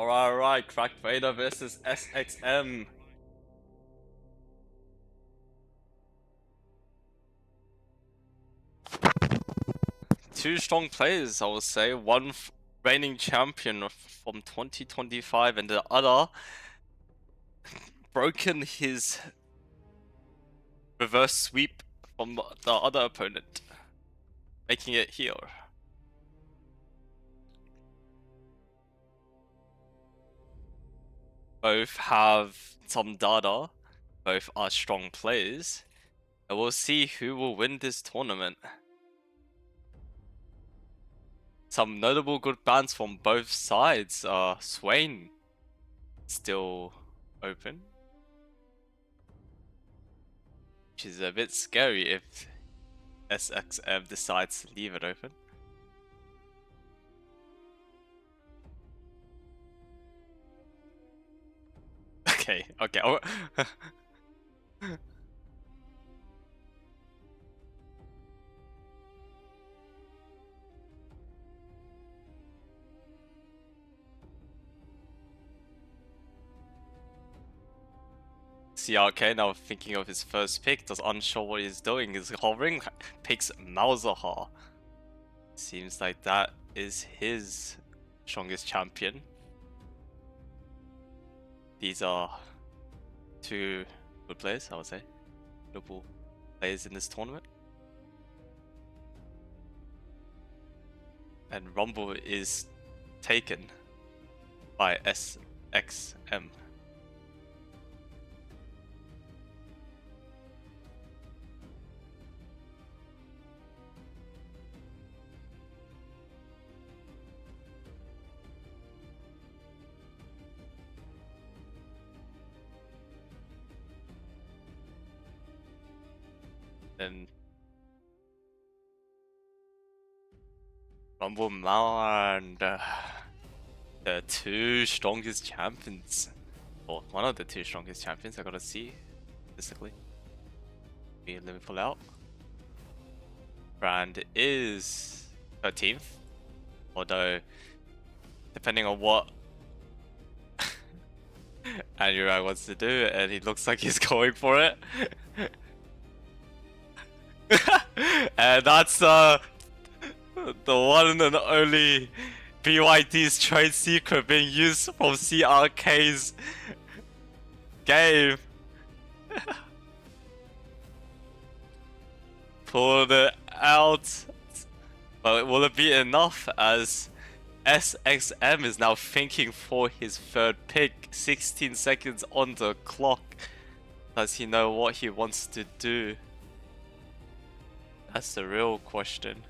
Alright, Cracked Vader versus SXM. Two strong players, I would say. One reigning champion from 2025 and the other broken his reverse sweep from the other opponent, making it here. Both have some data, both are strong players, and we'll see who will win this tournament. Some notable good bans from both sides. Swain still open, which is a bit scary if SXM decides to leave it open. Okay. CRK now thinking of his first pick, just unsure what he's doing. He's hovering, picks Malzahar. Seems like that is his strongest champion. These are two good players, I would say. Notable players in this tournament. And Rumble is taken by SXM. And Rumble and the two strongest champions, or one of the two strongest champions. I gotta see physically. Let me pull out. Brand is 13th, although depending on what Andrew wants to do, and he looks like he's going for it. And that's the one and only BYD's trade secret being used from CRK's game. Pulled it out, but will it be enough as SXM is now thinking for his third pick? 16 seconds on the clock. Does he know what he wants to do? That's the real question.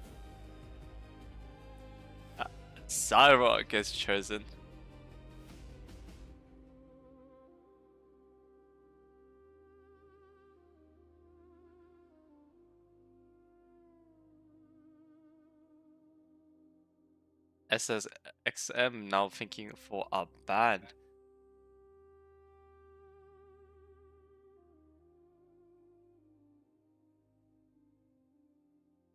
Cyrock gets chosen. SXM now thinking for a ban.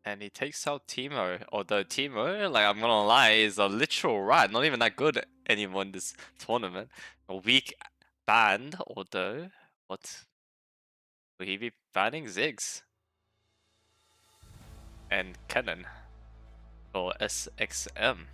And he takes out Teemo, although Teemo, like I'm gonna lie, is a literal rat, not even that good anymore in this tournament. A weak ban, although, what? Will he be banning Ziggs? And Cannon for SXM.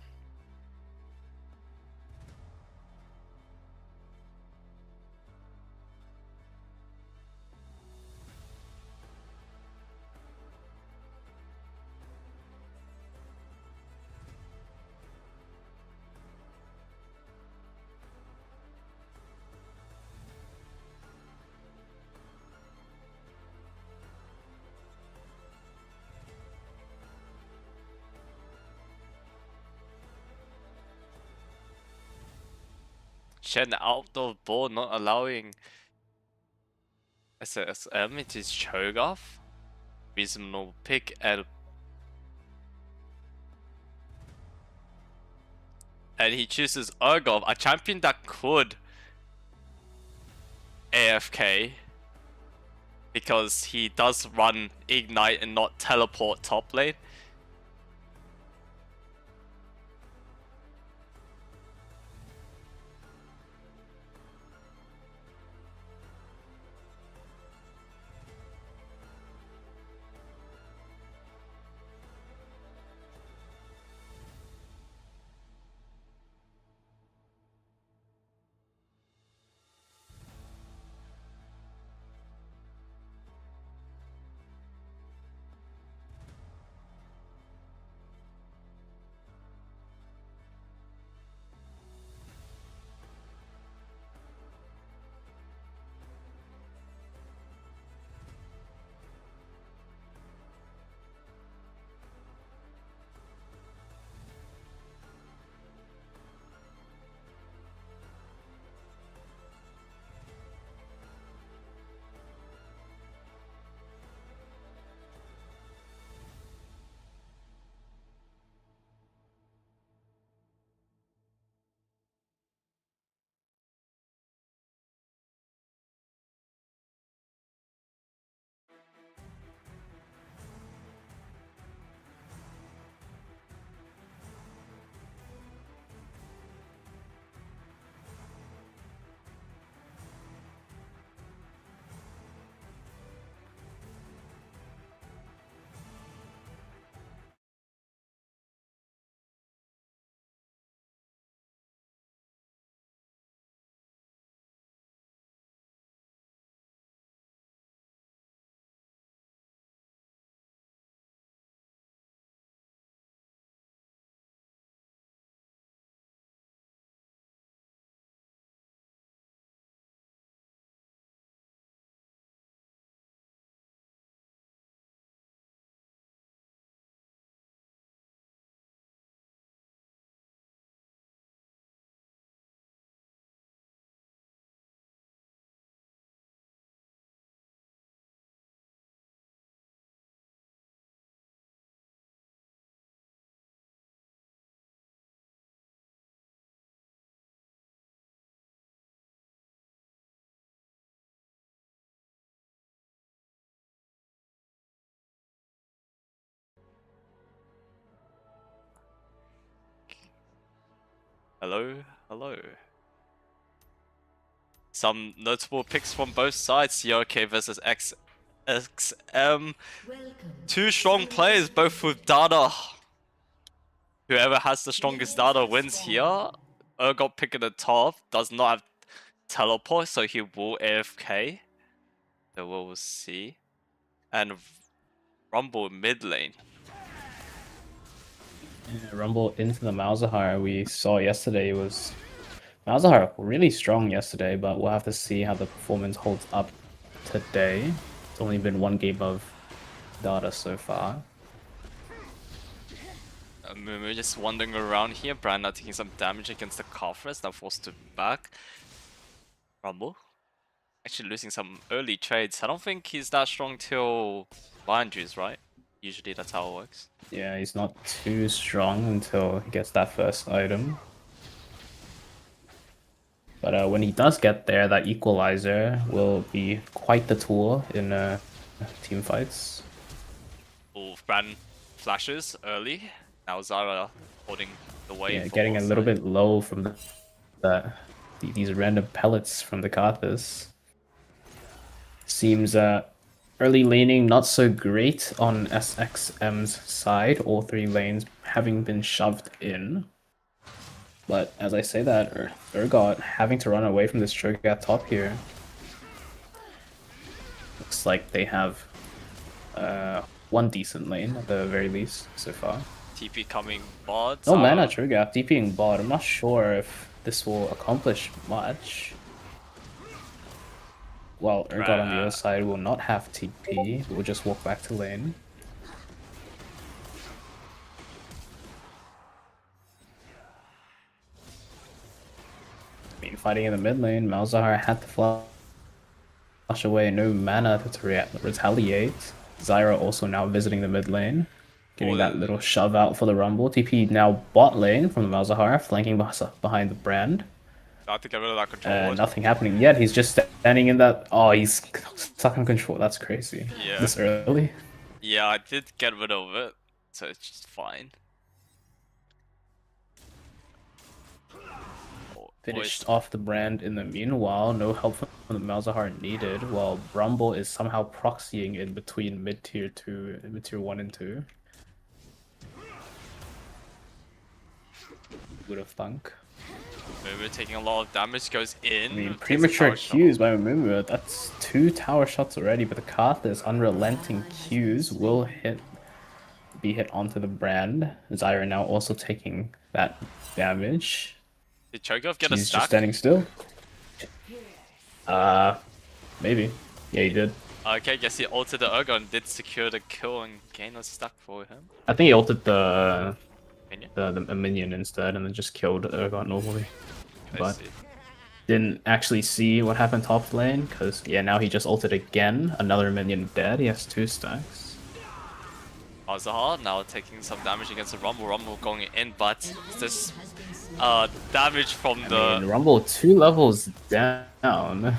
Shen out of ball, not allowing SXM. It is Cho'Gath. Reasonable pick, and he chooses Urgov, a champion that could AFK because he does run Ignite and not teleport top lane. Hello, hello. Some notable picks from both sides. CRK versus SXM. Two strong players, both with data. Whoever has the strongest data wins here. Urgot picking the top. Does not have teleport, so he will AFK. So we'll see. And Rumble mid lane. Yeah, Rumble into the Malzahar we saw yesterday was Malzahar really strong yesterday, but we'll have to see how the performance holds up today. It's only been one game of data so far. We're just wandering around here. Brand now taking some damage against the Carthres, now forced to back. Rumble actually losing some early trades. I don't think he's that strong till boundaries, right? Usually that's how it works. Yeah, he's not too strong until he gets that first item. But when he does get there, that equalizer will be quite the tool in team fights. Oh, Brand flashes early. Now Zara holding the wave. Yeah, getting a little bit low from these random pellets from the Karthus. Seems early laning not so great on SXM's side, all three lanes having been shoved in. But as I say that, Urgot having to run away from this Cho'Gath top here. Looks like they have one decent lane at the very least so far. TP coming bot. No mana Cho'Gath, DPing bot. I'm not sure if this will accomplish much. Well, Urgot on the other side will not have TP, we'll just walk back to lane. I mean, fighting in the mid lane, Malzahar had to flush away, no mana to retaliate. Zyra also now visiting the mid lane, getting that little shove out for the Rumble. TP now bot lane from the Malzahar, flanking behind the Brand. I have to get rid of that control. Nothing happening yet. He's just standing in that. Oh, he's stuck on control. That's crazy. Yeah. This early. Yeah, I did get rid of it, so it's just fine. Finished off the Brand in the meanwhile. No help from the Malzahar needed, while Rumble is somehow proxying in between mid-tier 2, mid-tier 1 and 2. Would have thunk. Mumu taking a lot of damage, goes in. I mean, premature Qs by Mumu. That's 2 tower shots already, but the Karthus unrelenting Qs will be hit onto the Brand. Zyra now also taking that damage. Did Cho'Gath get a stack? He's just standing still. Maybe. Yeah, he did. Okay, guess he ulted the Urgot and did secure the kill and gain a stack for him. I think he ulted the minion instead and then just killed Urgot normally. But didn't actually see what happened top lane, because yeah, now he just ulted again. Another minion dead. He has 2 stacks. Malzahar now taking some damage against the Rumble. Rumble going in, but this damage from I mean, Rumble 2 levels down.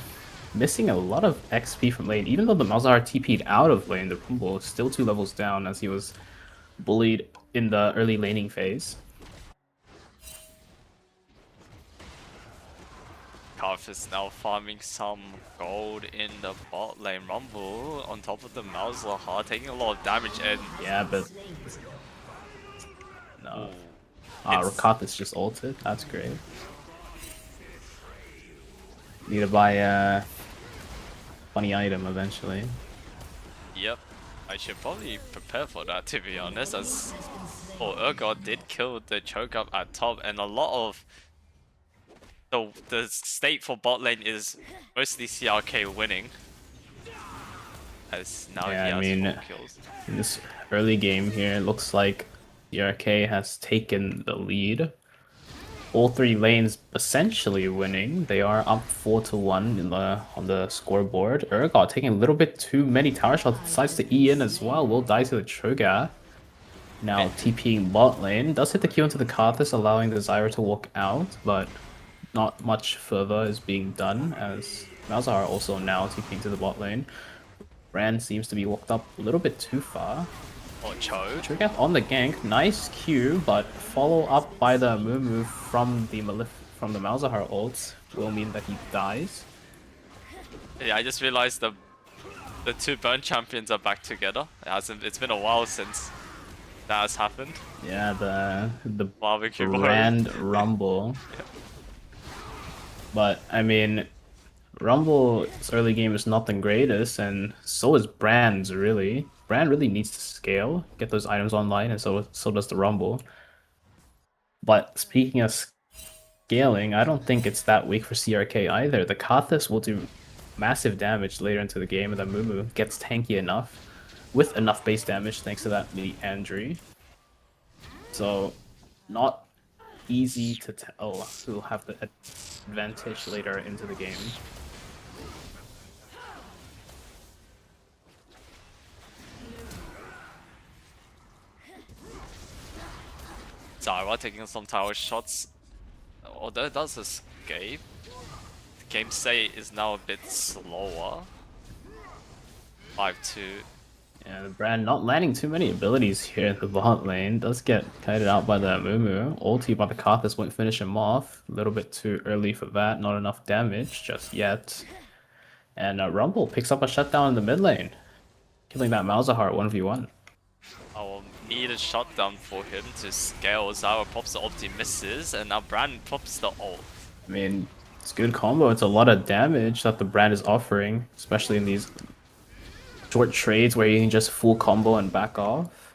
Missing a lot of XP from lane. Even though the Malzahar TP'd out of lane, the Rumble is still 2 levels down as he was bullied in the early laning phase. Karth is now farming some gold in the bot lane. Rumble on top of the Malzahar taking a lot of damage and yeah, but no. Karth just ulted. That's great. Need to buy a funny item eventually. Yep. I should probably prepare for that, to be honest, as Urgot did kill the Cho'Gath at top, and a lot of the state for bot lane is mostly CRK winning. As now he has 4 kills. In this early game here, it looks like CRK has taken the lead. All 3 lanes essentially winning. They are up 4-1 on the scoreboard. Urgot taking a little bit too many tower shots, decides to E in as well. Will die to the Cho'Gath. Now TPing bot lane. Does hit the Q into the Karthus, allowing the Zyra to walk out, but not much further is being done as Malzahar also now TPing to the bot lane. Brand seems to be walked up a little bit too far. Oh, choke. Cho'Gath on the gank, nice Q, but follow up by the Mumu from the Malzahar ult will mean that he dies. Yeah, I just realized the two burn champions are back together. It's been a while since that has happened. Yeah, the Barbecue mode. brand Rumble. But I mean, Rumble's early game is not the greatest, and so is Brand's really. Brand really needs to scale, get those items online, and so does the Rumble. But speaking of scaling, I don't think it's that weak for CRK either. The Kathis will do massive damage later into the game, and the Mumu gets tanky enough, with enough base damage thanks to that Andrew. So, not easy to tell who will have the advantage later into the game. Zyra taking some tower shots. Although it does escape. The game say is now a bit slower. 5-2. Yeah, the Brand not landing too many abilities here at the bot lane. Does get kited out by the Mumu. Ulti by the Kathis won't finish him off. A little bit too early for that. Not enough damage just yet. And Rumble picks up a shutdown in the mid lane. Killing that Malzahar 1v1. Our needed shutdown for him to scale. Zyra pops the ulti, misses, and now Brand pops the ult. I mean, it's a good combo. It's a lot of damage that the Brand is offering, especially in these short trades where you can just full combo and back off.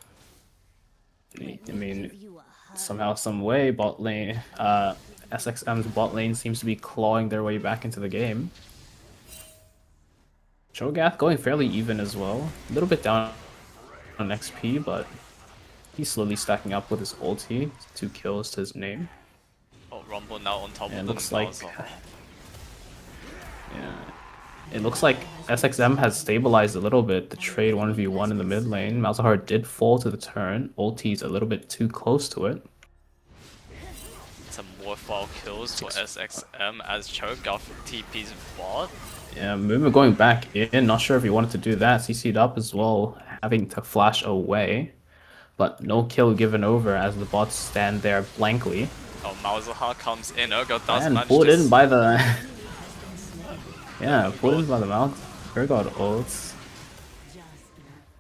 I mean, somehow, some way, bot lane, SXM's bot lane seems to be clawing their way back into the game. Cho'Gath going fairly even as well. A little bit down on XP, but he's slowly stacking up with his ulti. 2 kills to his name. Oh, Rumble now on top of it the looks like, Malzahar. yeah, it looks like SXM has stabilized a little bit. The trade 1v1 in the mid lane. Malzahar did fall to the turn. Ulti's a little bit too close to it. Some worthwhile kills for SXM as Cho'Gath TP's bot. Yeah, Mumu going back in. Not sure if he wanted to do that. CC'd up as well, having to flash away. But no kill given over as the bots stand there blankly. Oh, Malzahar comes in. Urgot does And manage pulled to... in by the... yeah, pulled in by the Urgot ults.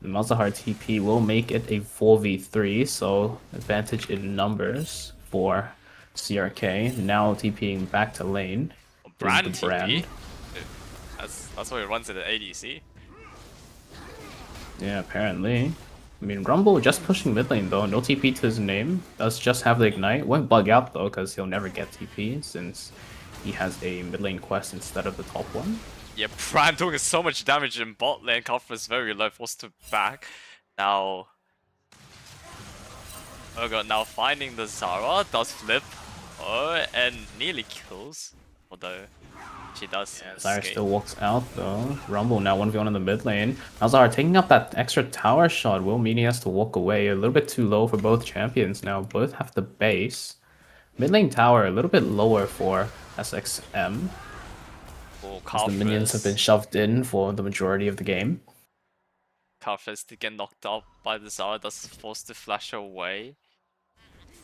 The Malzahar TP will make it a 4v3, so advantage in numbers for CRK. Now TPing back to lane. Brand the TP? Brand. That's why it runs in the ADC. Yeah, apparently. I mean, Rumble just pushing mid lane though. No TP to his name. Does just have the ignite. Won't bug out though, because he'll never get TP since he has a mid lane quest instead of the top one. Yeah, Brand doing so much damage in bot lane. Cover is very low, forced to back. Now... Urgot now finding the Zara, does flip. Oh, and nearly kills. Although... she does Zyra escape. still walks out though. Rumble now 1v1 in the mid lane. Malzahar taking up that extra tower shot will mean he has to walk away. A little bit too low for both champions now. Both have the base. Mid lane tower a little bit lower for SXM. As the minions have been shoved in for the majority of the game. Karfres did get knocked out by the Zara, that's forced to flash away.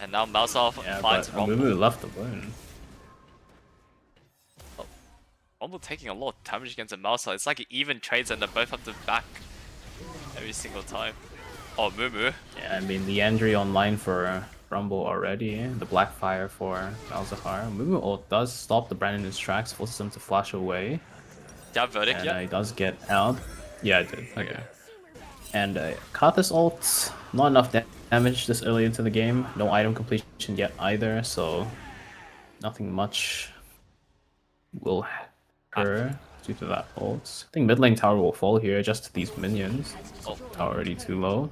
And now Malzahar finds Rumble. Mumu left the win. Rumble taking a lot of damage against the Malzahar. It's like even trades and they both have to back every single time. Oh, Mumu. Yeah, I mean, the Andrew online for Rumble already. The Blackfire for Malzahar. Mumu ult does stop the Brand in his tracks, forces him to flash away. Do you have Verdict and yet? He does get out. Yeah, I did. Okay. And Kathis ult, not enough damage this early into the game. No item completion yet either, so nothing much will occur due to that ult. I think mid lane tower will fall here just to these minions. Oh, Tower already too low.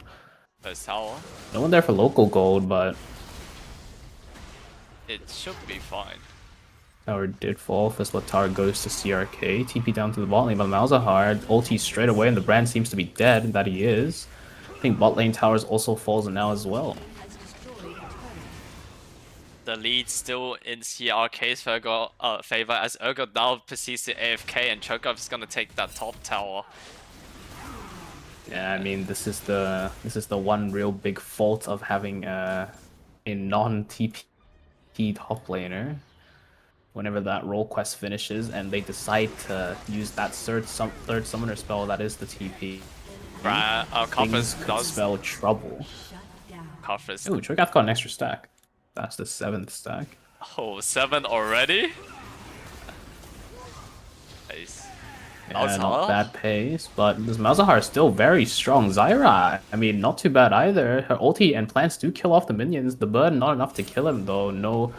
there's tower. No one there for local gold, but It should be fine. tower did fall. First blood tower goes to CRK. TP down to the bot lane by Malzahar. Ulti straight away, and the Brand seems to be dead. That he is. I think bot lane towers also falls now as well. The lead still in CRK's favor as Urgot now proceeds to AFK and Cho'Gath is gonna take that top tower. Yeah, I mean this is the one real big fault of having a non-TP top laner. Whenever that role quest finishes and they decide to use that third summoner spell that is the TP, things Karthus could does. spell trouble. Karthus. Oh, Cho'Gath got an extra stack. That's the 7th stack. Oh, 7 already? Nice. Yeah, not Malzahar? bad pace, but this Malzahar is still very strong. Zyra, I mean, not too bad either. Her ulti and plants do kill off the minions. The burn, not enough to kill him though. No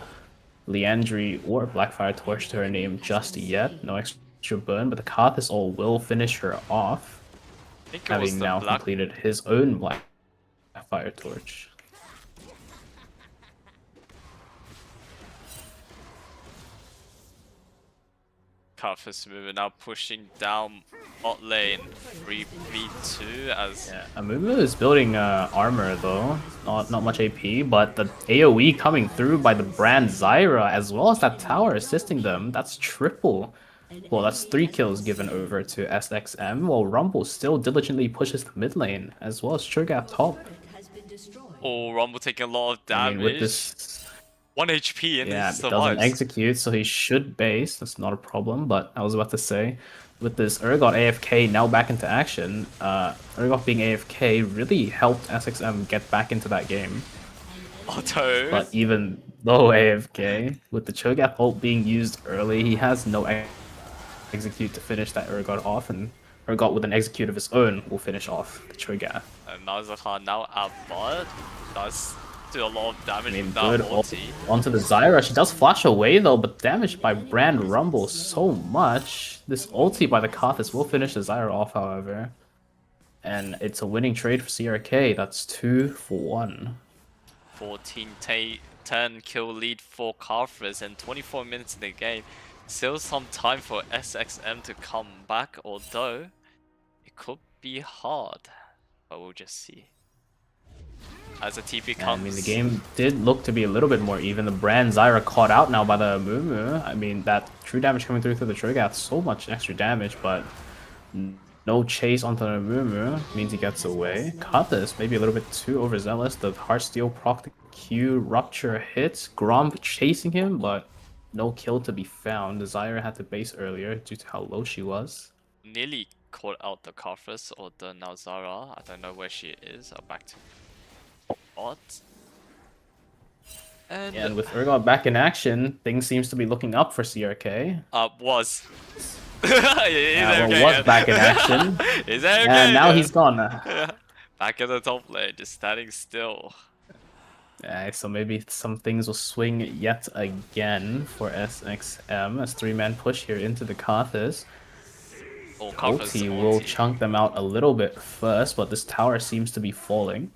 Leandry or Blackfire Torch to her name just yet. No extra burn, but the Karthus ult will finish her off, I think it was having the now black. completed his own Blackfire Torch. Karthus moving now, pushing down bot lane 3v2 as Yeah, Amumu is building armor though, not much AP, but the AoE coming through by the brand Zyra as well as that tower assisting them. That's triple. Well, that's 3 kills given over to SXM, while Rumble still diligently pushes the mid lane as well as Cho'Gath top. Rumble taking a lot of I mean, with damage. this, 1 HP and he yeah, it doesn't survives. execute, so he should base. That's not a problem. But I was about to say, with this Urgot AFK now back into action, Urgot being AFK really helped SXM get back into that game. Auto. But even though AFK, with the Cho'Gath ult being used early, he has no execute to finish that Urgot off, and Urgot with an execute of his own will finish off the Cho'Gath. And Malzahar now at bot. Does do a lot of I damage mean, with that good ulti. onto the Zyra. She does flash away though, but damaged by Brand Rumble so much. This ulti by the Karthus will finish the Zyra off, however. And it's a winning trade for CRK. That's 2 for 1. 10 kill lead for Karthus and 24 minutes in the game. Still some time for SXM to come back, although it could be hard. But we'll just see. As the TP comes. I mean, the game did look to be a little bit more even. The Brand Zyra caught out now by the Mumu. I mean, that true damage coming through the Cho'Gath, so much extra damage, but no chase onto the Mumu means he gets away. Karthus maybe a little bit too overzealous. The Heartsteel proc the Q rupture hits. Gromp chasing him, but no kill to be found. The Zyra had to base earlier due to how low she was. Nearly caught out the Karthus or the Nalzara. I don't know where she is. Back to bot. And with Urgot back in action, things seems to be looking up for CRK. Was. Was back in action. He's okay. And now he's gone. Back in the top lane, just standing still. So maybe some things will swing yet again for SXM as 3-man push here into the Karthus. Ulti will chunk them out a little bit first, but this tower seems to be falling.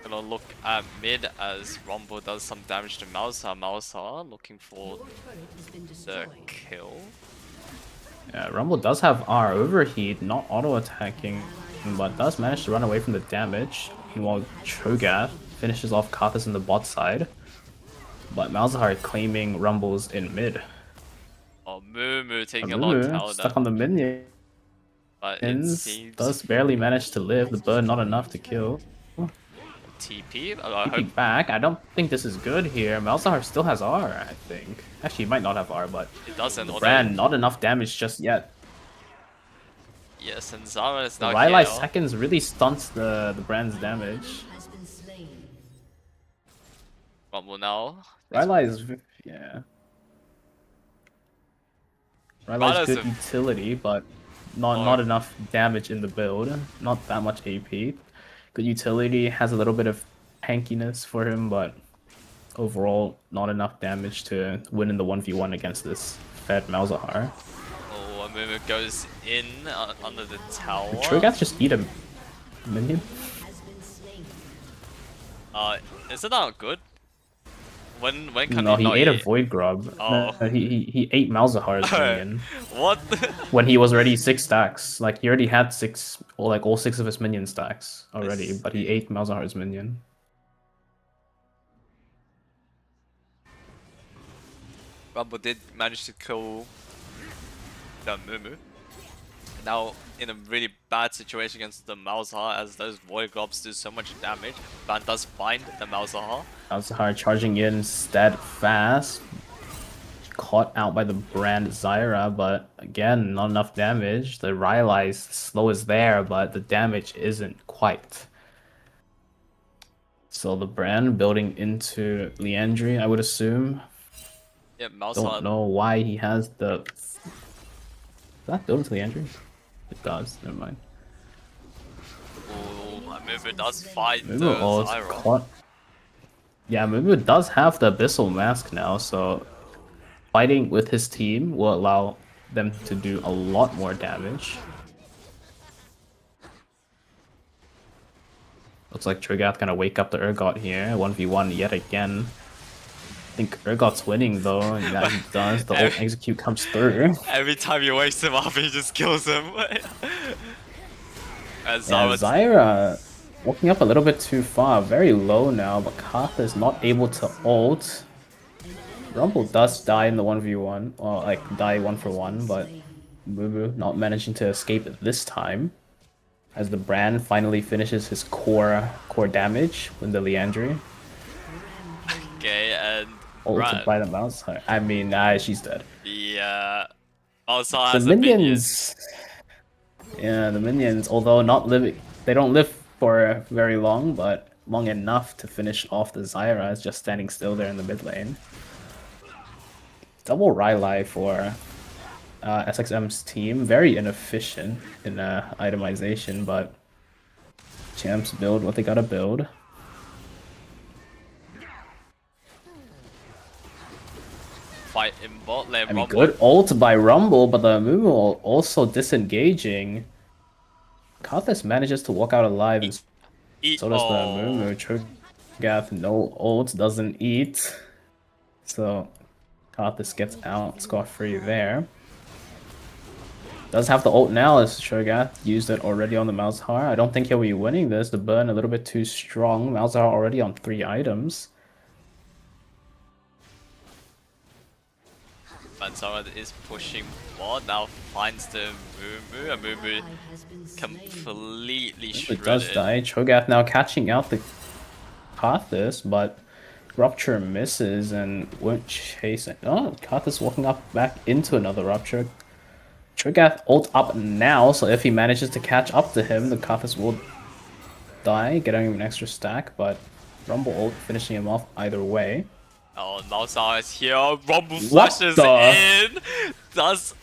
Gonna look at mid as Rumble does some damage to Malzahar. Malzahar looking for the kill. Yeah, Rumble does have R overheat, not auto attacking, but does manage to run away from the damage. Meanwhile, Cho'Gath finishes off Karthus in the bot side, but Malzahar claiming Rumbles in mid. Oh, Mumu taking a lot of tower stuck on the minions. But it seems does barely manage to live. The burn not enough to kill. TP? TP back. I don't think this is good here. Malzahar still has R, I think. Actually, he might not have R, but it doesn't. The Brand, not enough damage just yet. Yes, and Zara is now Rylai's seconds really stunts the Brand's damage. Rumble now. Rylai is, yeah. Rylai's good utility, but not enough damage in the build. Not that much AP. Good utility, has a little bit of tankiness for him, but overall not enough damage to win in the 1v1 against this fed Malzahar. Oh, Amumu goes in under the tower. Did Cho'Gath just eat a minion? Isn't that good? When can no, he ate eat? a Void Grub. Oh. No, he ate Malzahar's minion. What? When he was already 6 stacks. Like, he already had 6, or like all 6 of his minion stacks already, but he ate Malzahar's minion. Rumble did manage to kill the Mumu. now in a really bad situation against the Malzahar as those Void Globs do so much damage. Brand does find the Malzahar. Malzahar charging in steadfast. Caught out by the Brand Zyra, but again, not enough damage. The Rylai's slow is there, but the damage isn't quite. So the Brand building into Liandry, I would assume. Yeah, Malzahar. Don't know why he has the... Does that build into Liandry? It does, never mind. Ooh, Mumu does fight the Mumu Zyra. caught... Yeah, Mumu does have the Abyssal Mask now, so fighting with his team will allow them to do a lot more damage. Looks like Trigath gonna wake up the Urgot here, 1v1 yet again. I think Urgot's winning though, and yeah, he does. The ult execute comes through. Every time you wakes him up, he just kills him. And Yeah, Zyra walking up a little bit too far, very low now, but Karth is not able to ult. Rumble does die in the 1v1, or like die 1-for-1, but Mumu not managing to escape it this time. As the Brand finally finishes his core damage with the Liandry. Okay, and Ulted by the mouse. I mean, she's dead. Yeah. Also has The minions. Yeah, the minions, although not living, they don't live for very long, but long enough to finish off the Zyra is just standing still there in the mid lane. Double Rylai for SXM's team. Very inefficient in itemization, but champs build what they gotta build. Fight in bot lane. I mean, good ult by Rumble, but the Mumu also disengaging. Karthus manages to walk out alive, and so does the Mumu. Trigath, no ult, doesn't eat. So Karthus gets out scot-free there. Does have the ult now as Trigath used it already on the Malzahar. I don't think he'll be winning this. The burn a little bit too strong. Malzahar already on 3 items. Malzahar is pushing bot, now finds the Mumu, and Mumu completely shredded. It does die. Cho'Gath now catching out the Karthus, but Rupture misses and won't chase it. Oh, Karthus walking up back into another Rupture. Cho'Gath ult up now, so if he manages to catch up to him, the Karthus will die, getting him an extra stack, but Rumble ult finishing him off either way. Oh, Malzahar is here. Rumble flashes in. Does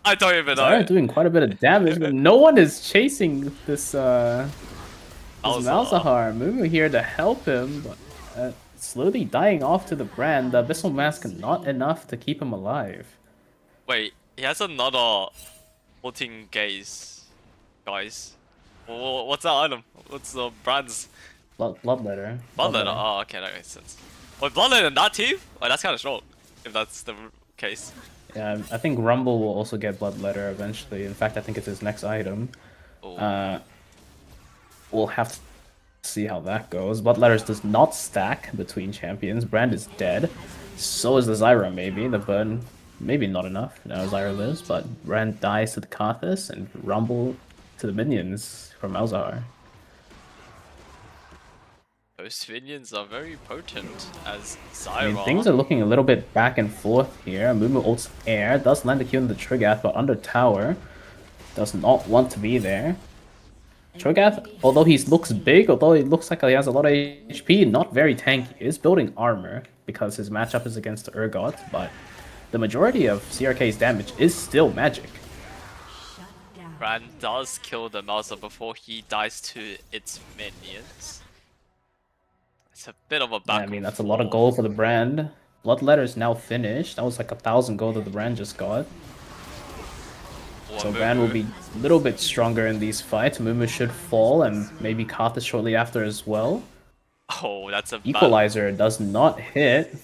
I don't even know. They're doing quite a bit of damage, but no one is chasing this Malzahar. Mumu here to help him, but slowly dying off to the Brand. The Abyssal Mask not enough to keep him alive. Wait, he has another 14 gaze, guys. What's that item? What's the Brand's? Bloodletter. Bloodletter. Oh, okay, that makes sense. Wait, Bloodletter in that team? Oh, that's kind of strong, if that's the case. Yeah, I think Rumble will also get Bloodletter eventually. In fact, I think it's his next item. We'll have to see how that goes. Bloodletters does not stack between champions. Brand is dead. So is the Zyra, maybe. The burn, maybe not enough. Now Zyra lives, but Brand dies to the Karthus and Rumble to the minions from Malzahar. Those minions are very potent as Zyra. I mean, things are looking a little bit back and forth here. Mumu ults air, does land a Q in the Trigath, but under tower. Does not want to be there. Trigath, although he looks big, although he looks like he has a lot of HP, not very tanky. He is building armor because his matchup is against the Urgot, but the majority of CRK's damage is still magic. Brand does kill the Malzahar before he dies to its minions. It's a bit of a back. Yeah, I mean, that's a lot of gold for the Brand. Bloodletter is now finished. That was like 1,000 gold that the Brand just got. So Brand will be a little bit stronger in these fights. Mumu should fall, and maybe Karthus shortly after as well. Oh, that's a Equalizer does not hit.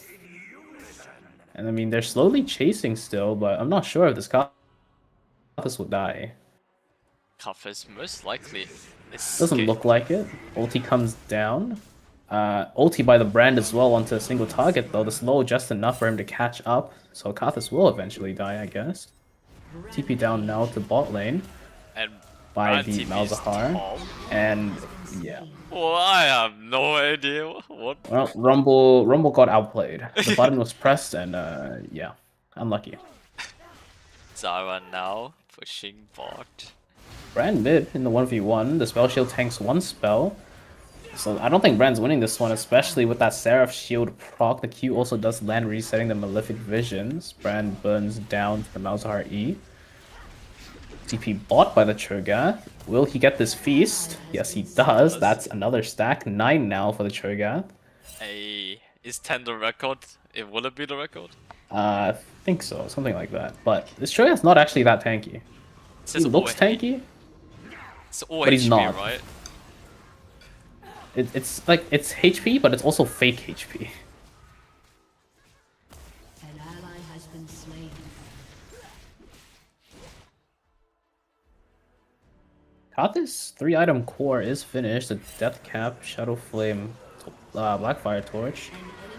And I mean, they're slowly chasing still, but I'm not sure if this Karthus will die. Karthus most likely. Doesn't look like it. Ulti comes down. Ulti by the Brand as well onto a single target, though. The slow just enough for him to catch up. So Karthus will eventually die, I guess. TP down now to bot lane And by Brand the TP is Malzahar. top. And yeah. Well, I have no idea what. Well, Rumble got outplayed. The button was pressed and yeah, unlucky. Zara now pushing bot. Brand mid in the 1v1. The spell shield tanks one spell. So I don't think Brand's winning this one, especially with that Seraph shield proc. The Q also does land resetting the Malefic Visions. Brand burns down to the Malzahar E. TP bought by the Cho'Gath. Will he get this feast? Yes, he does. That's another stack. 9 now for the Cho'Gath. Hey, is 10 the record? It will it be the record? I think so, something like that. But this Cho'Gath's not actually that tanky. It He says looks tanky, it's all but he's HP, not. right? It's like, it's HP, but it's also fake HP. An ally has been slain. Katha's 3-item core is finished. The Death Cap, Shadow Flame, Blackfire Torch.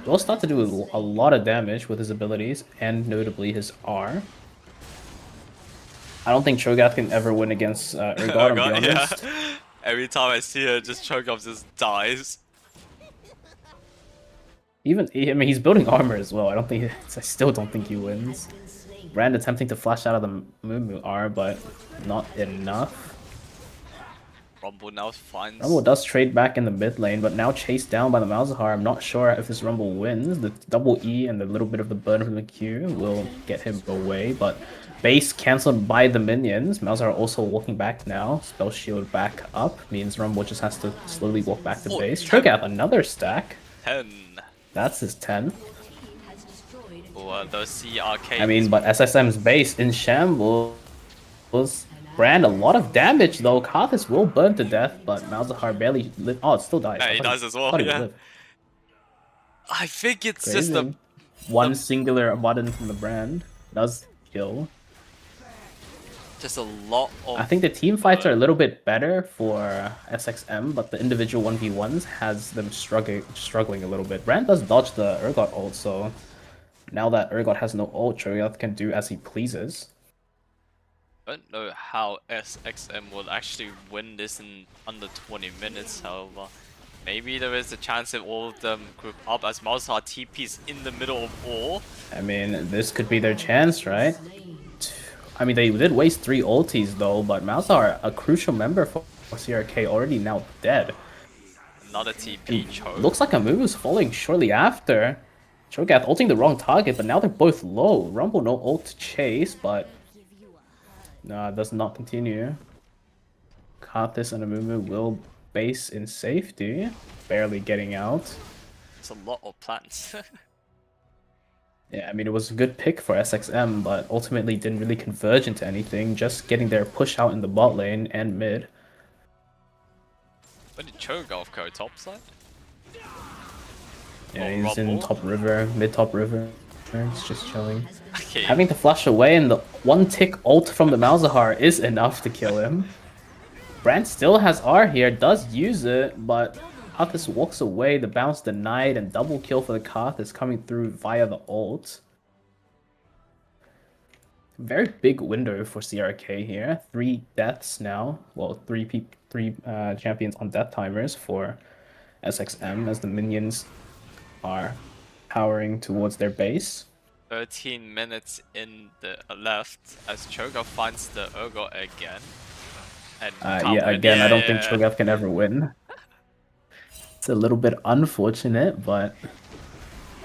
Will start to do a lot of damage with his abilities, and notably his R. I don't think Cho'Gath can ever win against Urgot, to be honest. Yeah. Every time I see her, just Cho'Gath just dies. I mean, he's building armor as well. I still don't think he wins. Brand attempting to flash out of the Moo R, but not enough. Rumble now finds. Rumble does trade back in the mid lane, but now chased down by the Malzahar. I'm not sure if this Rumble wins. The double E and the little bit of the burn from the Q will get him away, but base cancelled by the minions. Malzahar also walking back now. Spell shield back up means Rumble just has to slowly walk back to base. Cho'Gath another stack. 10. That's his 10. The CRK. I mean, but SXM's base in shambles. Brand a lot of damage though. Karthus will burn to death, but Malzahar barely live. Oh, it still dies. Yeah, he does as well. Yeah. I think it's just a one singular button from the Brand does kill. Just a lot of. I think the team fights are a little bit better for SXM, but the individual 1v1s has them struggling a little bit. Brand does dodge the Urgot ult, so now that Urgot has no ult, Cho'Gath can do as he pleases. I don't know how SXM will actually win this in under 20 minutes, however. Maybe there is a chance that all of them group up as Malzahar TP's in the middle of all. I mean, this could be their chance, right? I mean, they did waste 3 ultis though, but Malzahar, a crucial member for CRK, already now dead. Another TP, Cho. Looks like Amumu's falling shortly after. Cho'Gath ulting the wrong target, but now they're both low. Rumble no ult to chase, but no, it does not continue. Karthus and Amumu will base in safety, barely getting out. It's a lot of plants. Yeah, I mean, it was a good pick for SXM, but ultimately didn't really converge into anything, just getting their push out in the bot lane and mid. When did Cho'Gath go? Top side? Yeah, he's in top river, mid-top river. He's just chilling. Okay. Having to flash away, and the one-tick ult from the Malzahar is enough to kill him. Brand still has R here, does use it, but Karthus walks away, the bounce denied, and double kill for the Karthus coming through via the ult. Very big window for CRK here. 3 deaths now. Well, 3 champions on death timers for SXM as the minions are powering towards their base. 13 minutes in the left as Cho'Gath finds the Urgot again. And Yeah, again, I don't think Cho'Gath can ever win. It's a little bit unfortunate, but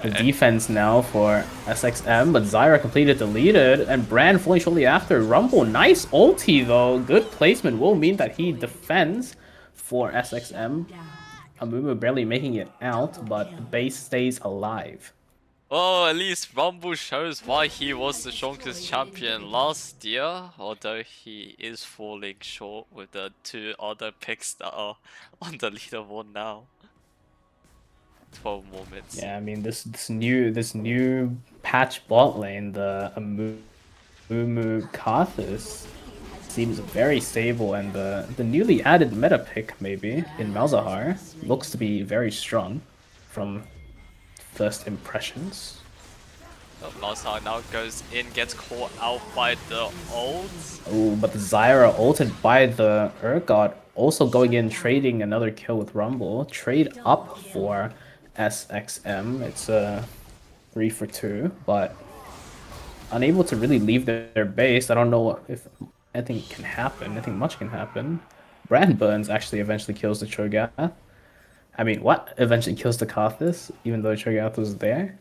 the defense now for SXM, but Zyra completed deleted, and Brand falling shortly after. Rumble, nice ulti though. Good placement will mean that he defends for SXM. Amumu barely making it out, but the base stays alive. Oh, at least Rumble shows why he was the strongest champion last year, although he is falling short with the 2 other picks that are on the leaderboard now. 12 more minutes. Yeah, I mean this new patch bot lane, the Amumu Karthus, seems very stable, and the newly added meta pick maybe in Malzahar looks to be very strong from first impressions. Oh, Malzahar now goes in, gets caught out by the ult. Oh, but the Zyra ulted by the Urgot, also going in, trading another kill with Rumble. Trade up for SXM. It's a 3 for 2, but unable to really leave their base. I don't know if anything can happen. I think much can happen. Brand Burns actually eventually kills the Cho'Gath. I mean, what? Eventually kills the Karthus, even though Cho'Gath was there?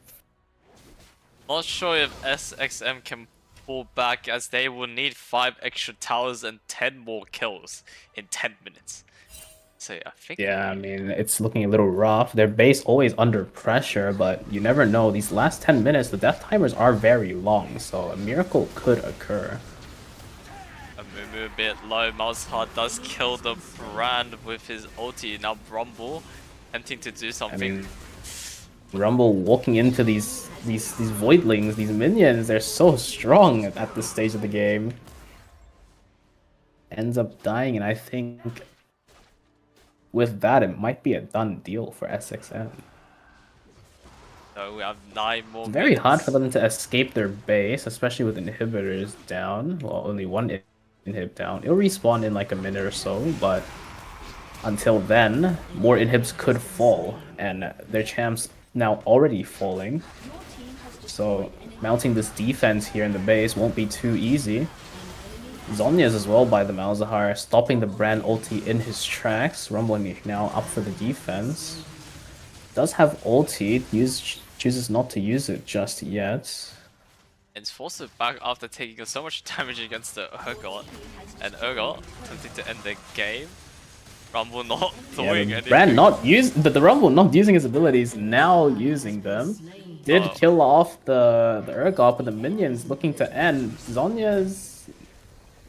Not sure if SXM can pull back, as they will need 5 extra towers and 10 more kills in 10 minutes. So yeah, I think... Yeah, I mean, it's looking a little rough. Their base always under pressure, but you never know. These last 10 minutes, the death timers are very long, so a miracle could occur. A Mumu a bit low. Malzahar does kill the brand with his ulti. Now Rumble attempting to do I something. mean, Rumble walking into these voidlings, these minions, they're so strong at this stage of the game. Ends up dying, and I think with that, it might be a done deal for SXM. So we have 9 more It's very hard for minutes. them to escape their base, especially with inhibitors down. Well, only one inhib down. It'll respawn in like a minute or so, but until then, more inhibs could fall, and their champs now already falling. So mounting this defense here in the base won't be too easy. Zhonya's as well by the Malzahar, stopping the Brand ulti in his tracks. Rumbling now up for the defense. Does have ulti, chooses not to use it just yet. And forced it back after taking so much damage against the Urgot. And Urgot attempting to end the game. Rumble not doing anything. Brand not the Rumble not using his abilities, now using them. Did kill off the Urgot, but the minions looking to end. Zhonya's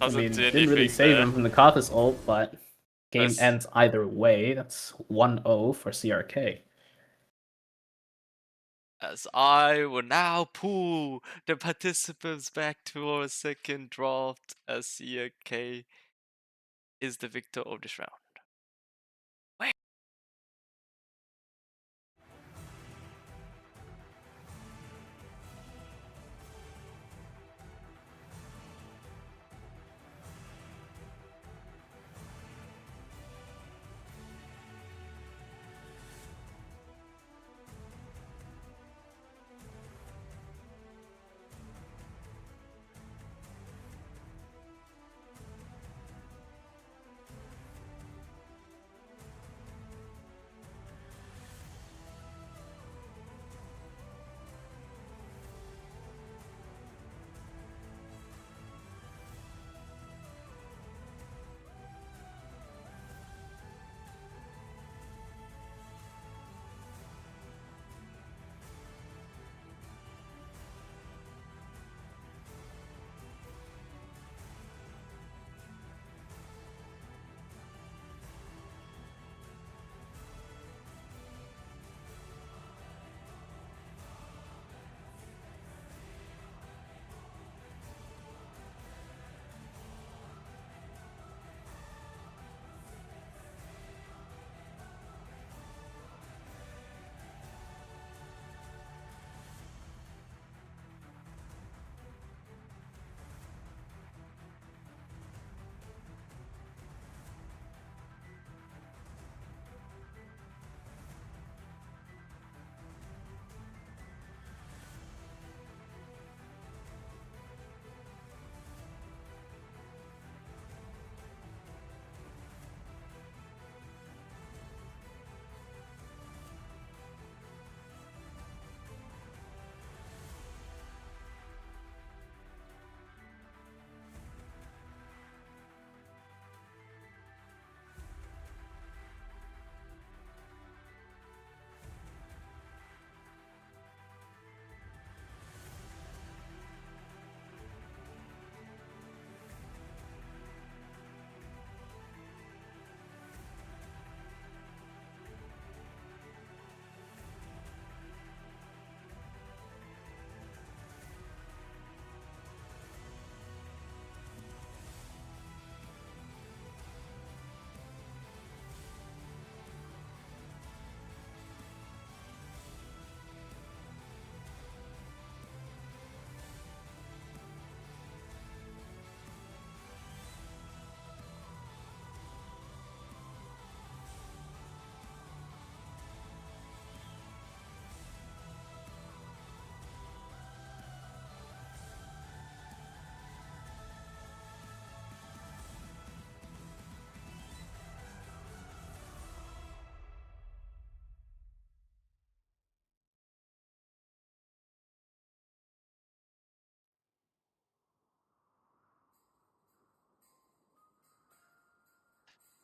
didn't really save him from the Karthus ult, but game ends either way. That's 1-0 for CRK. As I will now pull the participants back to our second draft, as CRK is the victor of this round.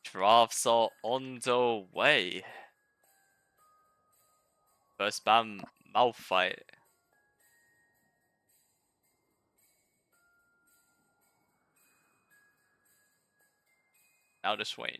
Drafts are on the way. First ban Malphite. Now the Swain.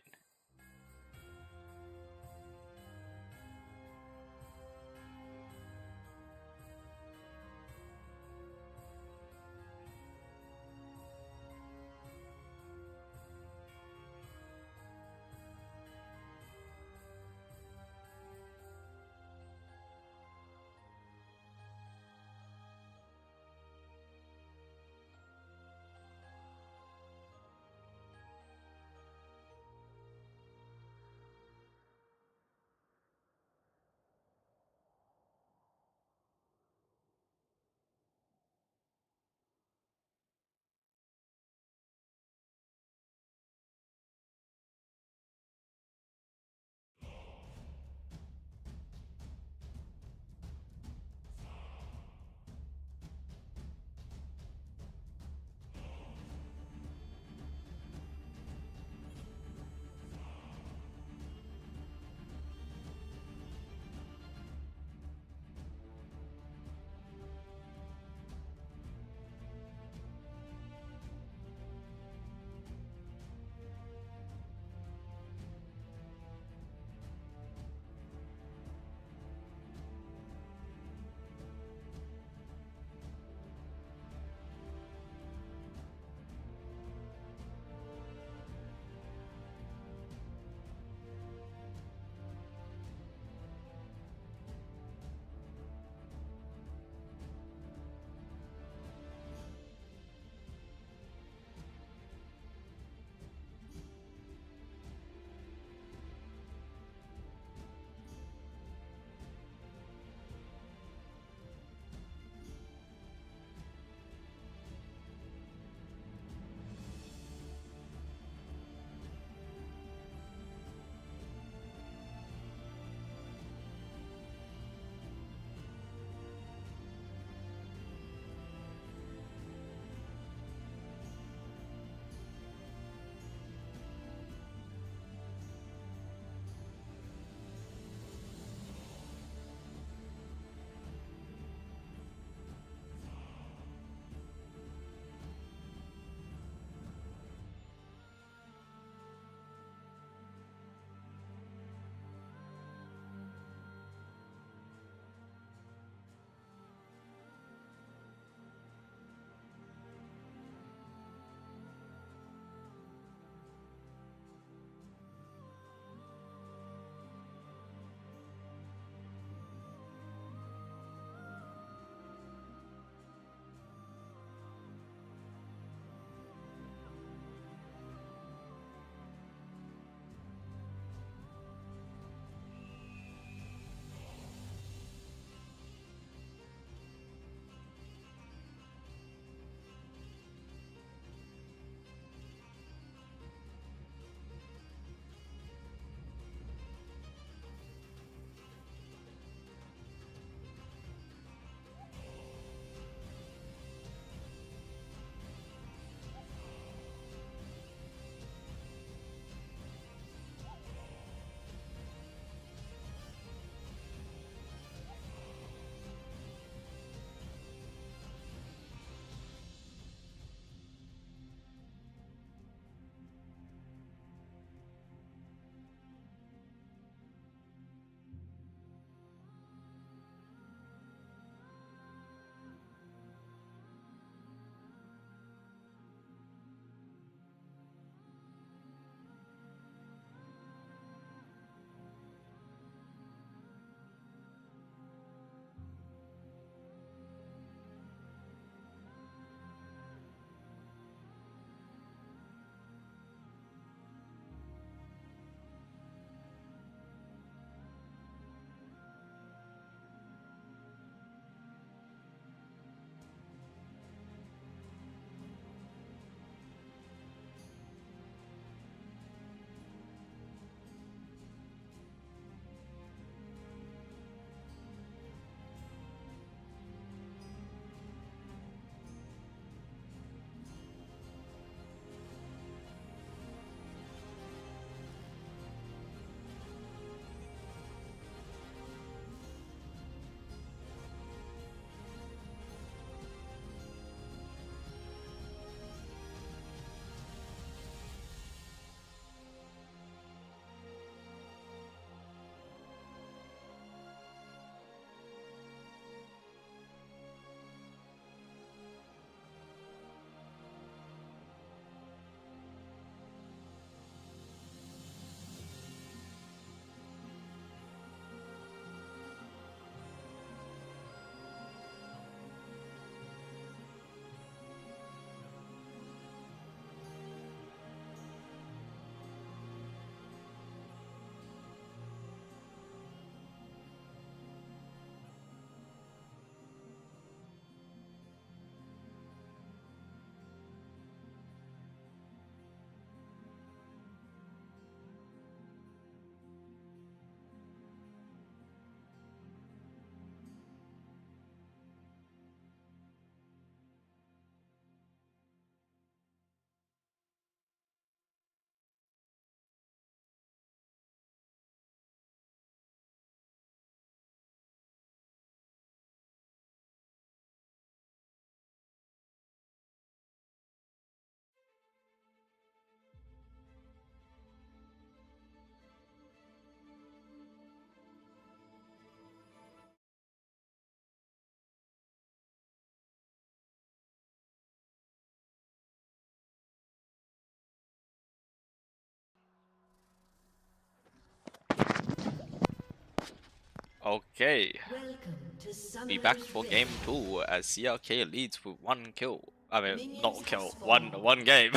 Okay, Welcome to be Summoner's back for game Rift. 2 as CRK leads with 1 kill. I mean, Minions not have kill, spawned. one game.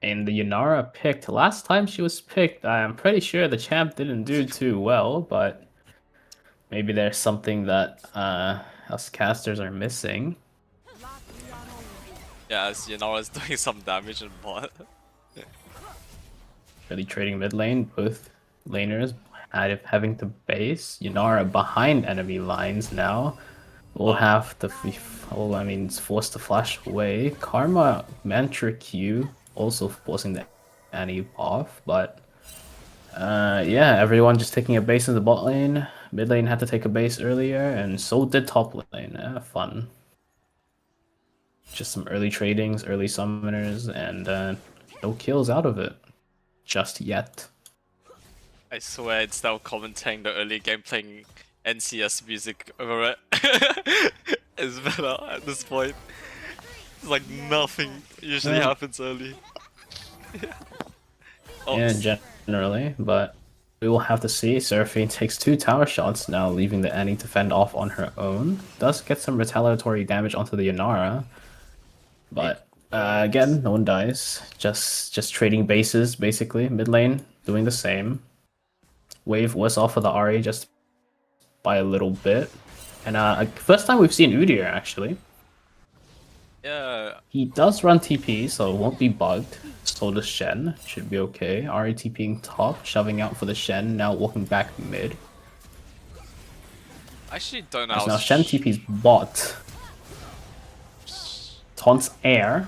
And the Yanara picked. Last time she was picked, I'm pretty sure the champ didn't do too well, but maybe there's something that us casters are missing. Yeah, as Yanara's doing some damage in bot. Really trading mid lane, both laners having to base. Yanara behind enemy lines now. We'll have to, I mean, it's forced to flash away. Karma Mantra Q also forcing the Annie off, but yeah, everyone just taking a base in the bot lane. Mid lane had to take a base earlier, and so did top lane. Fun. Just some early tradings, early summoners, and no kills out of it. Just yet. I swear it's now commenting the early game playing NCS music over it. It's better at this point. It's like nothing usually Yeah. happens early. Oh, Yeah, generally, but we will have to see. Seraphine takes 2 tower shots now, leaving the Annie to fend off on her own. Does get some retaliatory damage onto the Yanara, but again, no one dies. Just trading bases, basically. Mid lane doing the same. Wave was off of the Ahri just by a little bit. And first time we've seen Udyr, actually. yeah. He does run TP, so it won't be bugged. So does Shen. Should be okay. Ahri TPing top, shoving out for the Shen, now walking back mid. I actually don't know As how. now Shen TP's bot. Taunts air.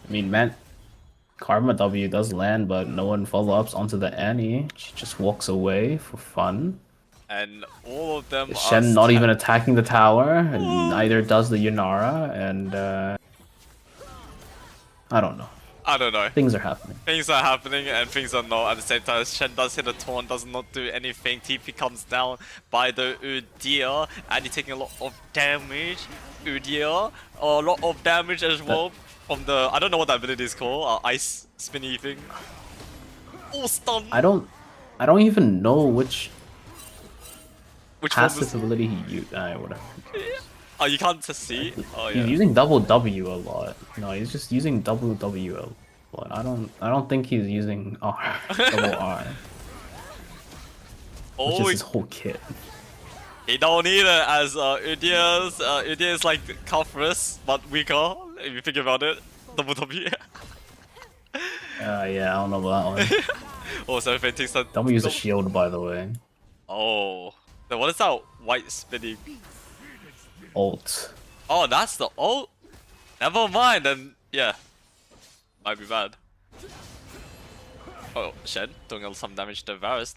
I mean, man, Karma W does land, but no one follow-ups onto the Annie. She just walks away for fun. And all of them are Shen not even attacking the tower, and neither does the Yanara, and I don't know. I don't know. Things are happening. Things are happening and things are not at the same time. Shen does hit a taunt, does not do anything. TP comes down by the Udyr, and he's taking a lot of damage. Udyr, a lot of damage as well from the, I don't know what that ability is called, ice spinny thing. Oh, stun! I don't even know which Which one passive was... ability he used. Whatever. Oh, you can't just see? Oh, yeah. He's using double W a lot. No, he's just using double W a lot. I don't think he's using R, double R, which Oh, is his whole kit. he don't need it as Udyr is like Kafris, but weaker, if you think about it. Double W. Yeah, I don't know about that one. Also, if it takes that... Don't use a shield, by the way. Oh. Then what is that white spinning? Ult. Oh, that's the ult? Never mind, then yeah. Might be bad. Oh, Shen doing some damage to Varus.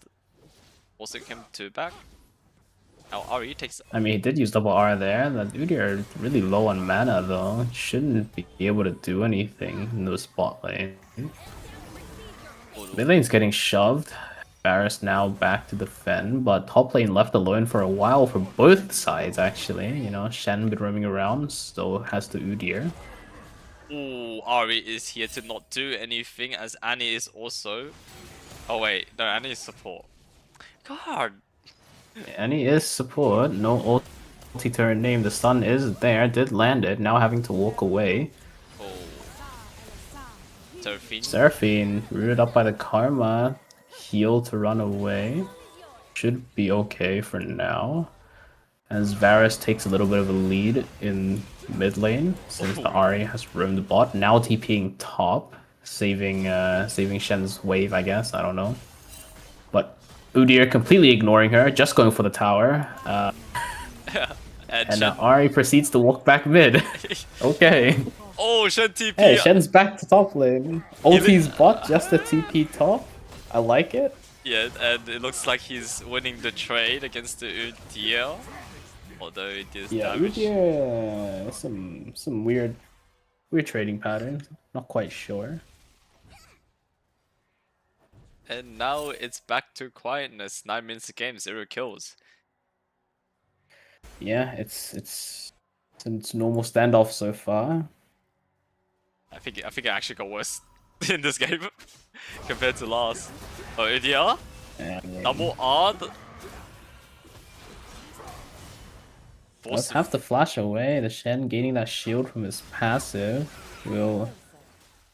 Also came to back. Now Ahri takes... I mean, he did use double R there. That Udyr is really low on mana, though. Shouldn't be able to do anything in the spot lane. Mid lane's getting shoved. Varus now back to defend, but top lane left alone for a while for both sides, actually. You know, Shen been roaming around, still has the Udyr. Ooh, Ahri is here to not do anything, as Annie is also... Oh wait, no, Annie is support. God! Annie is support, no ulti turret name. The stun is there, did land it, now having to walk away. Oh. Seraphine. Seraphine, rooted up by the Karma, heal to run away. Should be okay for now. As Varus takes a little bit of a lead in mid lane, since the Ahri has roamed the bot. Now TPing top, saving Shen's wave, I guess, I don't know. But Udyr completely ignoring her, just going for the tower. And Ahri proceeds to walk back mid. Okay. Oh, Shen TP! Hey, Shen's back to top lane. Ulti's bot, just a TP top. I like it. Yeah, and it looks like he's winning the trade against the Udyr. Although it is damage. Udyr, some weird trading patterns. Not quite sure. And now it's back to quietness. 9 minutes of game, 0 kills. Yeah, it's normal standoff so far. I think it actually got worse. in this game compared to last. Oh, Udyr? I mean, Double odd. does have to flash away. The Shen gaining that shield from his passive will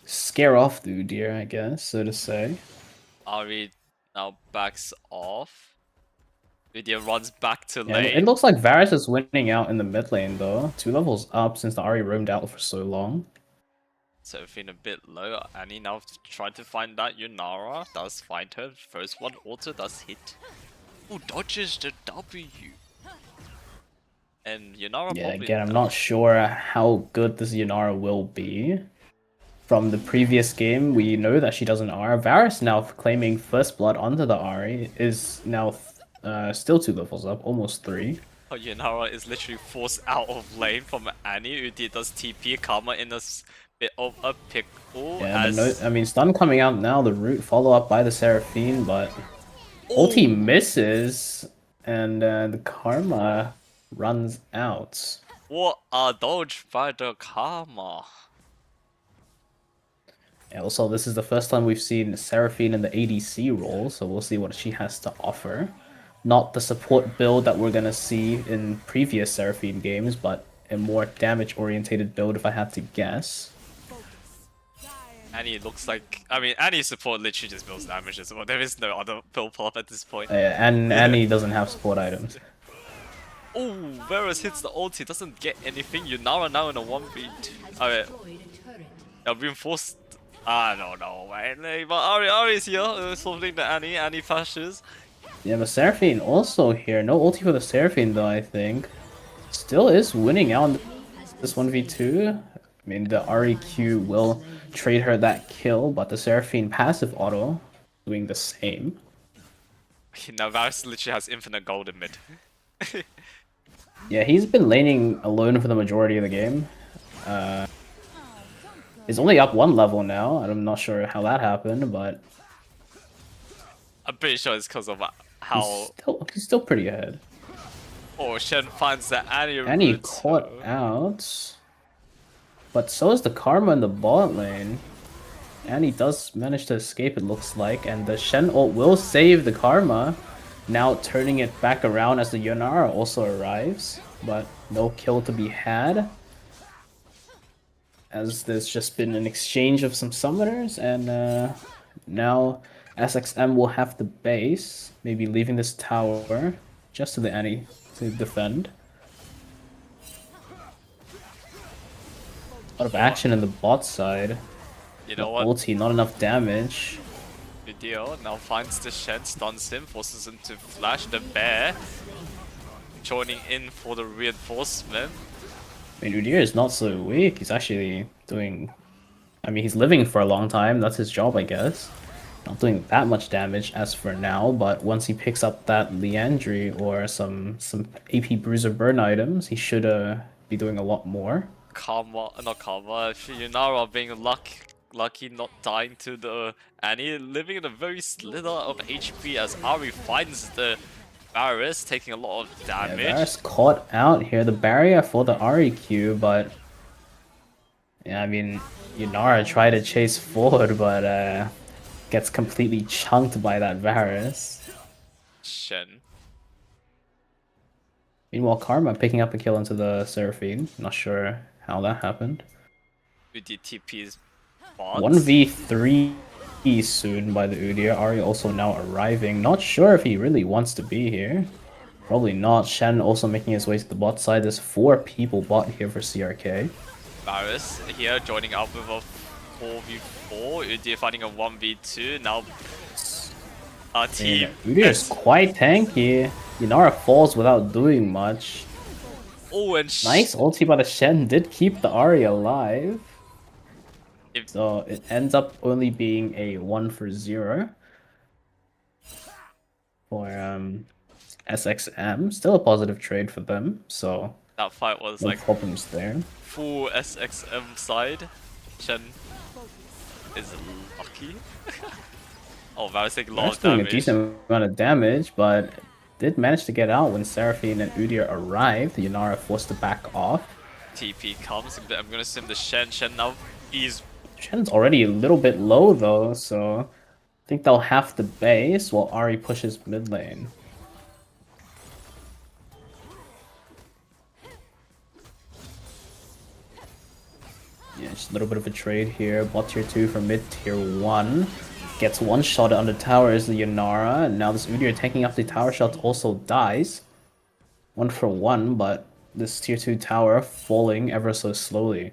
scare off the Udyr, I guess, so to say. Ari now backs off. Udyr runs back to Yeah, it lane. looks like Varus is winning out in the mid lane though. 2 levels up since the Ahri roamed out for so long. So feeling a bit low. Annie now trying to find that Yunara. Does find her. First one also does hit. Ooh, dodges the W. And Yunara Yeah, probably again, I'm does. not sure how good this Yunara will be. From the previous game, we know that she does an R. Varus now claiming first blood onto the Ahri is now still 2 levels up, almost 3. Oh, Yunara is literally forced out of lane from Annie. Udyr does TP. Karma in a bit of a pickle. Yeah, as... but no, I mean, stun coming out now, the root follow up by the Seraphine, but ulti misses, and the Karma runs out. What a dodge by the Karma. Yeah, also, this is the first time we've seen Seraphine in the ADC role, so we'll see what she has to offer. Not the support build that we're gonna see in previous Seraphine games, but a more damage-orientated build if I had to guess. Annie looks like... I mean, Annie's support literally just builds damage as well. There is no other build pull-up at this point. And Annie doesn't have support items. Oh, Varus hits the ulti, doesn't get anything. Yunara now in a 1v2. Okay, reinforced. I don't know, man. But Ari's here, solving the Annie. Annie flashes. Yeah, but Seraphine also here. No ulti for the Seraphine though, I think. Still is winning out in this 1v2. I mean, the REQ will trade her that kill, but the Seraphine passive auto doing the same. Now Varus literally has infinite gold in mid. Yeah, he's been laning alone for the majority of the game. He's only up 1 level now. I'm not sure how that happened, but I'm pretty sure it's because of how... he's still pretty ahead. Oh, Shen finds the Annie Annie route, caught so- out. But so is the Karma in the bot lane. Annie does manage to escape, it looks like, and the Shen ult will save the Karma. Now turning it back around as the Yunara also arrives, but no kill to be had. As there's just been an exchange of some summoners, and now SXM will have the base, maybe leaving this tower just to the Annie to defend. A lot of action in the bot side. You know what? Ulti, not enough damage. Video now finds the Shen, stuns him, forces him to flash the bear. Joining in for the reinforcement. I mean, Udyr is not so weak. He's actually doing... I mean, he's living for a long time. That's his job, I guess. Not doing that much damage as for now, but once he picks up that Liandry or some AP Bruiser burn items, he should be doing a lot more. Karma, not Karma, Yunara being lucky not dying to the Annie, living in a very slither of HP as Ari finds the Varus, taking a lot of damage. Yeah, Varus caught out here. The barrier for the REQ, but... Yeah, I mean, Yunara tried to chase forward, but gets completely chunked by that Varus. Shen. Meanwhile, Karma picking up a kill into the Seraphine. Not sure how that happened. Udyr TP's bots. 1v3 soon by the Udyr. Ahri also now arriving. Not sure if he really wants to be here. Probably not. Shen also making his way to the bot side. There's 4 people bot here for CRK. Varus here joining up with a 4v4. Udyr fighting a 1v2. Now team. Udyr is quite tanky. Yunara falls without doing much. Oh, and Nice ulti by the Shen did keep the Ahri alive. If- So it ends up only being a 1-for-0 for SXM. Still a positive trade for them, so that fight was no like problems there. full SXM side. Shen is lucky. Oh, Varus taking a lot Varus of doing a damage. decent amount of damage, but did manage to get out when Seraphine and Udyr arrived. Yunara forced to back off. TP comes. I'm gonna sim the Shen. Shen now is Shen's already a little bit low though, so I think they'll have to base while Ari pushes mid lane. Yeah, just a little bit of a trade here. Bot tier 2 from mid tier 1. Gets one shot on the tower is the Yanara, and now this Udyr taking up the tower shot also dies. 1-for-1, but this tier 2 tower falling ever so slowly.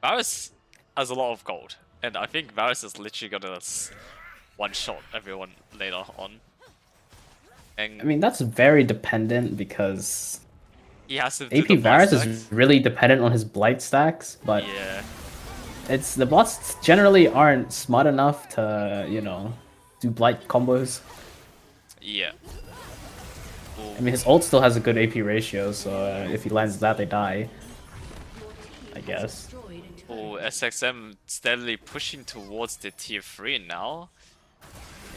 Varus has a lot of gold, and I think Varus is literally gonna one-shot everyone later on. And I mean, that's very dependent because he has to do AP the blind Varus stacks. is really dependent on his blight stacks, but Yeah, it's the bots generally aren't smart enough to, you know, do blight combos. yeah. I mean, his ult still has a good AP ratio, so if he lands that, they die. I guess. Oh, SXM steadily pushing towards the tier 3 now.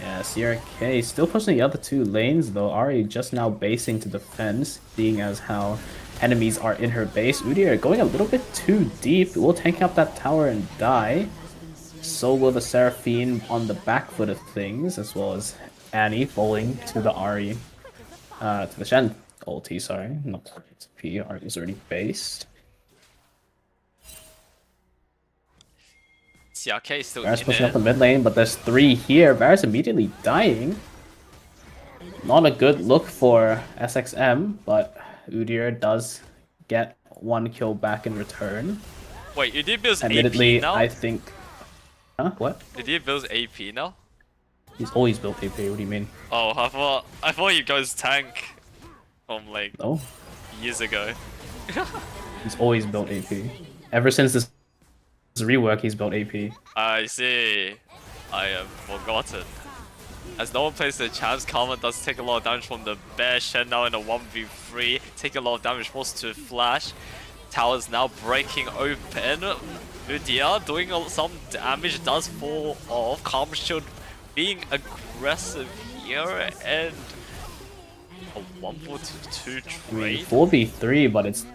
Yeah, CRK still pushing the other two lanes, though Ari just now basing to defense, seeing as how enemies are in her base. Udyr going a little bit too deep, will tank up that tower and die. So will the Seraphine on the back foot of things, as well as Annie falling to the Ari. To the Shen ulti, sorry. Not P, Ari's already based. CRK is still Varus in pushing it. up the mid lane, but there's 3 here. Varus immediately dying. Not a good look for SXM, but Udyr does get 1 kill back in return. Wait, did he build Admittedly, AP now? I think... Huh? What? Did he build AP now? He's always built AP, what do you mean? Oh, I thought you guys tank from like No, years ago. he's always built AP. Ever since this rework, he's built AP. I see. I have forgotten. As no one plays the champs, Karma does take a lot of damage from the bear. Shen now in a 1v3, take a lot of damage, forced to flash. Tower's now breaking open. Udyr doing some damage, does fall off. Karma Shield being aggressive here, and a 1-4-2 I mean, trade. 4v3, but it's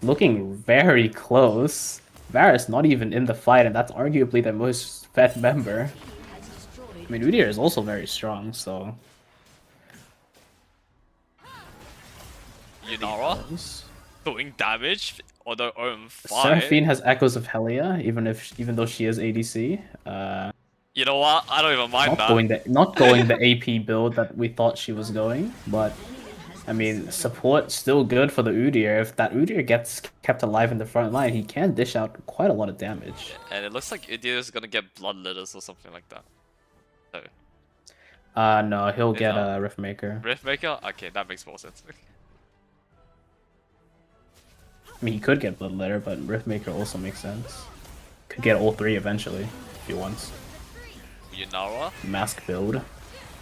looking very close. Varus not even in the fight, and that's arguably the most fed member. I mean, Udyr is also very strong, so... Yunara doing damage on their own fight. Seraphine has Echoes of Helia, even though she is ADC. You know what? I don't even mind that. Not going the AP build that we thought she was going, but I mean, support still good for the Udyr. If that Udyr gets kept alive in the front line, he can dish out quite a lot of damage. And it looks like Udyr is gonna get blood litters or something like that. So, No, he'll get not? a Riftmaker. Riftmaker? Okay, that makes more sense. I mean, he could get Blood Letter, but Riftmaker also makes sense. Could get all 3 eventually, if he wants. Yunara? Mask build.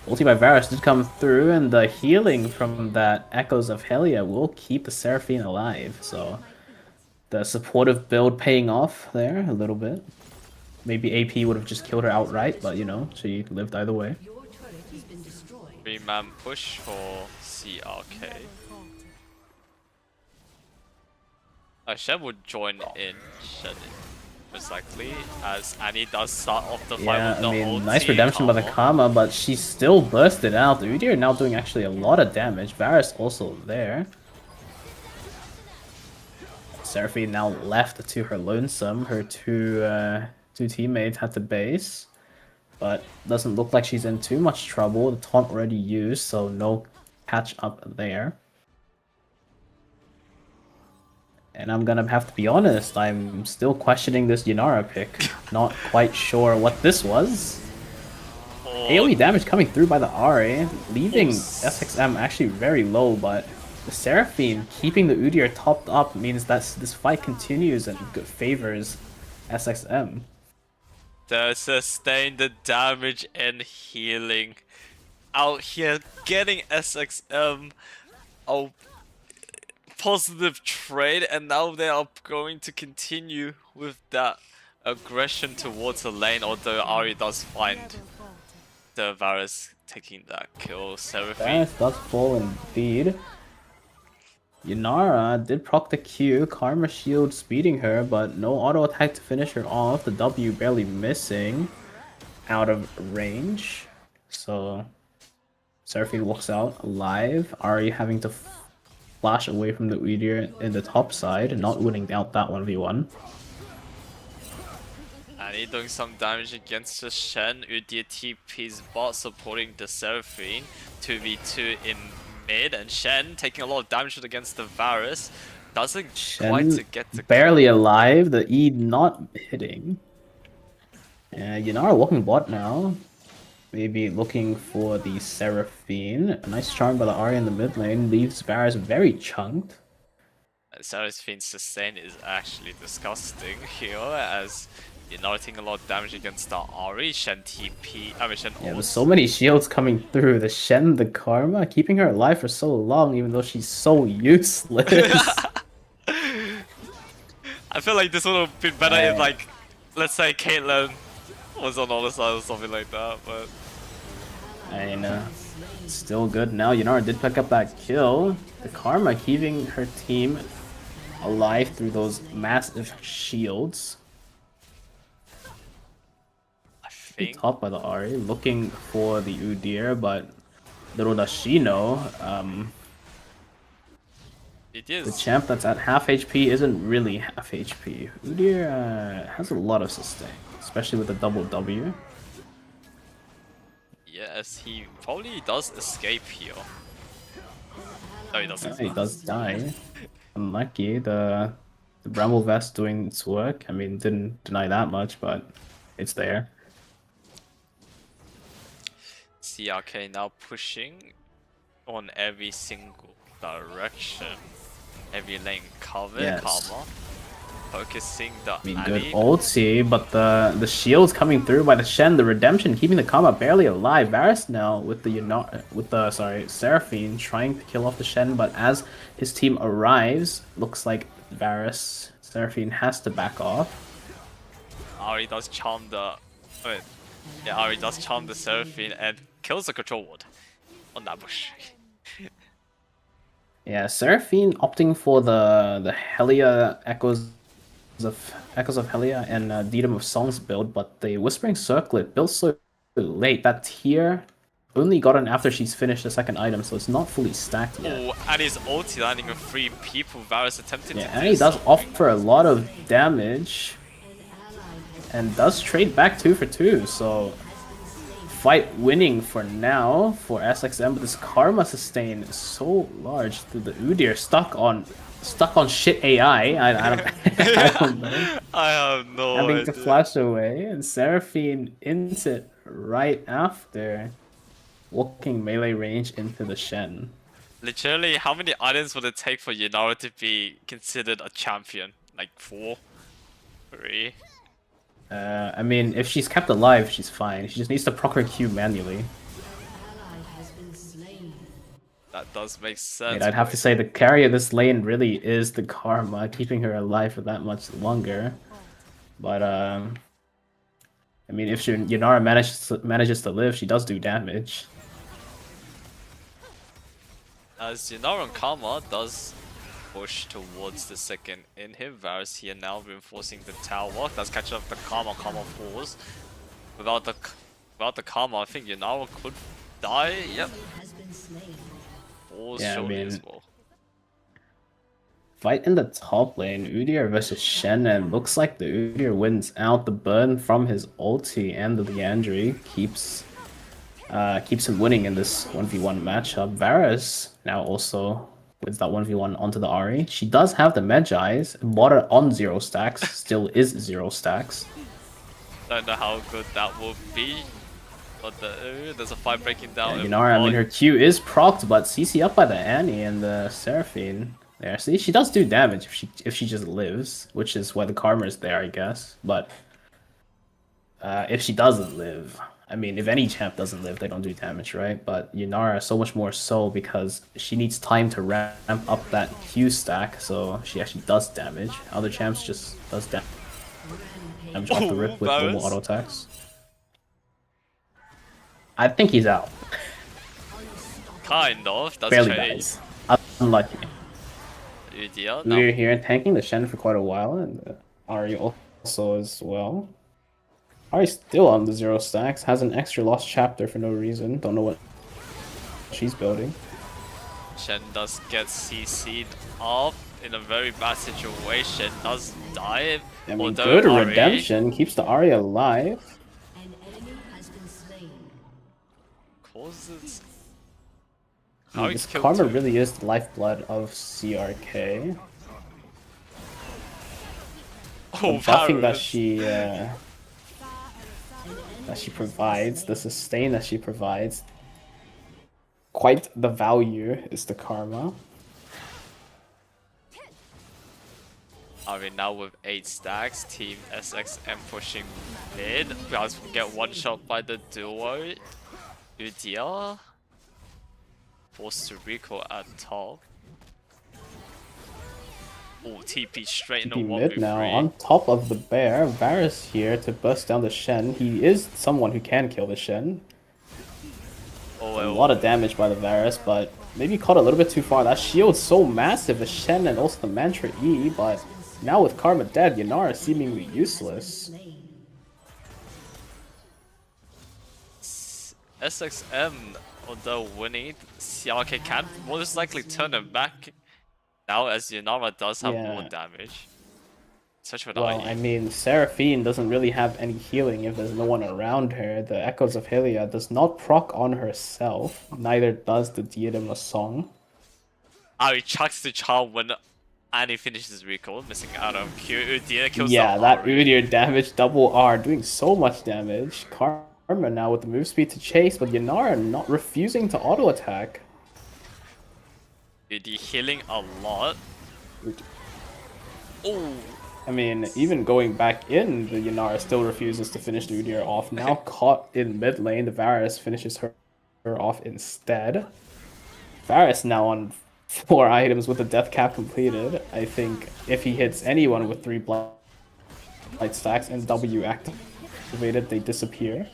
Ulti by Varus did come through, and the healing from that Echoes of Helia will keep the Seraphine alive, so the supportive build paying off there a little bit. Maybe AP would have just killed her outright, but you know, she lived either way. 3-man push for CRK. Shen would join in Shen most likely, as Annie does start off the fight Yeah, with the I mean, ulti nice redemption by the Karma, but she still bursted out. The Udyr now doing actually a lot of damage. Varus also there. Seraphine now left to her lonesome. Her two teammates had to base, but doesn't look like she's in too much trouble. The taunt already used, so no catch up there. And I'm gonna have to be honest, I'm still questioning this Yanara pick. Not quite sure what this was. AoE damage coming through by the Ari, leaving SXM actually very low, but the Seraphine keeping the Udyr topped up means that this fight continues and favors SXM. The sustained damage and healing out here, getting SXM a positive trade, and now they are going to continue with that aggression towards the lane, although Ari does find the Varus taking that kill. Seraphine. Varus does fall indeed. Yunara did proc the Q, Karma Shield speeding her, but no auto attack to finish her off. The W barely missing out of range. So Seraphine walks out alive. Ari having to flash away from the Udyr in the top side, not winning out that 1v1. And he doing some damage against the Shen. Udyr TP's bot supporting the Seraphine. 2v2 in mid, and Shen taking a lot of damage against the Varus. Doesn't quite to get to barely alive, the E not hitting. Yunara walking bot now. Maybe looking for the Seraphine. A nice charm by the Ahri in the mid lane. Leaves Varus very chunked. Seraphine's sustain is actually disgusting here, as you're not taking a lot of damage against the Ahri. Shen TP, I mean Shen Yeah, ult. with so many shields coming through. The Shen, the Karma, keeping her alive for so long, even though she's so useless. I feel like this would have been better if, like, let's say Caitlyn was on the other side or something like that, but... I know. Still good now. Yunara did pick up that kill. The Karma keeping her team alive through those massive shields. I think... Top by the Ahri, looking for the Udyr, but little does she know, It is. the champ that's at half HP isn't really half HP. Udyr has a lot of sustain, especially with the double W. Yes, he probably does escape here. No, he doesn't. He does die. Unlucky. The Bramble Vest doing its work. I mean, didn't deny that much, but it's there. CRK now pushing on every single direction. Every lane covered, Yes. Karma. Focusing the I mean, good alley. ulti, but the shields coming through by the Shen, the redemption keeping the Karma barely alive. Varus now with the Seraphine trying to kill off the Shen, but as his team arrives, looks like Seraphine has to back off. Ahri does charm the... Wait. Yeah, Ahri does charm the Seraphine and kills the control ward on that bush. Yeah, Seraphine opting for the Helia Echoes of Helia and Diadem of Songs build, but the Whispering Circlet built so late that tier only gotten after she's finished the second item, so it's not fully stacked yet. Oh, and his ulti landing with 3 people. Varus attempted to And he does offer a lot of damage and does trade back 2 for 2, so fight winning for now for SXM, but this Karma sustain is so large that the Udyr stuck on shit AI. I don't know. I have no Having idea. to flash away, and Seraphine into it right after, walking melee range into the Shen. Literally, how many items would it take for Yunara to be considered a champion? Like 4? 3? I mean, if she's kept alive, she's fine. She just needs to proc her Q manually. That does make sense. And I'd have to say the carry of this lane really is the Karma, keeping her alive for that much longer. But I mean, if Yunara manages to live, she does do damage. As Yunara and Karma does push towards the second inhib, Varus here now reinforcing the tower. That's catching up the Karma. Karma falls. Without the Karma, I think Yunara could die. Yep. Falls surely as well. Fight in the top lane, Udyr versus Shen, and looks like the Udyr wins out. The burn from his ulti and the Liandry keeps him winning in this 1v1 matchup. Varus now also wins that 1v1 onto the Ahri. She does have the Magi's, bought it on 0 stacks, still is 0 stacks. Don't know how good that will be, but there's a fight breaking down. Yunara, I mean, her Q is procced, but CC up by the Annie and the Seraphine. There, see, she does do damage if she just lives, which is why the Karma is there, I guess. But if she doesn't live, I mean, if any champ doesn't live, they don't do damage, right? But Yunara so much more so because she needs time to ramp up that Q stack, so she actually does damage. Other champs just does damage off the rip with normal auto attacks. I think he's out. Kind of. That's Barely trade. dies. Unlucky. Udyr now. Udyr here tanking the Shen for quite a while, and Ari also as well. Ari's still on the 0 stacks, has an extra lost chapter for no reason. Don't know what she's building. Shen does get CC'd off in a very bad situation. Does die. I mean, Although good Ari redemption, keeps the Ari alive. An enemy has been slain. causes. I mean, How this killed Karma two. really is the lifeblood of CRK. Oh, The buffing that Varus. she provides, the sustain that she provides, quite the value is the Karma. I mean, now with 8 stacks, Team SXM pushing mid. Guys will get one shot by the duo. Udyr forced to recall at top. Oh, TP straight in a TP mid now, 1v3. on top of the bear. Varus here to bust down the Shen. He is someone who can kill the Shen. Oh, A well, lot of damage by the Varus, but maybe caught a little bit too far. That shield's so massive, the Shen and also the Mantra E, but now with Karma dead, Yanara is seemingly useless. SXM, although winning, CRK can most likely turn them back now as Yanara does have more Yeah. damage. Such an Well, IE. I mean, Seraphine doesn't really have any healing if there's no one around her. The Echoes of Hylia does not proc on herself, neither does the Diadem of Song. Ari chucks the charm when Annie finishes recall, missing out on Q. Udyr kills Yeah, the that Ari. Udyr damage, double R, doing so much damage. Karma now with the move speed to chase, but Yanara not refusing to auto attack. Udyr healing a lot. Oh, I mean, even going back in, the Yanara still refuses to finish the Udyr off. Now caught in mid lane, the Varus finishes her off instead. Varus now on 4 items with the death cap completed. I think if he hits anyone with 3 blight stacks and W activated, they disappear.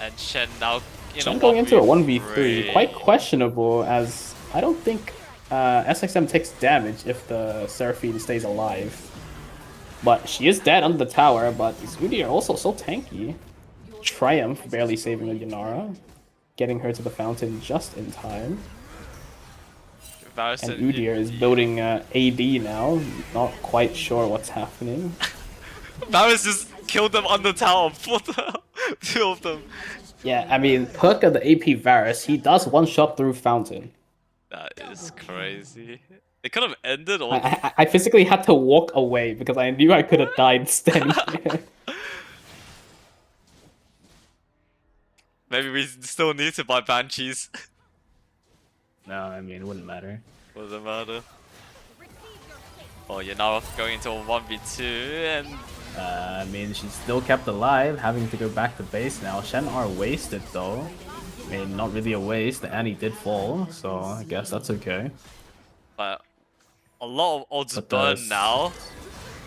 and Shen now in Shen a going into a 1v3. 1v3, quite questionable as I don't think SXM takes damage if the Seraphine stays alive. But she is dead under the tower, but these Udyr are also so tanky. Triumph barely saving the Yanara, getting her to the fountain just in time. Varus And Udyr is building AD now, not quite sure what's happening. Varus just killed them on the tower. What the hell? 2 of them. Yeah, I mean, perk of the AP Varus, he does one-shot through fountain. That is crazy. It could have ended on. I physically had to walk away because I knew I could have died standing here. Maybe we still need to buy Banshees. No, I mean, it wouldn't matter. What does it matter? Oh, you're now going into a 1v2 and I mean, she's still kept alive, having to go back to base now. Shen are wasted though. I mean, not really a waste. The Annie did fall, so I guess that's okay. but a lot of odds But burn now.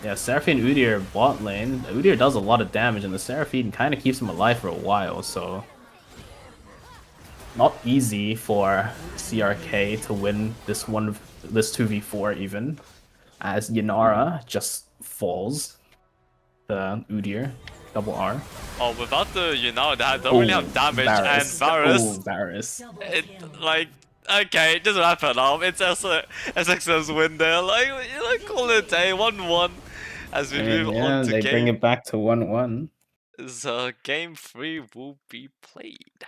Yeah, Seraphine Udyr bot lane. Udyr does a lot of damage, and the Seraphine kind of keeps him alive for a while, so not easy for CRK to win this 2v4 even, as Yanara just falls. The Udyr, double R. Oh, without the they don't really have damage, and Varus, Varus. it, like, okay, just wrap it up. It's SXM's win there. Like call it a day, 1-1, as we move on to they bring game. it back to 1-1. So game 3 will be played.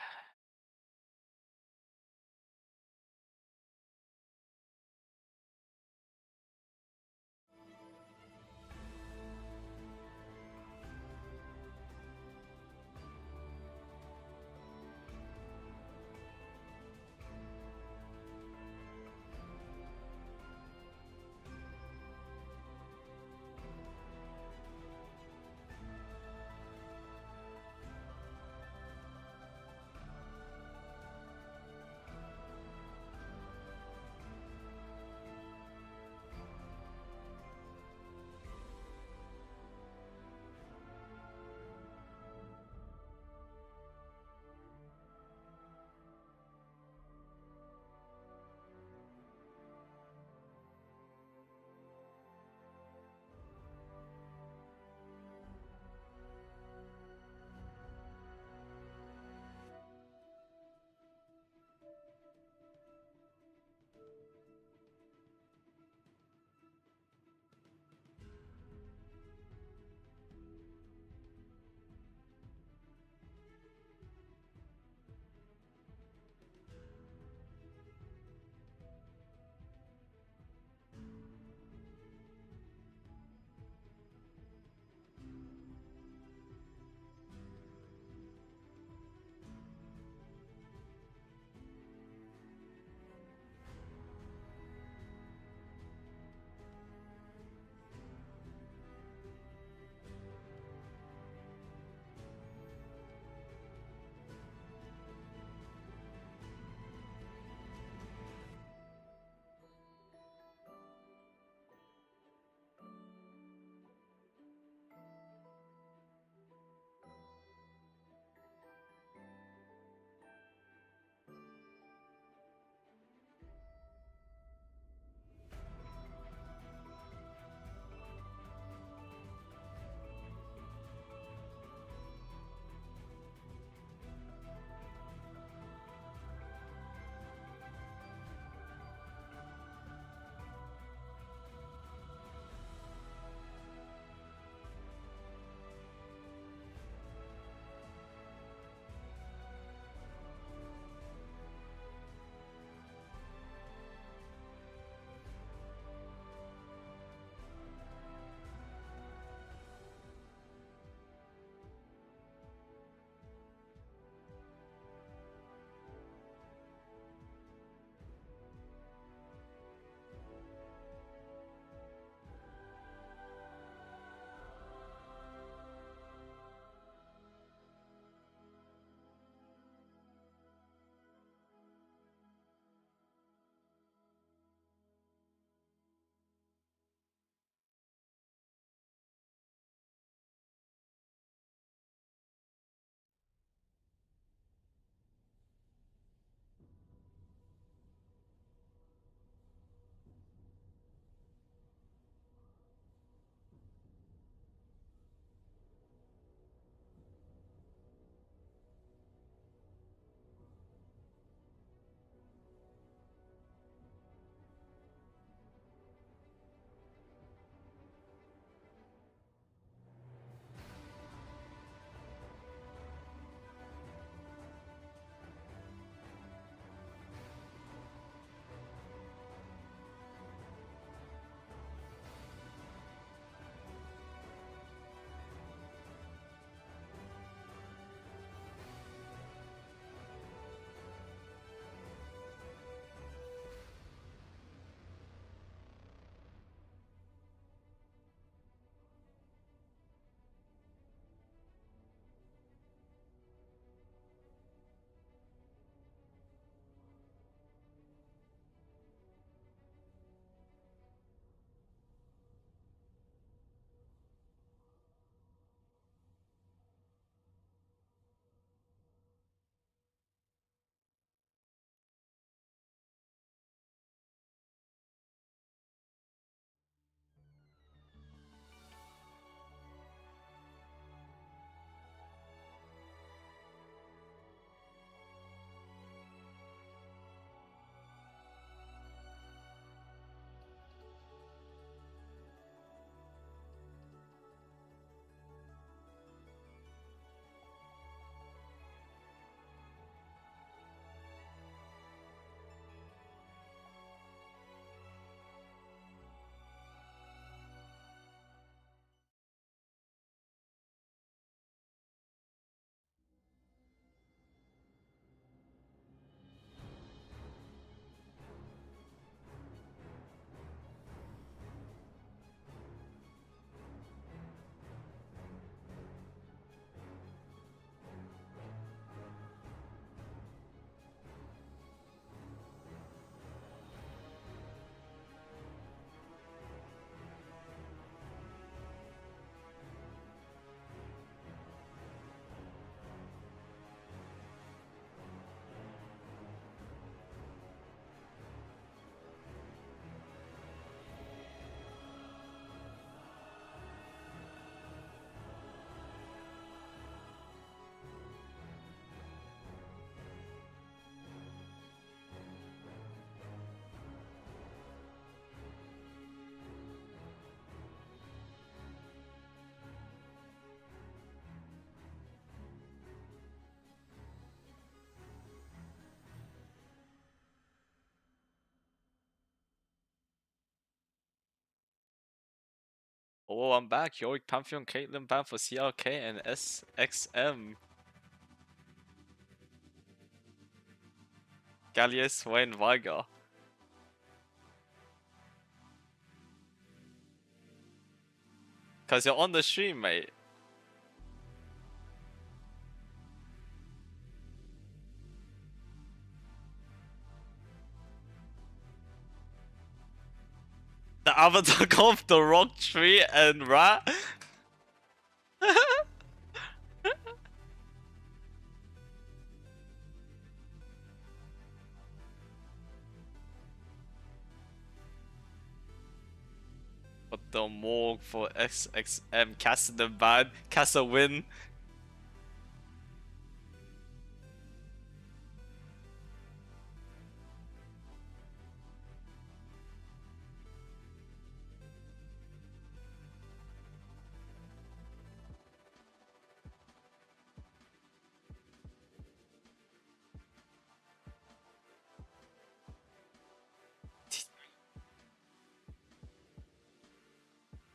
Oh, I'm back. Yorick, Pantheon, Caitlyn banned for CRK and SXM. Gallius, Wayne, Viger. Cause you're on the stream, mate. The avatar of the rock tree and rat. But the morgue for SXM, Cast the ban, Cast a win.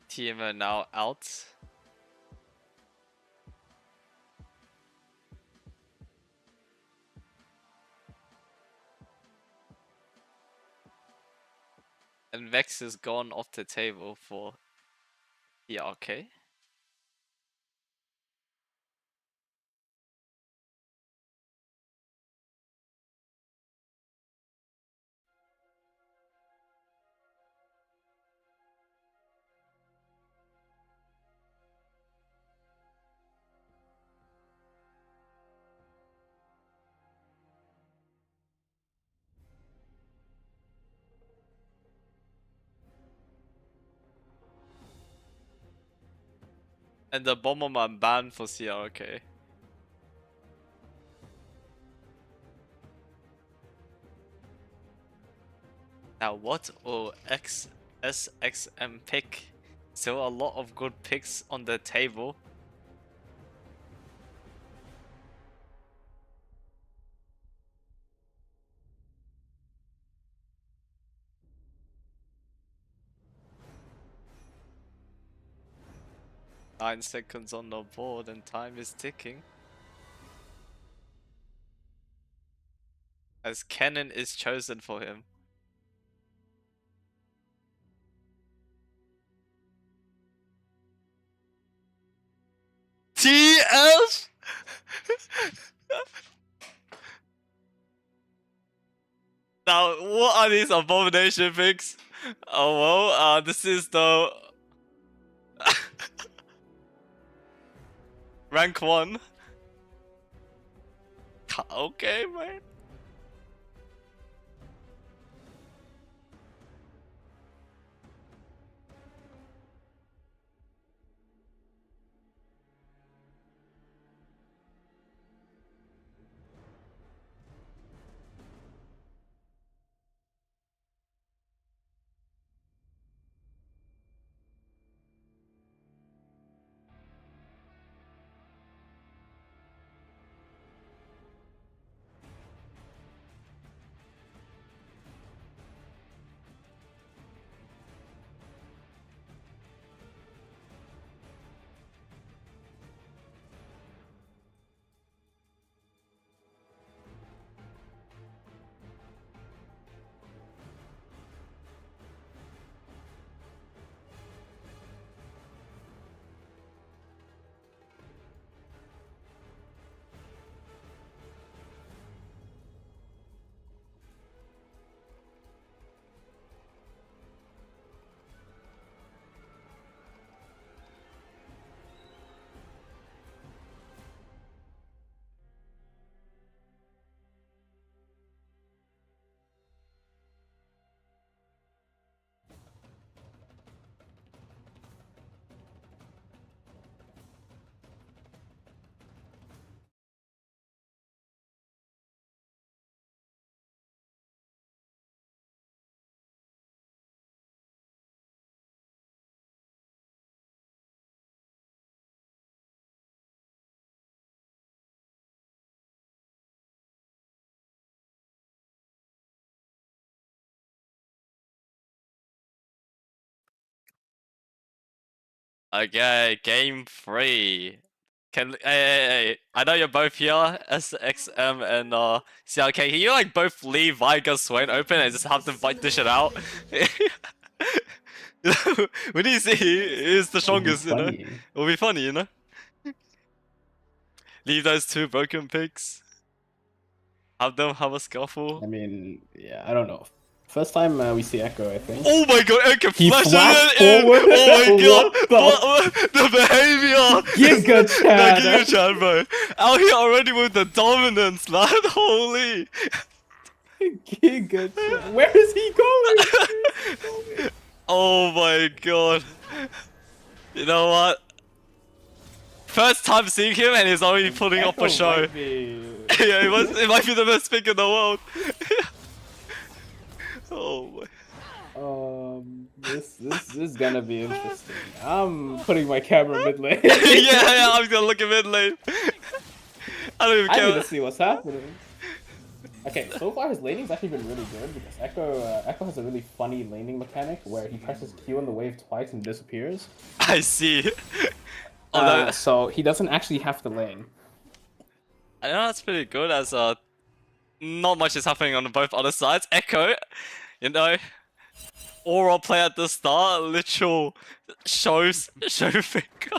Team are now out. And Vex is gone off the table for CRK. And the Bomberman banned for CRK. Now what will SXM pick? Still a lot of good picks on the table. Nine seconds on the board and time is ticking. As Kennen is chosen for him. TF! Now, what are these abomination picks? Oh well, this is the rank 1. Okay, man. Okay, game 3. Hey, I know you're both here, SXM and CRK. Can you like both leave Viger Swain open and just have them dish it out? We need to see who is the strongest, you know? Funny. It'll be funny, you know? Leave those two broken picks. Have them have a scuffle. I mean, yeah, I don't know. First time we see Echo, I think. Oh my god, Echo He flashed flashed it in! forward? Oh my god! What The behavior! Giga Chad! The Giga Chad, bro. Out here already with the dominance, man. Holy! Giga Chad. Where is he going? Oh my god. You know what? First time seeing him and he's already putting up a show. Might be... Yeah, it might be the best pick in the world. Oh my. This is gonna be interesting. I'm putting my camera mid lane. Yeah, I'm gonna look at mid lane. I don't even I care. need to see what's happening. Okay, so far his laning's actually been really good because Echo has a really funny laning mechanic where he presses Q on the wave twice and disappears. I see. So he doesn't actually have to lane. I know that's pretty good as not much is happening on both other sides. Echo, you know, aura play at the start, literal show finger.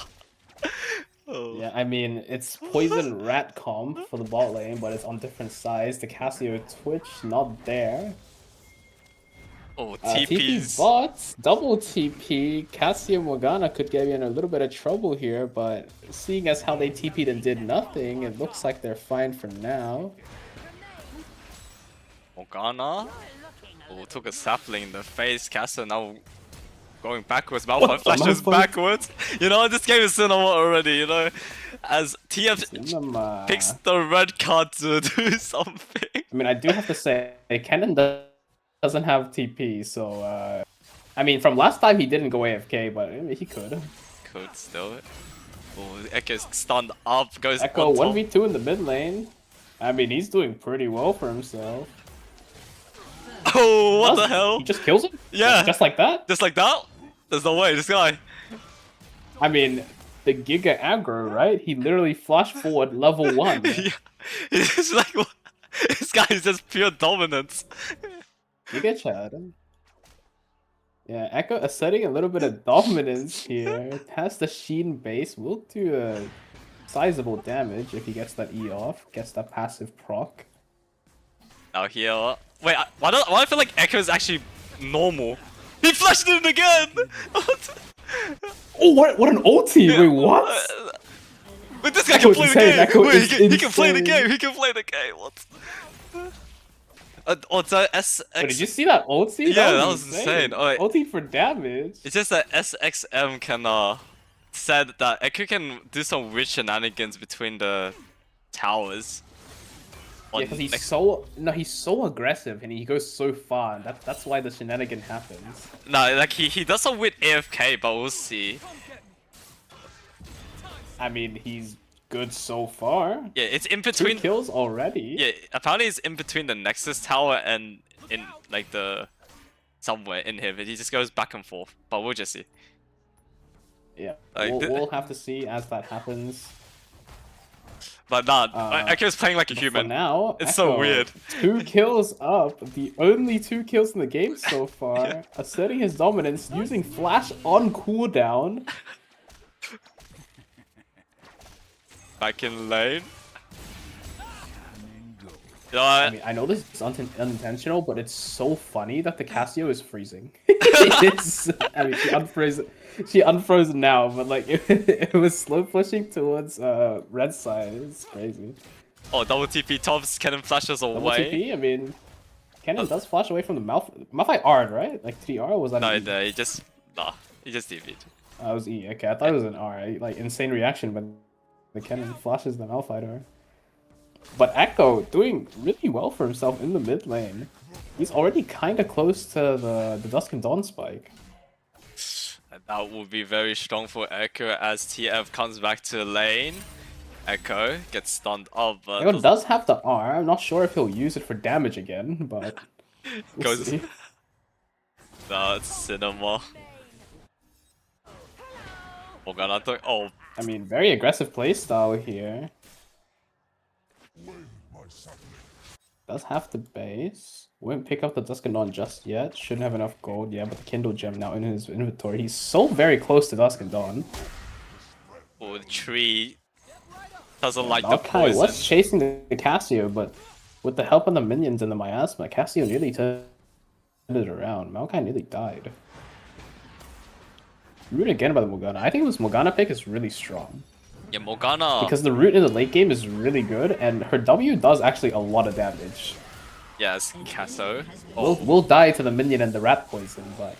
Oh. Yeah, I mean, it's Poison Rat comp for the bot lane, but it's on different sides. The Casio Twitch not there. Oh, TP TP's. bots, double TP. Casio Morgana could get in a little bit of trouble here, but seeing as how they TP'd and did nothing, it looks like they're fine for now. Morgana. Oh, took a sapling in the face. Castle now going backwards. Malphite flashes backwards. You know, this game is cinema already, you know. As TF picks the red card to do something. I mean, I do have to say, Kennen doesn't have TP, so, I mean, from last time he didn't go AFK, but I mean, he could. Could still. Oh, Echo's stunned up, goes Echo on top. 1v2 in the mid lane. I mean, he's doing pretty well for himself. Oh, what the hell? He just kills him? Yeah. Just like that? Just like that? There's no way, this guy. I mean, the Giga aggro, right? He literally flashed forward level 1. Yeah. It's like, this guy is just pure dominance. Giga Chad. Yeah, Echo asserting a little bit of dominance here. Has the Sheen base, will do a sizable damage if he gets that E off, gets that passive proc. Now here, wait, why do I feel like Echo is actually normal? He flashed it in again! Oh, what an ulti! Yeah. Wait, what? But this guy can play the game! Echo Wait, is he can play the insane. game! He can play the game! What? Also, SX... Wait, did you see that ulti? Yeah, that was insane. Oh, wait. Ulti for damage. It's just that SXM can, said that Echo can do some weird shenanigans between the towers. Yeah, because he's so aggressive and he goes so far. That's why the shenanigan happens. No, like he does some weird AFK, but we'll see. I mean, he's good so far. Yeah, it's in 2 between. kills already. Yeah, apparently it's in between the Nexus tower and in like the somewhere in here. But he just goes back and forth. But we'll just see. Yeah, Like, we'll have to see as that happens. But nah, Echo's playing like a For human. now, It's so Echo, weird. 2 kills up, the only 2 kills in the game so far. Yeah. Asserting his dominance, using flash on cooldown. Back in lane. I mean, I know this is unintentional, but it's so funny that the Casio is freezing. It's, I mean, she unfroze now, but like it was slow pushing towards red side. It's crazy. Oh, double TP tops, cannon flashes Double away. TP. I mean, Kennen does flash away from the Malphite R'd, right? Like 3R or was that? No, an E? no, he just TP'd. That was E. Okay, I thought it was an R. Like insane reaction, but the Kennen flashes the Malphite R. But Echo doing really well for himself in the mid lane. He's already kind of close to the Dusk and Dawn spike. And that will be very strong for Echo as TF comes back to lane. Echo gets stunned up, but Echo does have the R. I'm not sure if he'll use it for damage again, but we'll see. That's cinema. Morgana, oh, I mean, very aggressive playstyle here. Does have the base. Won't pick up the Dusk and Dawn just yet. Shouldn't have enough gold. Yeah, but the Kindle Gem now in his inventory. He's so very close to Dusk and Dawn. oh, the tree doesn't like the Maokai was poison. chasing the Cassio, but with the help of the minions and the miasma, Cassio nearly turned it around. Maokai nearly died. Root again by the Morgana. I think this Morgana pick is really strong. Yeah, Morgana. Because the root in the late game is really good, and her W does actually a lot of damage. Yes, Casso. Oh, We'll die to the minion and the rat poison, but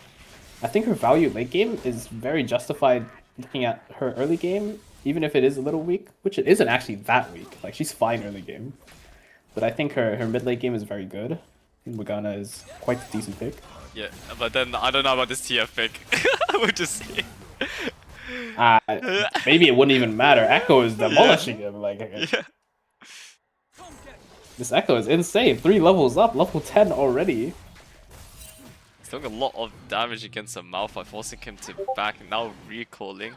I think her value late game is very justified looking at her early game, even if it is a little weak, which it isn't actually that weak. Like, she's fine early game. But I think her mid late game is very good. Morgana is quite a decent pick. yeah, but then I don't know about this TF pick. We'll just see. Maybe it wouldn't even matter. Echo is demolishing him. Like, Yeah. this Echo is insane. 3 levels up, level 10 already. He's doing a lot of damage against the Malphite, forcing him to back, now recalling.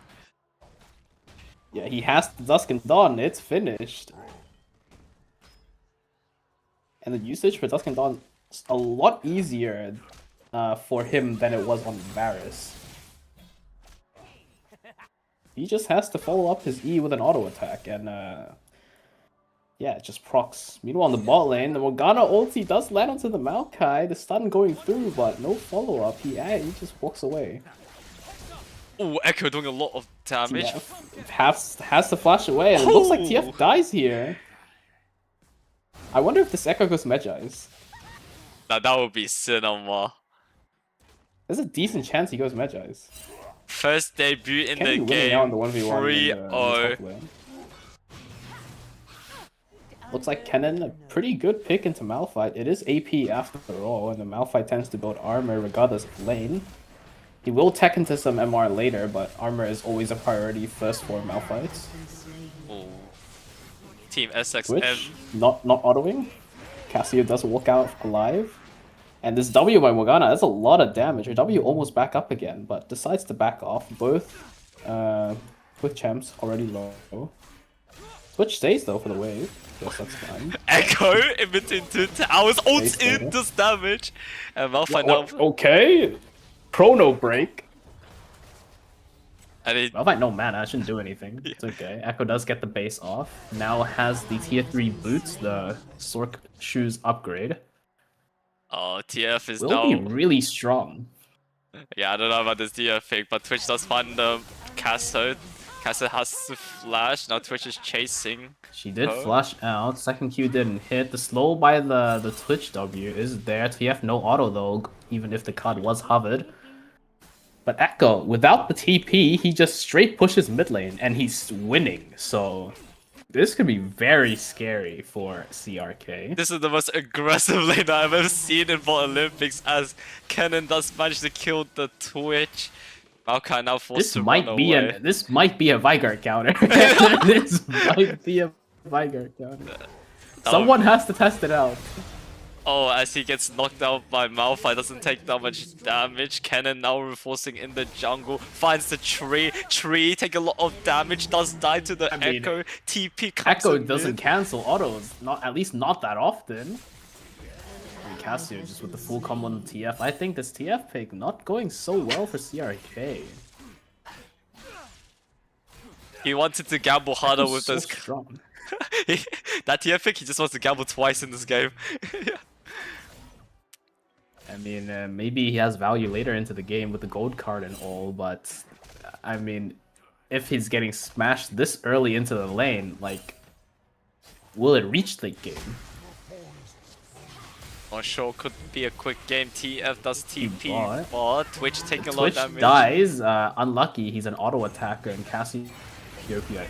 Yeah, he has the Dusk and Dawn. It's finished. And the usage for Dusk and Dawn is a lot easier for him than it was on Varus. He just has to follow up his E with an auto attack, and yeah, it just procs. Meanwhile, on the bot lane, the Morgana ulti does land onto the Maokai, the stun going through, but no follow up. He just walks away. Oh, Echo doing a lot of damage. TF has to flash away, and it looks like TF dies here. I wonder if this Echo goes Medjai's. Now that would be cinema. There's a decent chance he goes Medjai's. First debut in Can the he win game. now in the 1v1 3-0. top lane? Looks like Kennen, a pretty good pick into Malphite. It is AP after all, and the Malphite tends to build armor regardless of lane. He will tech into some MR later, but armor is always a priority first for Malphites. Oh. Team SXM. Twitch, not autoing. Cassio does walk out alive. And this W by Morgana, that's a lot of damage. Her W almost back up again, but decides to back off. Both with champs already low. Twitch stays though for the wave. Yes, that's fine. Echo in between 2 towers, ults in, does damage. And Malphite now. Okay. Chrono break. And he, Malphite no mana, I shouldn't do anything. It's okay. Echo does get the base off. Now has the tier 3 boots, the Sork shoes upgrade. oh, TF is Will now. be really strong. Yeah, I don't know about this TF pick, but Twitch does find the Casso. Casso has to flash. Now Twitch is chasing. She did her. flash out. Second Q didn't hit. The slow by the Twitch W is there. TF no auto though, even if the card was hovered. But Echo, without the TP, he just straight pushes mid lane and he's winning. So this could be very scary for CRK. This is the most aggressive lane I've ever seen in Botlympics, as Kennen does manage to kill the Twitch. Maokai now forced to run away. This might be a Vigard counter. This might be a Vigard counter. Someone has to test it out. Oh, as he gets knocked out by Malphite, doesn't take that much damage. Kennen now reinforcing in the jungle, finds the tree. Tree take a lot of damage, does die to the Echo. TP comes Echo in doesn't mid. cancel autos, at least not that often. And Cassio just with the full combo on the TF. I think this TF pick not going so well for CRK. He wanted to gamble harder with So this. strong. That TF pick, he just wants to gamble twice in this game. Yeah. I mean, maybe he has value later into the game with the gold card and all, but I mean, if he's getting smashed this early into the lane, like, will it reach late game? Not sure, could be a quick game. TF does TP, bought. but Twitch taking a lot Twitch of damage. dies, unlucky, he's an auto attacker and Cassio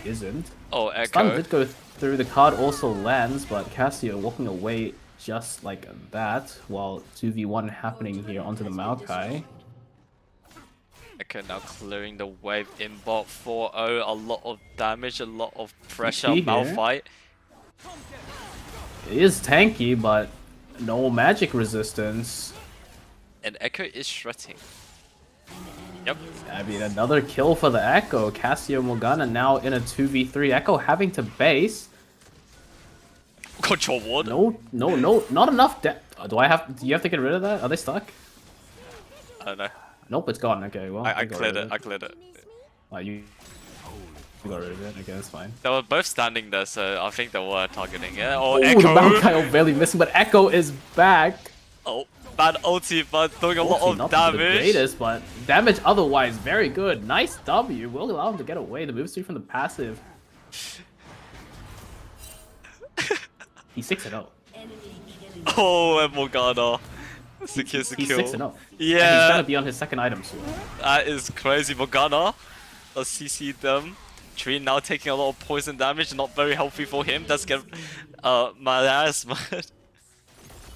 isn't. Oh, Stun Echo. did go through, the card also lands, but Cassio walking away just like that, while 2v1 happening here onto the Maokai. Echo now clearing the wave in bot 4-0. A lot of damage, a lot of pressure. TP here. Malphite. It is tanky, but no magic resistance. And Echo is shredding. Yep. I mean, another kill for the Echo. Cassio Morgana now in a 2v3. Echo having to base. Control ward. No, not enough. Do you have to get rid of that? Are they stuck? I don't know. Nope, it's gone. Okay, well, I got cleared rid it. of I cleared it. You got rid of it. Okay, that's fine. They were both standing there, so I think they were targeting it. Oh, Oh, the Echo! Maokai barely missing, but Echo is back. Oh, bad ulti, but doing a lot Ulti of not damage. the greatest, but damage otherwise very good. Nice W. Will allow him to get away. The move speed from the passive. He's 6-0. Oh, and Morgana secures the He's kill. 6-0. And he's Yeah, gonna be on his second item soon. that is crazy. Morgana does CC them. Tree now taking a lot of poison damage, not very healthy for him. That's get my ass, man.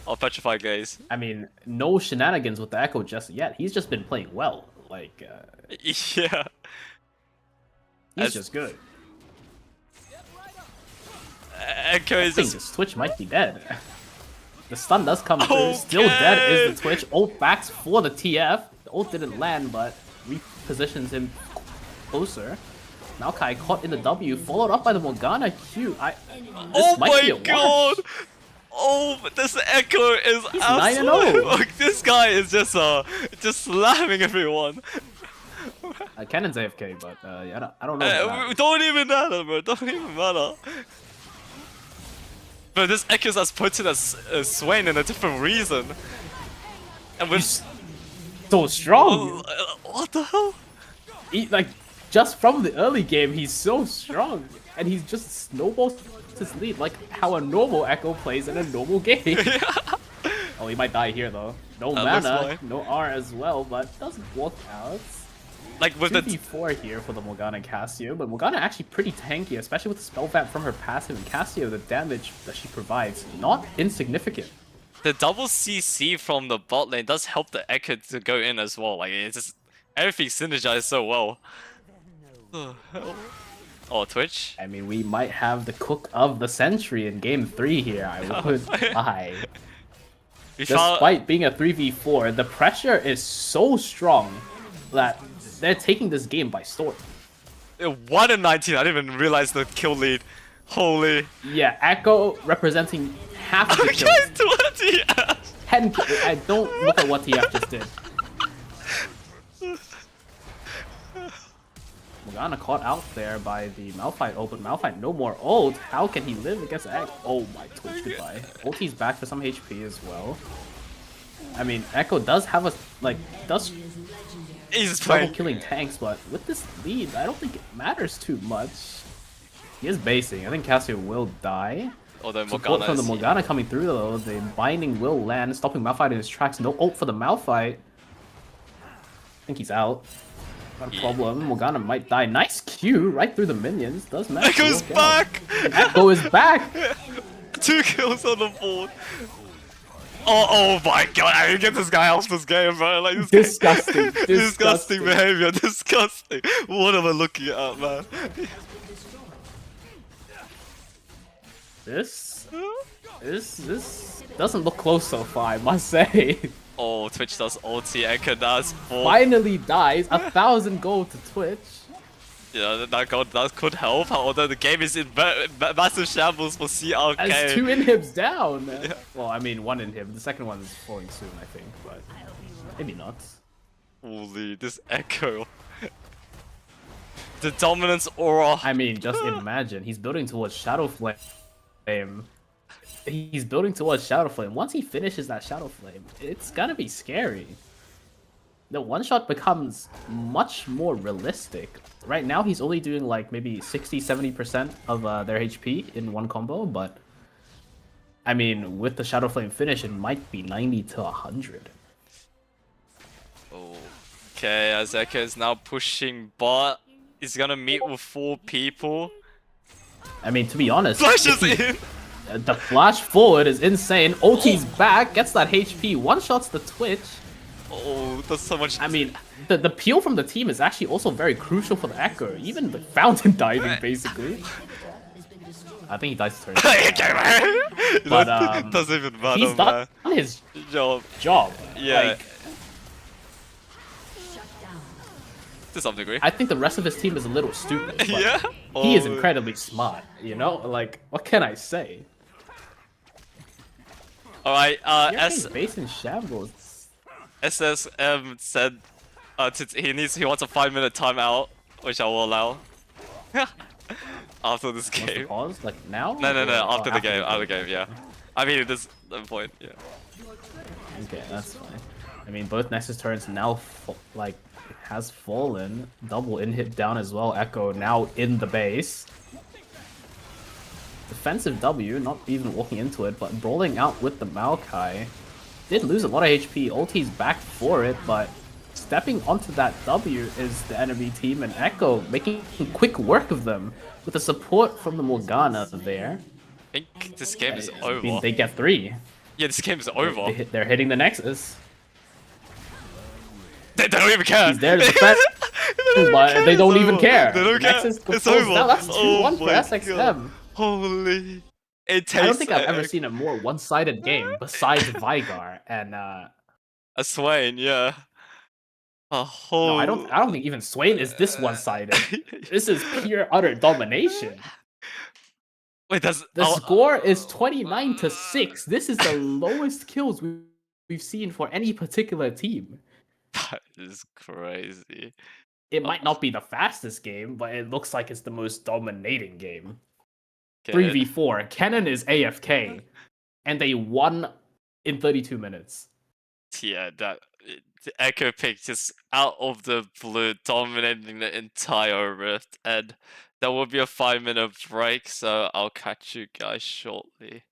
Oh, petrified gaze. I mean, no shenanigans with the Echo just yet. He's just been playing well. Like, Yeah. he's As- just good. Echo I is think just this Twitch might be dead. The stun does come through. Still dead is the Twitch. Ult backs for the TF. The ult didn't land, but repositions him closer. Maokai caught in the W, followed up by the Morgana Q. This oh might be my a god! wash. Oh, this Echo is He's absolute. 9-0. Like, this guy is just slamming everyone. Cannon's AFK, but yeah, I don't know. About that. Don't even matter, bro. Don't even matter. But this Echo's as potent as Swain in a different reason. And with So strong. what the hell? Like just from the early game, he's so strong, and he's just snowballs his lead like how a normal Echo plays in a normal game. Oh, he might die here though. No That looks mana, fine. no R as well, but doesn't work out. Like with the 2v4 here for the Morgana Cassio, but Morgana actually pretty tanky, especially with the spell vamp from her passive, and Cassio, the damage that she provides, not insignificant. double CC from the bot lane does help the Echo to go in as well. Like it's just everything synergized so well. Oh, Twitch. I mean, we might have the cook of the century in game 3 here, I would lie. We found Despite being a 3v4, the pressure is so strong that they're taking this game by storm. 1 in 19. I didn't even realize the kill lead. Holy. Yeah, Echo representing half of the Okay, kills. 20. 10 I don't look at what TF just did. Morgana caught out there by the Malphite ult, but Malphite no more ult. How can he live against Echo? Oh my Twitch, goodbye. Ulti's back for some HP as well. I mean, Echo does have a, does He's trouble playing. killing tanks, but with this lead, I don't think it matters too much. He is basing. I think Cassio will die. Although Support Morgana from the is... Morgana coming through though, the binding will land, stopping Malphite in his tracks. No ult for the Malphite. I think he's out. Not a problem. Morgana might die. Nice Q right through the minions. Does matter. Echo's back! Echo is back! 2 kills on the board. Oh my god, I didn't get this guy off this game, bro. Like, this Disgusting. guy, Disgusting. disgusting behavior, disgusting. What am I looking at, man? This doesn't look close so far, I must say. Oh, Twitch does ulti, Echo does 4. Finally dies. 1,000 gold to Twitch. Yeah, that could help, although the game is in massive shambles for CRK. As 2 inhibs down. Well, I mean 1 inhib. The second one is falling soon, I think, but maybe not. Holy, this Echo. The dominance aura. I mean, just imagine. He's building towards Shadow Flame. He's building towards Shadow Flame. Once he finishes that Shadow Flame, it's gonna be scary. The one-shot becomes much more realistic. Right now, he's only doing like maybe 60-70% of their HP in one combo, but I mean, with the Shadow Flame finish, it might be 90 to 100. Okay, as Echo is now pushing bot. He's gonna meet with 4 people. I mean, to be honest, Flashes in! the flash forward is insane. Ulti's back, gets that HP, one-shots the Twitch. Oh, that's so much. I mean, the peel from the team is actually also very crucial for the Echo. Even the fountain diving, basically. I think he dies turn. But doesn't even matter, he's done his job. job. Yeah. Like, To some degree. I think the rest of his team is a little stupid, but Yeah. he is Oh. incredibly smart. You know, like what can I say? All right. CRK's base in shambles. SSM said he wants a 5-minute timeout, which I will allow. After this Wants to game. pause like now? No, Or- after oh, the game, after the game, yeah. I mean, at this point, yeah. Okay, that's fine. I mean, both Nexus turrets now has fallen. Double in hit down as well. Echo now in the base. Defensive W, not even walking into it, but brawling out with the Maokai. Did lose a lot of HP. Ulti's back for it, but stepping onto that W is the enemy team, and Echo making quick work of them with the support from the Morgana there. I think this game is I mean, over. they get 3. Yeah, this game is over. They're hitting the Nexus. They don't even care. He's there to defend, but they don't even care. They don't The care. Nexus It's goes over. down. That's 2-1 Oh for my SXM. God. Holy. It takes I don't think I've ever seen a more one-sided game besides Vigar and a Swain, yeah. A no, whole. I don't think even Swain is this one-sided. This is pure utter domination. Wait, that's The score is 29-6. This is the lowest kills we've seen for any particular team. That is crazy. It might not be the fastest game, but it looks like it's the most dominating game. Okay. 3v4. Kennen is AFK, and they won in 32 minutes. Yeah, the Echo pick just out of the blue, dominating the entire Rift, and there will be a 5-minute break, so I'll catch you guys shortly.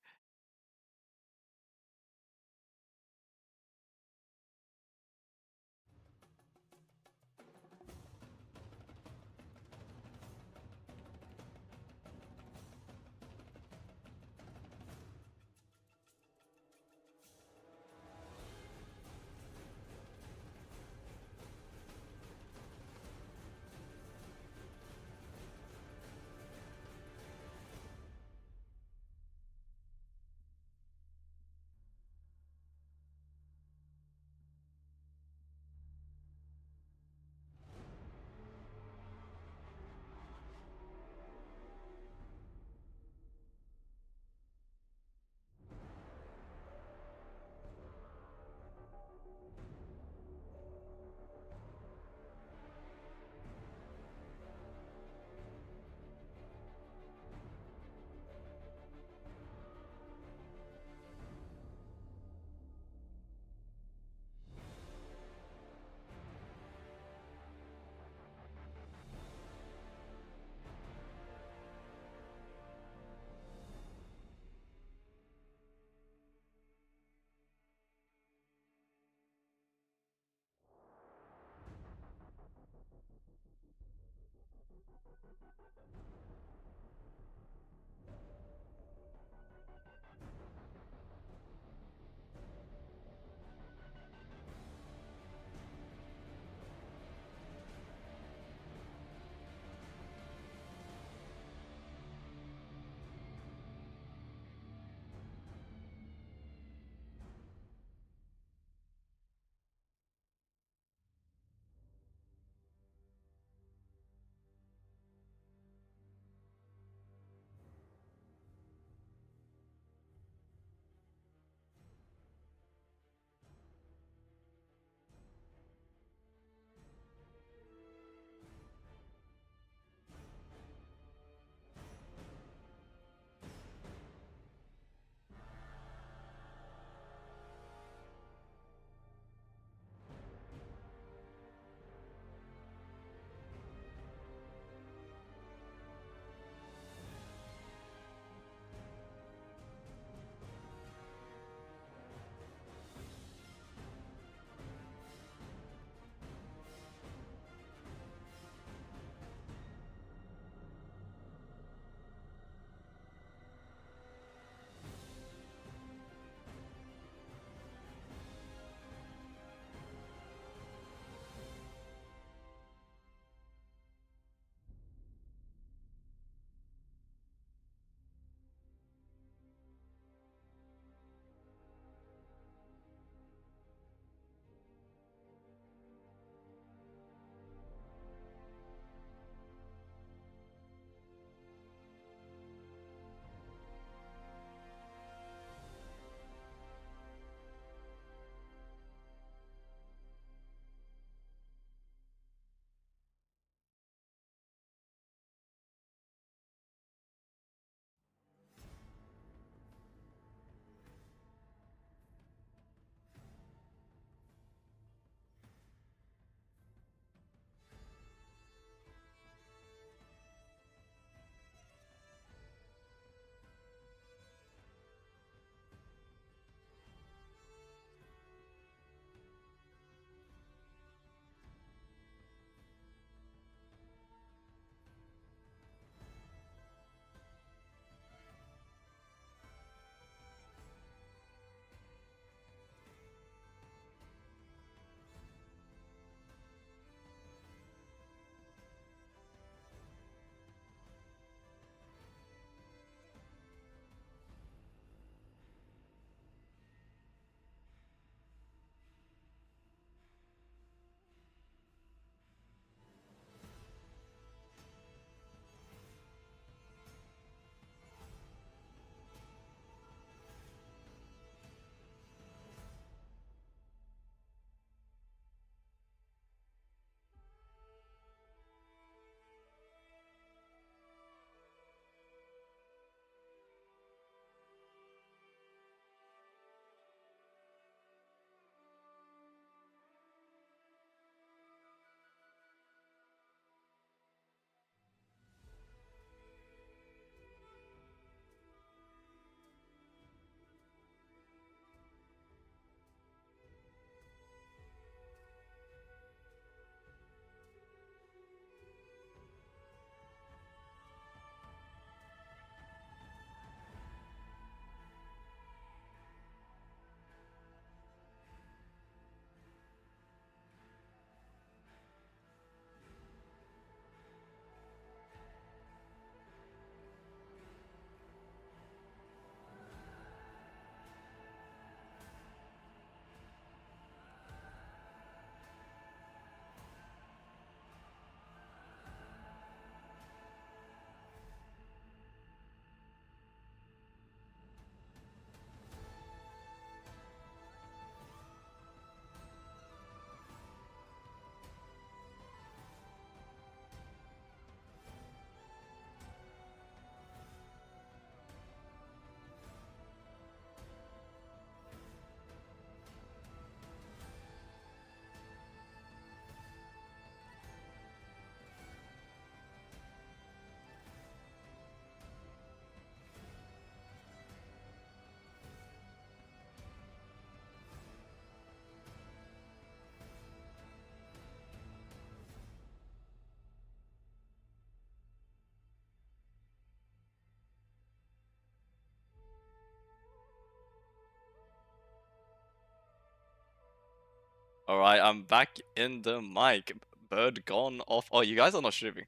Alright, I'm back in the mic. Bird gone off. Oh, you guys are not streaming.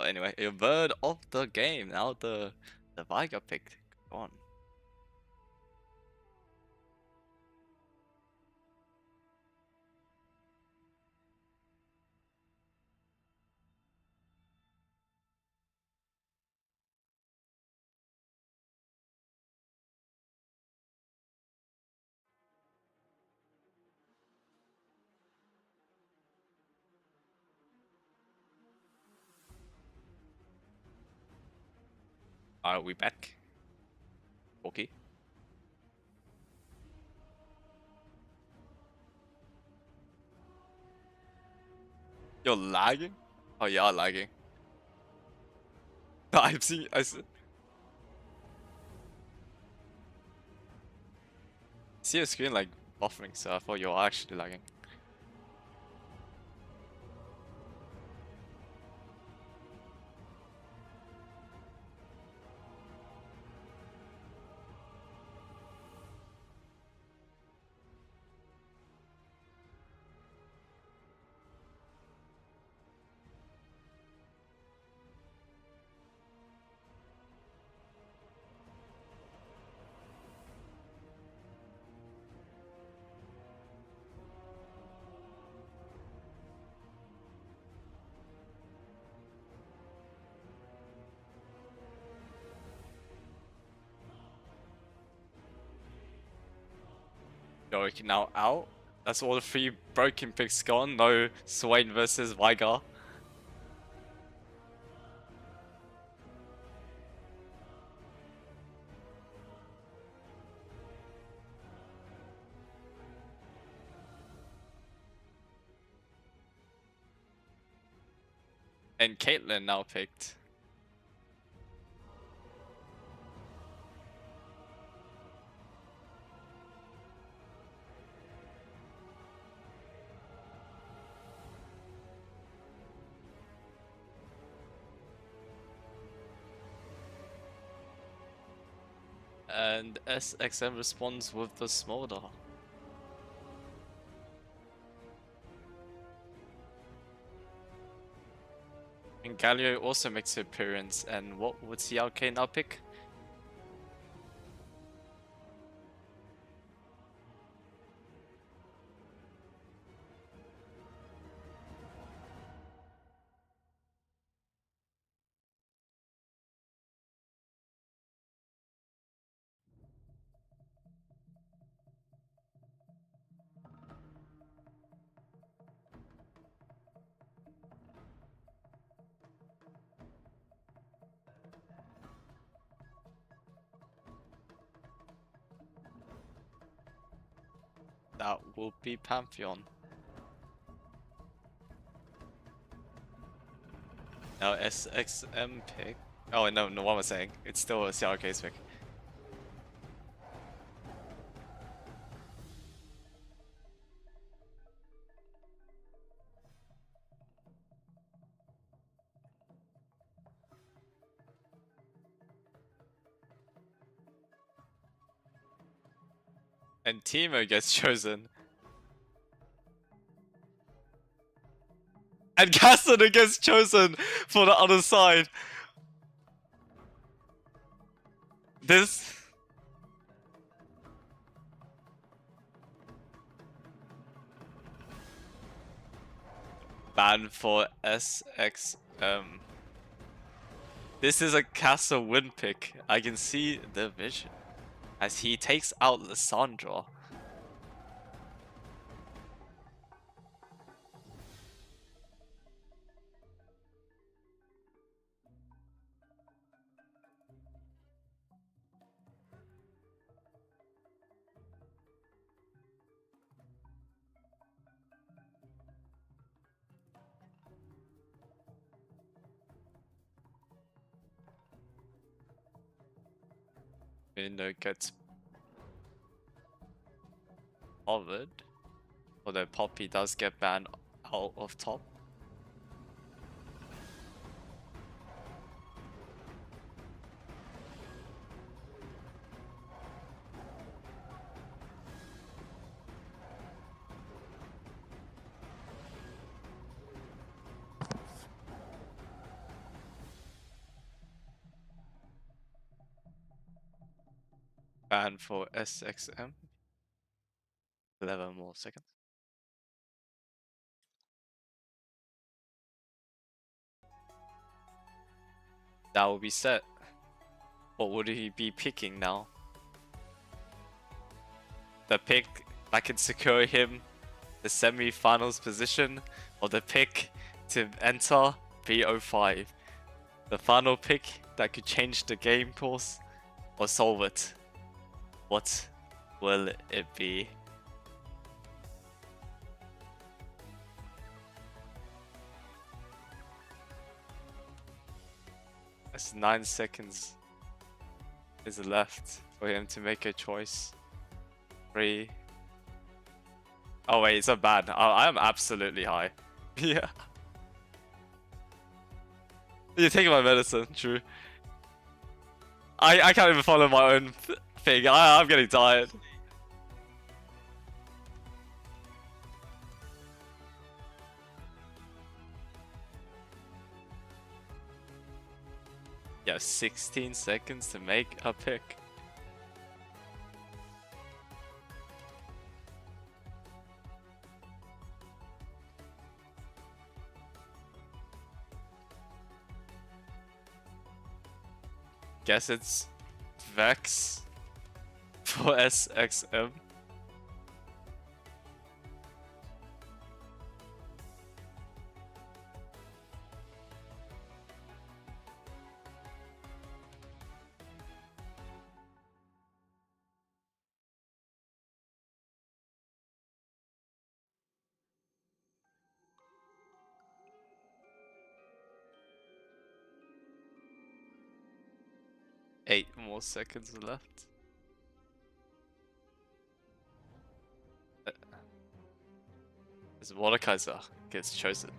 Anyway, a bird off the game. Now the Viger pick gone. Are we back? Okay. You're lagging? Oh, you are lagging. I've seen. See your screen like buffering, so I thought you were actually lagging. Yorick now out. That's all the 3 broken picks gone. No Swain versus Vigar. And Caitlyn now picked. And SXM responds with the Smolder. And Galio also makes an appearance. And what would CRK now pick? That will be Pantheon. Now SXM pick. Oh no, what am I saying? It's still a CRK's pick. And Timo gets chosen. And Cassidy gets chosen for the other side. This... ban for SXM. This is a Castle win pick. I can see the vision. As he takes out Lissandra. Mindo gets bothered. Although Poppy does get banned out of top. ban for SXM. 11 more seconds. That will be set. What would he be picking now? The pick that can secure him the semi-finals position, or the pick to enter B05? The final pick that could change the game course or solve it. What will it be? That's 9 seconds is left for him to make a choice. 3. Oh wait, it's a ban. I am absolutely high. Yeah. You're taking my medicine, true. I can't even follow my own thing. I'm getting tired. Yeah, 16 seconds to make a pick. Guess it's Vex for SXM. Eight more seconds left. As Mordekaiser gets chosen.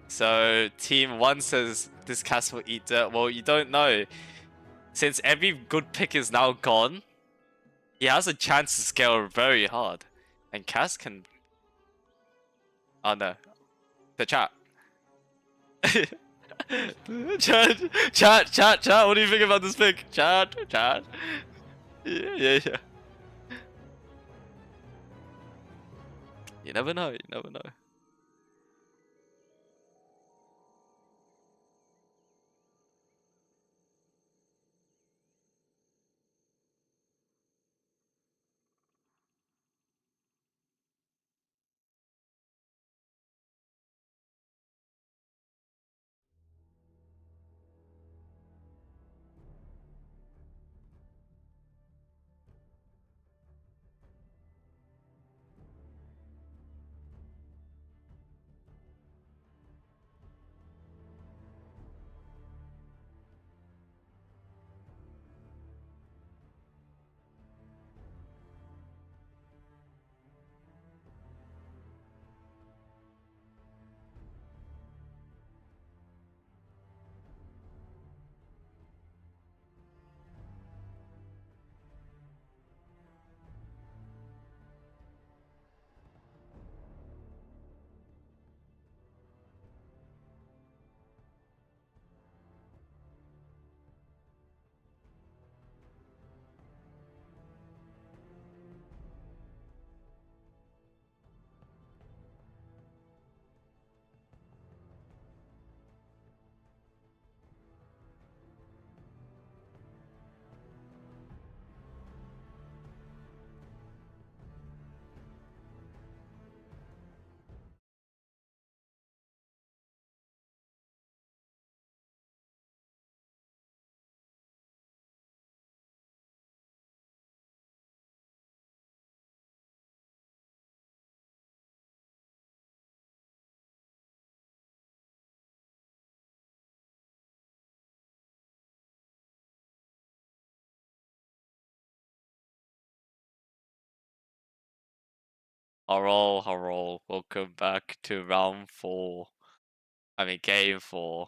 So team 1 says this cast will eat dirt. Well, you don't know. Since every good pick is now gone, he has a chance to scale very hard. And Cass can... Oh no. The chat. Chat, what do you think about this pick? Chat. Yeah. You never know. Hello. Welcome back to round 4. I mean, game 4.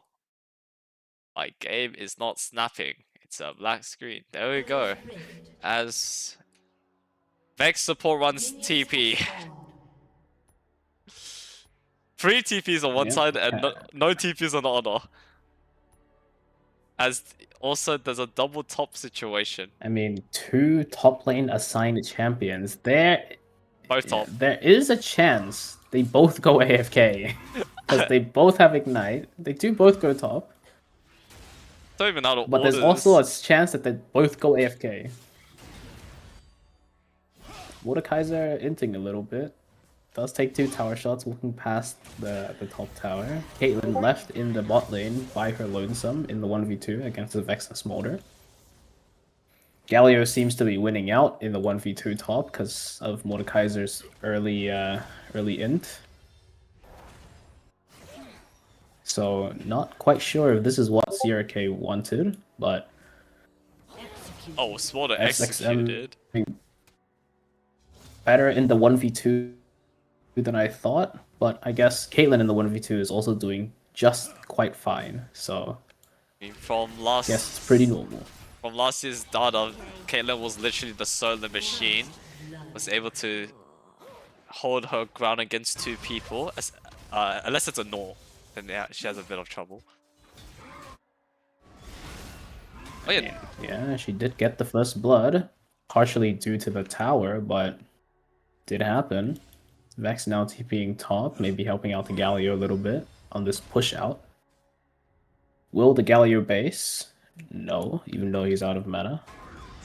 My game is not snapping. It's a black screen. There we go. As Vex support runs TP. 3 TPs on one Yeah, side and okay. no TPs on the other. As also there's a double top situation. I mean, 2 top lane assigned champions. Both top. There is a chance they both go AFK. Because they both have Ignite. They do both go top. Don't even know how to But order there's also a this. chance that they both go AFK. Mordekaiser inting a little bit. Does take 2 tower shots, walking past the top tower. Caitlyn left in the bot lane by her lonesome in the 1v2 against the Vex and Smolder. Galio seems to be winning out in the 1v2 top because of Mordekaiser's early int. So not quite sure if this is what CRK wanted, but Oh, Smolder SXM executed. better in the 1v2 than I thought, but I guess Caitlyn in the 1v2 is also doing just quite fine, so I mean, from I guess it's pretty normal. From last year's data, Caitlyn was literally the solo machine. Was able to hold her ground against 2 people, unless it's a null, then yeah, she has a bit of trouble. Oh yeah, Yeah, she did get the first blood, partially due to the tower, but did happen. Vex now TPing top, maybe helping out the Galio a little bit on this push out. Will the Galio base? No, even though he's out of mana.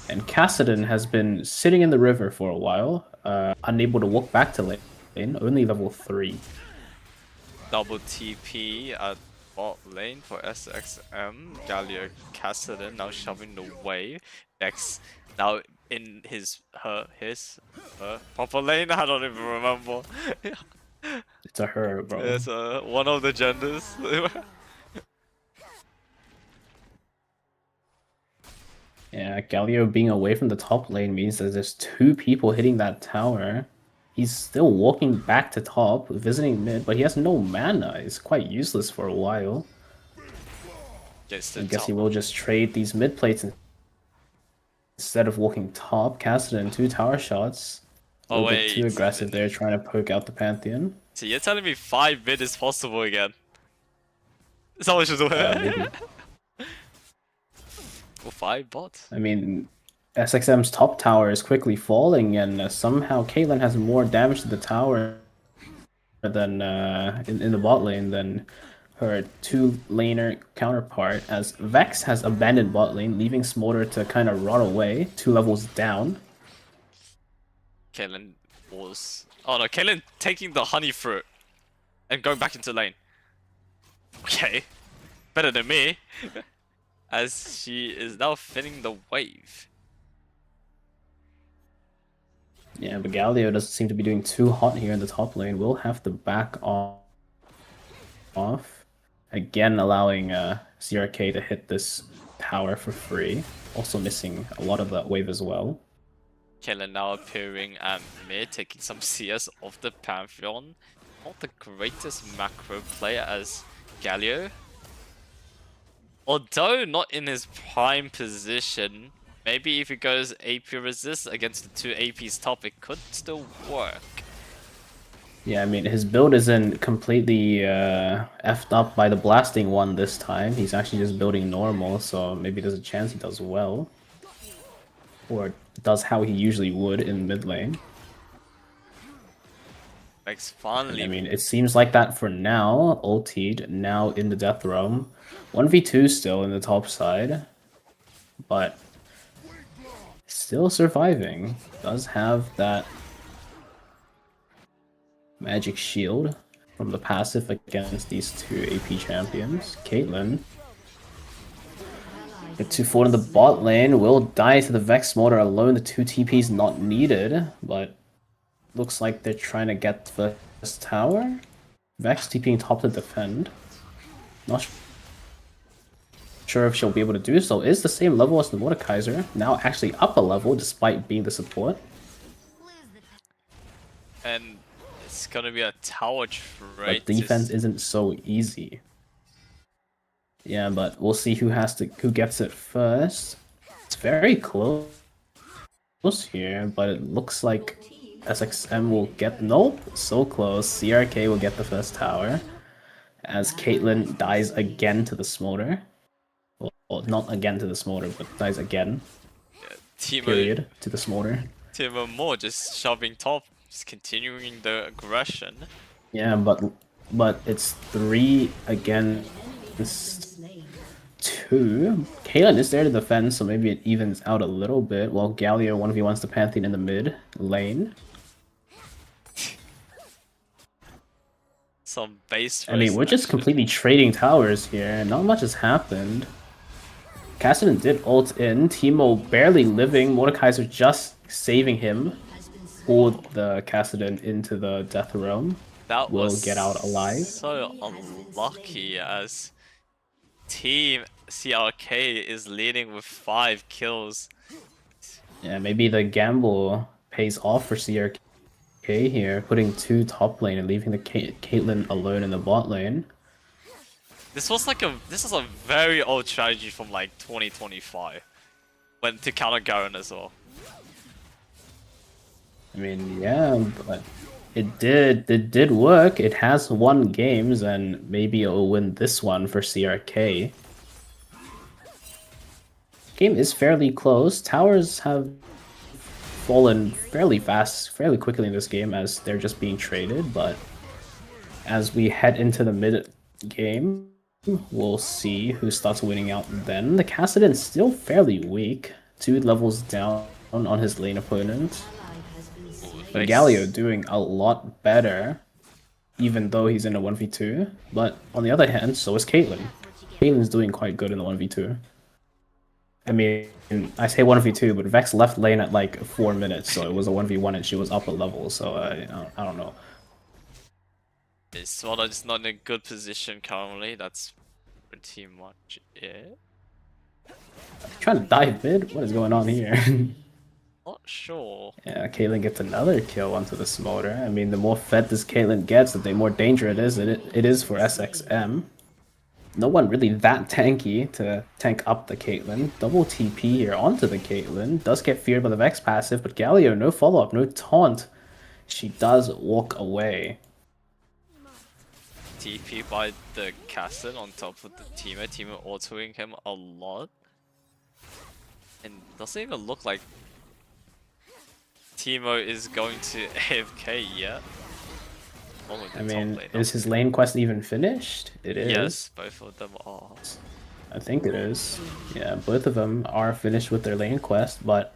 And Kassadin has been sitting in the river for a while, unable to walk back to lane, only level 3. double TP at bot lane for SXM. Galio Kassadin now shoving the way. Vex now in her proper lane. I don't even remember. It's a her, bro. It's one of the genders. Yeah, Galio being away from the top lane means that there's 2 people hitting that tower. He's still walking back to top, visiting mid, but he has no mana. He's quite useless for a while. I guess he will just trade these mid plates instead of walking top. Kassadin 2 tower shots. A little bit too aggressive there, trying to poke out the Pantheon. So you're telling me 5 mid is possible again? Is that what you're doing? Maybe. Or 5 bot? I mean, SXM's top tower is quickly falling, and somehow Caitlyn has more damage to the tower than in the bot lane than her 2-laner counterpart, as Vex has abandoned bot lane, leaving Smolder to kind of run away 2 levels down. Caitlyn was... Oh no, Caitlyn taking the honey fruit and going back into lane. Okay, better than me. As she is now finning the wave. Yeah, but Galio doesn't seem to be doing too hot here in the top lane. We'll have to back off. Again, allowing CRK to hit this tower for free. Also missing a lot of that wave as well. Caitlyn now appearing at mid, taking some CS off the Pantheon. Not the greatest macro player as Galio. Although not in his prime position, maybe if he goes AP resist against the 2 APs top, it could still work. Yeah, I mean, his build isn't completely effed up by the blasting one this time. He's actually just building normal, so maybe there's a chance he does well. Or does how he usually would in mid lane. Makes finally. I mean, it seems like that for now. Ultied, now in the Death Realm. 1v2 still in the top side. But still surviving. Does have that magic shield from the passive against these 2 AP champions. Caitlyn. The 2-4 in the bot lane will die to the Vex Smolder alone. The 2 TPs not needed, but looks like they're trying to get the first tower. Vex TPing top to defend. Not sure if she'll be able to do so. Is the same level as the Mordekaiser. Now actually up a level despite being the support. And it's gonna be a tower trade. But defense isn't so easy. Yeah, but we'll see who gets it first. It's very close here, but it looks like SXM will get... Nope, so close. CRK will get the first tower. As Caitlyn dies again to the Smolder. Well, not again to the Smolder, but dies again. Period. To the Smolder. Timo Moore just shoving top, just continuing the aggression. Yeah, but it's 3 against 2. Caitlyn is there to defend, so maybe it evens out a little bit, while Galio 1v1s the Pantheon in the mid lane. Some base. I mean, we're just completely trading towers here. Not much has happened. Cassidy did ult in. Teemo barely living. Mordekaiser just saving him. Pulled the Cassidy into the Death Realm. That will was get out alive. So unlucky as Team CRK is leading with 5 kills. Yeah, maybe the gamble pays off for CRK here, putting 2 top lane and leaving the Caitlyn alone in the bot lane. This was a very old strategy from like 2025, when to counter Garen as well. I mean, yeah, but it did work. It has won games, and maybe it'll win this one for CRK. Game is fairly close. Towers have fallen fairly fast, fairly quickly in this game as they're just being traded, but as we head into the mid game, we'll see who starts winning out then. The Cassidy's still fairly weak, 2 levels down on his lane opponent. But Galio doing a lot better, even though he's in a 1v2. But on the other hand, so is Caitlyn. Caitlyn's doing quite good in the 1v2. I mean, I say 1v2, but Vex left lane at like 4 minutes, so it was a 1v1 and she was up a level, so I don't know. Swallow is not in a good position currently, that's pretty much it. Trying to dive mid? What is going on here? Not sure. Yeah, Caitlyn gets another kill onto the Smolder. I mean, the more fed this Caitlyn gets, the more danger it is for SXM. No one really that tanky to tank up the Caitlyn. Double TP here onto the Caitlyn. Does get feared by the Vex passive, but Galio, no follow-up, no taunt. She does walk away. TP by the Castle on top of the teammate. Teammate autoing him a lot. And doesn't even look like Teemo is going to AFK yet. I mean, is his lane quest even finished? It is. Yes, both of them are. I think it is. Yeah, both of them are finished with their lane quest, but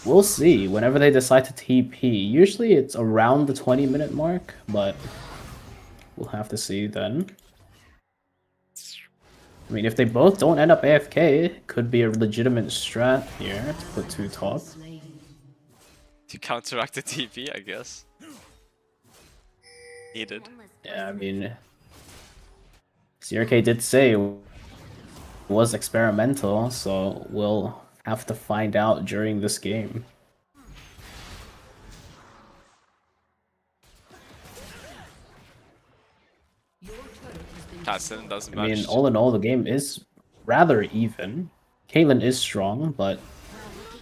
we'll see. Whenever they decide to TP, usually it's around the 20-minute mark, but we'll have to see then. I mean, if they both don't end up AFK, it could be a legitimate strat here to put 2 top. To counteract the TP, I guess. Needed. Yeah, I mean, CRK did say it was experimental, so we'll have to find out during this game. Casson doesn't I mean, match. all in all, the game is rather even. Caitlyn is strong, but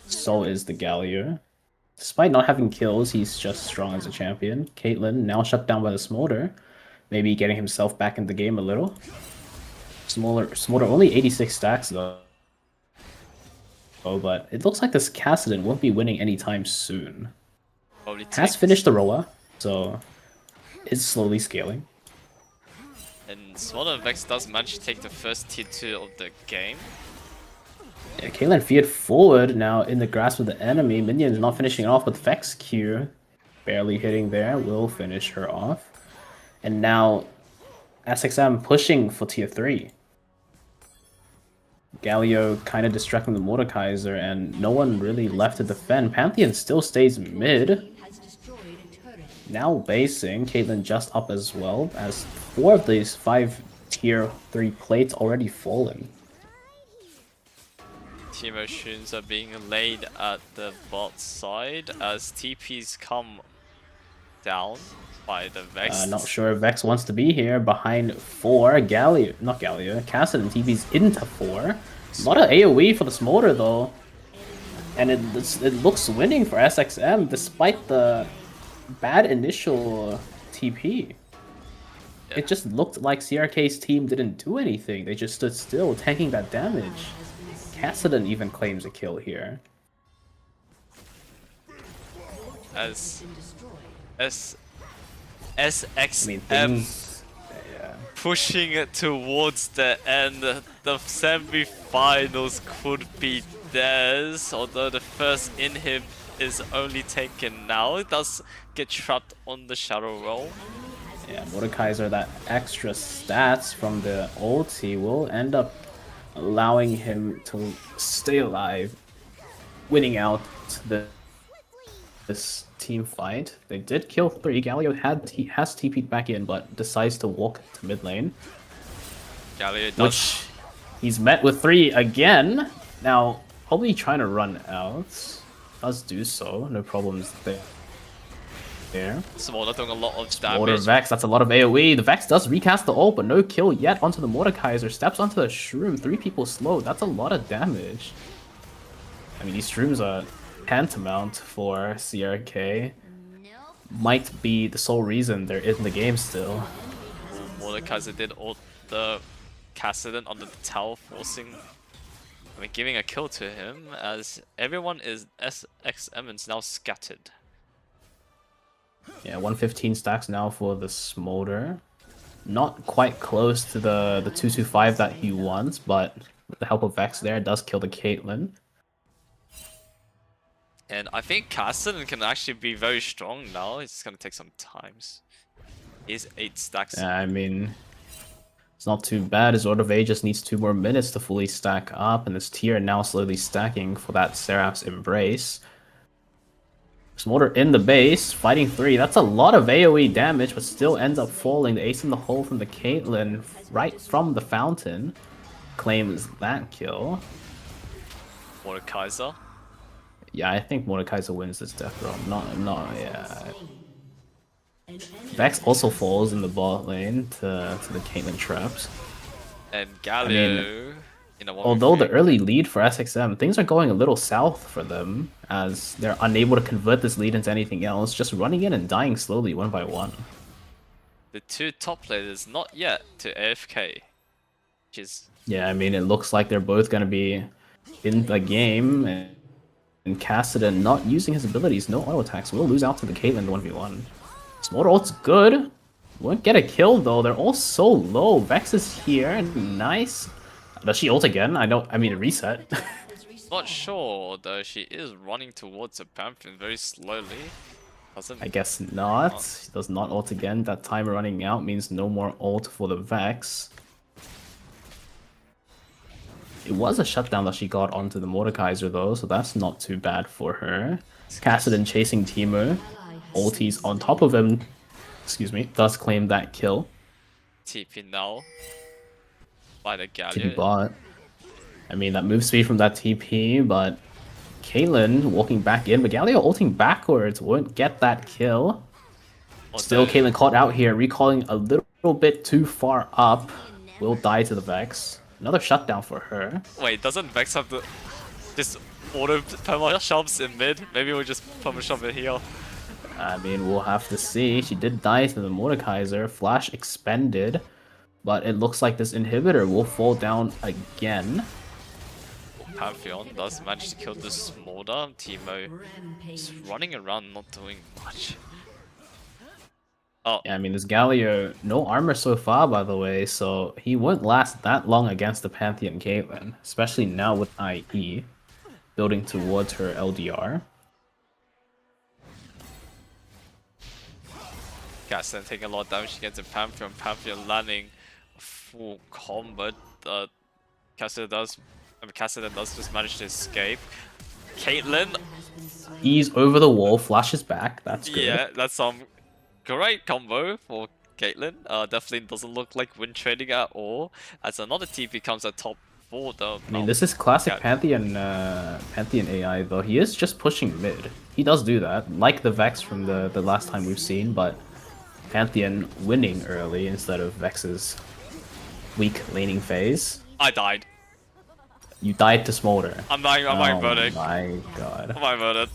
so is the Galio. Despite not having kills, he's just strong as a champion. Caitlyn, now shut down by the Smolder. Maybe getting himself back in the game a little. Smolder only 86 stacks though. Oh, but it looks like this Cassidy won't be winning anytime soon. Has finished the Roa, so it's slowly scaling. And Swallow and Vex does manage to take the first tier 2 of the game. Yeah, Caitlyn feared forward now in the grasp of the enemy. Minions not finishing off, but Vex Q barely hitting there will finish her off. And now SXM pushing for tier 3. Galio kind of distracting the Mordekaiser, and no one really left to defend. Pantheon still stays mid. Now basing, Caitlyn just up as well, as 4 of these 5 tier 3 plates already fallen. Teemo Shuns are being laid at the bot side as TPs come down by the Vex. Not sure if Vex wants to be here. Behind 4, Galio, not Galio, Cassidy and TP's into 4. A lot of AoE for the Smolder though. And it looks winning for SXM despite the bad initial TP. Yeah. It just looked like CRK's team didn't do anything. They just stood still, tanking that damage. Kassadin even claims a kill here. As I SXM mean, things... Yeah. pushing it towards the end, the semi-finals could be theirs, although the first inhib is only taken now. It does get trapped on the shadow roll. Yeah, Mordekaiser, that extra stats from the ulti will end up allowing him to stay alive, winning out this team fight. They did kill 3. Galio has TP'd back in, but decides to walk to mid lane. Galio does. Which he's met with 3 again. Now, probably trying to run out. Does do so, no problems there. Smolder doing a lot of Order damage. Vex, that's a lot of AoE. The Vex does recast the ult, but no kill yet onto the Mordekaiser. Steps onto the Shroom, 3 people slowed. That's a lot of damage. I mean, these Shrooms are tantamount for CRK. Might be the sole reason they're in the game still. Mordekaiser did ult the Kassadin on the tower, forcing, I mean, giving a kill to him, as everyone is SXM is now scattered. Yeah, 115 stacks now for the Smolder. Not quite close to the 225 that he wants, but with the help of Vex there, it does kill the Caitlyn. And I think Kassadin can actually be very strong now. It's just gonna take some times. He's 8 stacks. Yeah, I mean, it's not too bad. His Order of Age just needs 2 more minutes to fully stack up, and this tier now slowly stacking for that Seraph's Embrace. Smolder in the base, fighting 3. That's a lot of AoE damage, but still ends up falling. The ace in the hole from the Caitlyn, right from the fountain, claims that kill. Mordekaiser. Yeah, I think Mordekaiser wins this death row. Yeah. Vex also falls in the bot lane to the Caitlyn traps. And Galio. Although the early lead for SXM, things are going a little south for them, as they're unable to convert this lead into anything else, just running in and dying slowly one by one. The 2 top players not yet to AFK, which is... Yeah, I mean, it looks like they're both going to be in the game, and Kassadin not using his abilities, no auto attacks, will lose out to the Caitlyn 1v1. Smolder ult's good, won't get a kill though, they're all so low. Vex is here, nice. Does she ult again? I mean, reset. Not sure, though she is running towards the Pantheon very slowly. I guess not. She does not ult again. That time running out means no more ult for the Vex. It was a shutdown that she got onto the Mordekaiser though, so that's not too bad for her. Kassadin chasing Teemo. Ulti's on top of him. Excuse me. Does claim that kill. TP now. By the Galio. TP bot. I mean, that move speed from that TP, but Caitlyn walking back in, but Galio ulting backwards won't get that kill. Still, Caitlyn caught out here, recalling a little bit too far up. Will die to the Vex. Another shutdown for her. Wait, doesn't Vex have to just auto perma shoves in mid? Maybe we'll just perma shove it here. I mean, we'll have to see. She did die to the Mordekaiser. Flash expended. But it looks like this inhibitor will fall down again. Pantheon does manage to kill the Smolder. Teemo is running around not doing much. Oh. Yeah, I mean, this Galio, no armor so far, by the way, so he won't last that long against the Pantheon Caitlyn, especially now with IE building towards her LDR. Kassadin taking a lot of damage against the Pantheon. Pantheon landing full combo. Kassadin does just manage to escape. Caitlyn. Ease over the wall, flashes back. That's good. Yeah, that's some great combo for Caitlyn. Definitely doesn't look like win trading at all. As another TP comes at top 4 though. I mean, this is classic Pantheon AI though. He is just pushing mid. He does do that, like the Vex from the last time we've seen, but Pantheon winning early instead of Vex's weak laning phase. I died. You died to Smolder. I'm buying voting. Oh my god. I'm buying voted.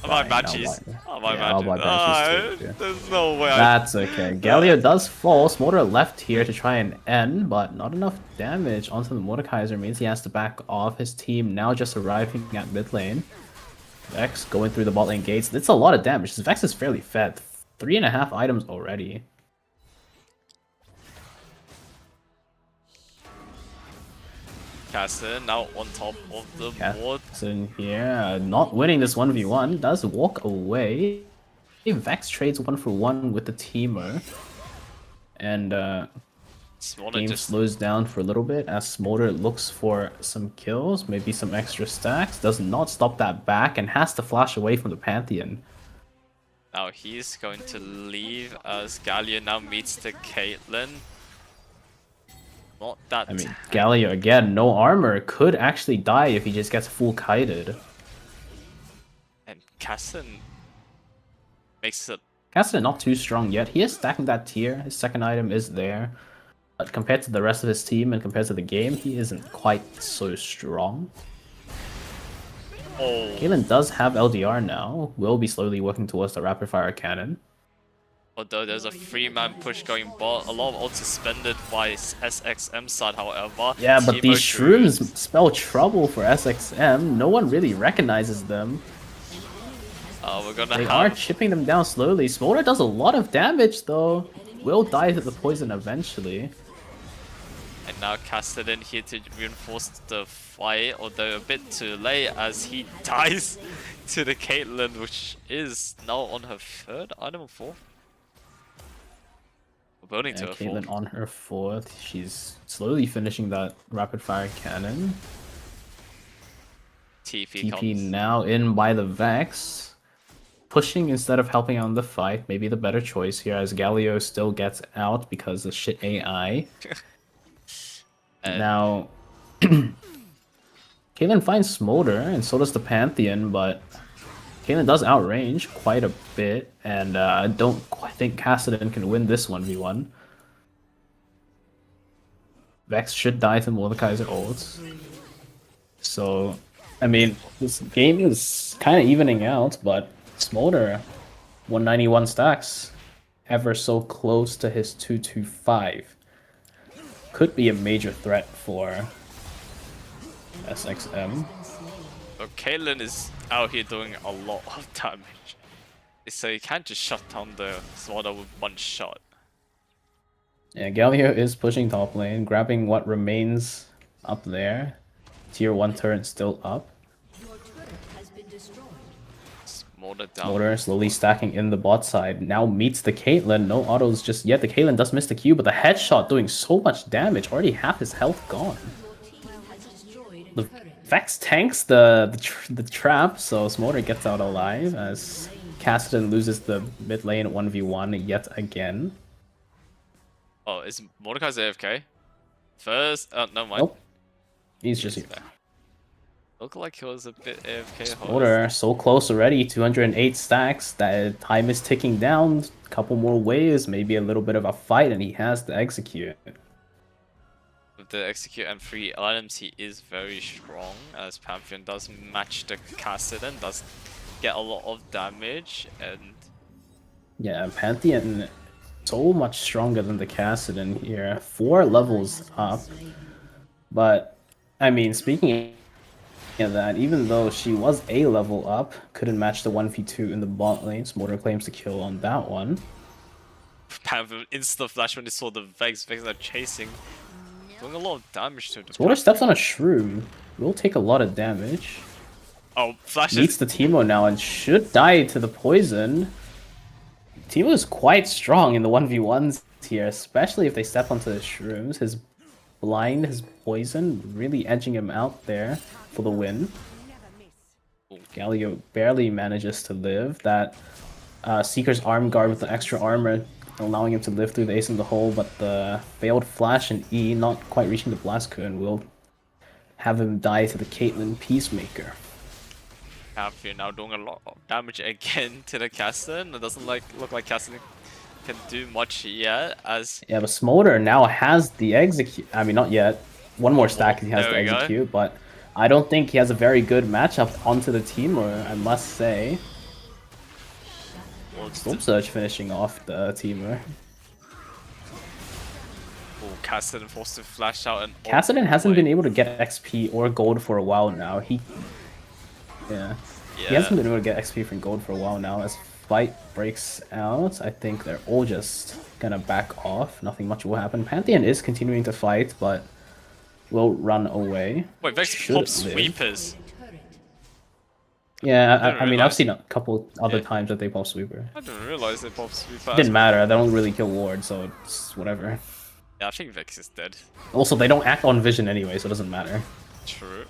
I'm Fine, buying I'll matches. buy- I'm buying yeah, I'll buy matches. matches too. There's no way That's okay. Galio does fall. Smolder left here to try and end, but not enough damage onto the Mordekaiser means he has to back off. His team now just arriving at mid lane. Vex going through the bot lane gates. It's a lot of damage. This Vex is fairly fed. 3.5 items already. Castle now on top of the board. In here, not winning this 1v1, does walk away. Vex trades 1-for-1 with the teamer. And game just slows down for a little bit as Smolder looks for some kills, maybe some extra stacks. Does not stop that back and has to flash away from the Pantheon. now he's going to leave as Galio now meets the Caitlyn. Not that. I mean, Galio again, no armor, could actually die if he just gets full kited. And Casson makes it. Cassidy not too strong yet. He is stacking that tier. His second item is there. But compared to the rest of his team and compared to the game, he isn't quite so strong. Oh. Caitlyn does have LDR now. Will be slowly working towards the rapid fire cannon. Although there's a 3-man push going bot, a lot of ults suspended by SXM side, however. Yeah, but Teemo these shrooms spell trouble for SXM. No one really recognizes them. We're gonna They have... are chipping them down slowly. Smolder does a lot of damage though. Will die to the poison eventually. And now Castellan here to reinforce the fight, although a bit too late as he dies to the Caitlyn, which is now on her third item or fourth. We're building to her Caitlyn fourth. on her fourth. She's slowly finishing that rapid fire cannon. TP TP comes. now in by the Vex. Pushing instead of helping out in the fight. Maybe the better choice here as Galio still gets out because of shit AI. Now, Caitlyn finds Smolder, and so does the Pantheon, but Caitlyn does outrange quite a bit, and I don't quite think Cassidy can win this 1v1. Vex should die to Mordekaiser ults. So, I mean, this game is kind of evening out, but Smolder, 191 stacks, ever so close to his 225. Could be a major threat for SXM. So Caitlyn is out here doing a lot of damage. So you can't just shut down the Swallow with one shot. Yeah, Galio is pushing top lane, grabbing what remains up there. Tier 1 turret still up. Smolder down. Smolder slowly stacking in the bot side. Now meets the Caitlyn. No autos just yet. The Caitlyn does miss the Q, but the headshot doing so much damage. Already half his health gone. The Vex tanks the trap, so Smolder gets out alive as Cassidy loses the mid lane 1v1 yet again. Oh, is Mordekai's AFK? First, no mind. Nope. He's just here. Looked like he was a bit AFK. Smolder so close already, 208 stacks. That time is ticking down. Couple more waves, maybe a little bit of a fight, and he has to execute. With the execute and 3 items, he is very strong. As Pantheon does match the Cassidy, does get a lot of damage, and yeah, Pantheon so much stronger than the Cassidy here. 4 levels up, but I mean, speaking of that, even though she was a level up, couldn't match the 1v2 in the bot lane. Smolder claims the kill on that one. Pantheon insta flash when he saw the Vex. Vex are chasing, doing a lot of damage to the. Smolder steps on a shroom. Will take a lot of damage. Oh, flashes. Meets the Teemo now and should die to the poison. Teemo is quite strong in the 1v1s here, especially if they step onto the shrooms. His blind, his poison, really edging him out there for the win. Galio barely manages to live. That Seeker's arm guard with the extra armor allowing him to live through the ace in the hole, but the failed flash and E not quite reaching the blast cone will have him die to the Caitlyn Peacemaker. Pantheon now doing a lot of damage again to the Cassidy. It doesn't look like Cassidy can do much yet, as yeah, but Smolder now has the execute. I mean, not yet. One more stack he has There to we go. execute, but I don't think he has a very good matchup onto the teamer, I must say. Storm Surge finishing off the teamer. Oh, Cassidy forced to flash out and Cassidy hasn't been able to get XP or gold for a while now. He hasn't been able to get XP from gold for a while now. As fight breaks out, I think they're all just gonna back off. Nothing much will happen. Pantheon is continuing to fight, but will run away. Wait, Vex Should pop live. sweepers. Yeah, I mean, I've realize. seen a couple other Yeah. times that they pop sweeper. I didn't realize they pop sweeper. Didn't matter. They don't really kill ward, so it's whatever. Yeah, I think Vex is dead. Also, they don't act on vision anyway, so it doesn't matter. True.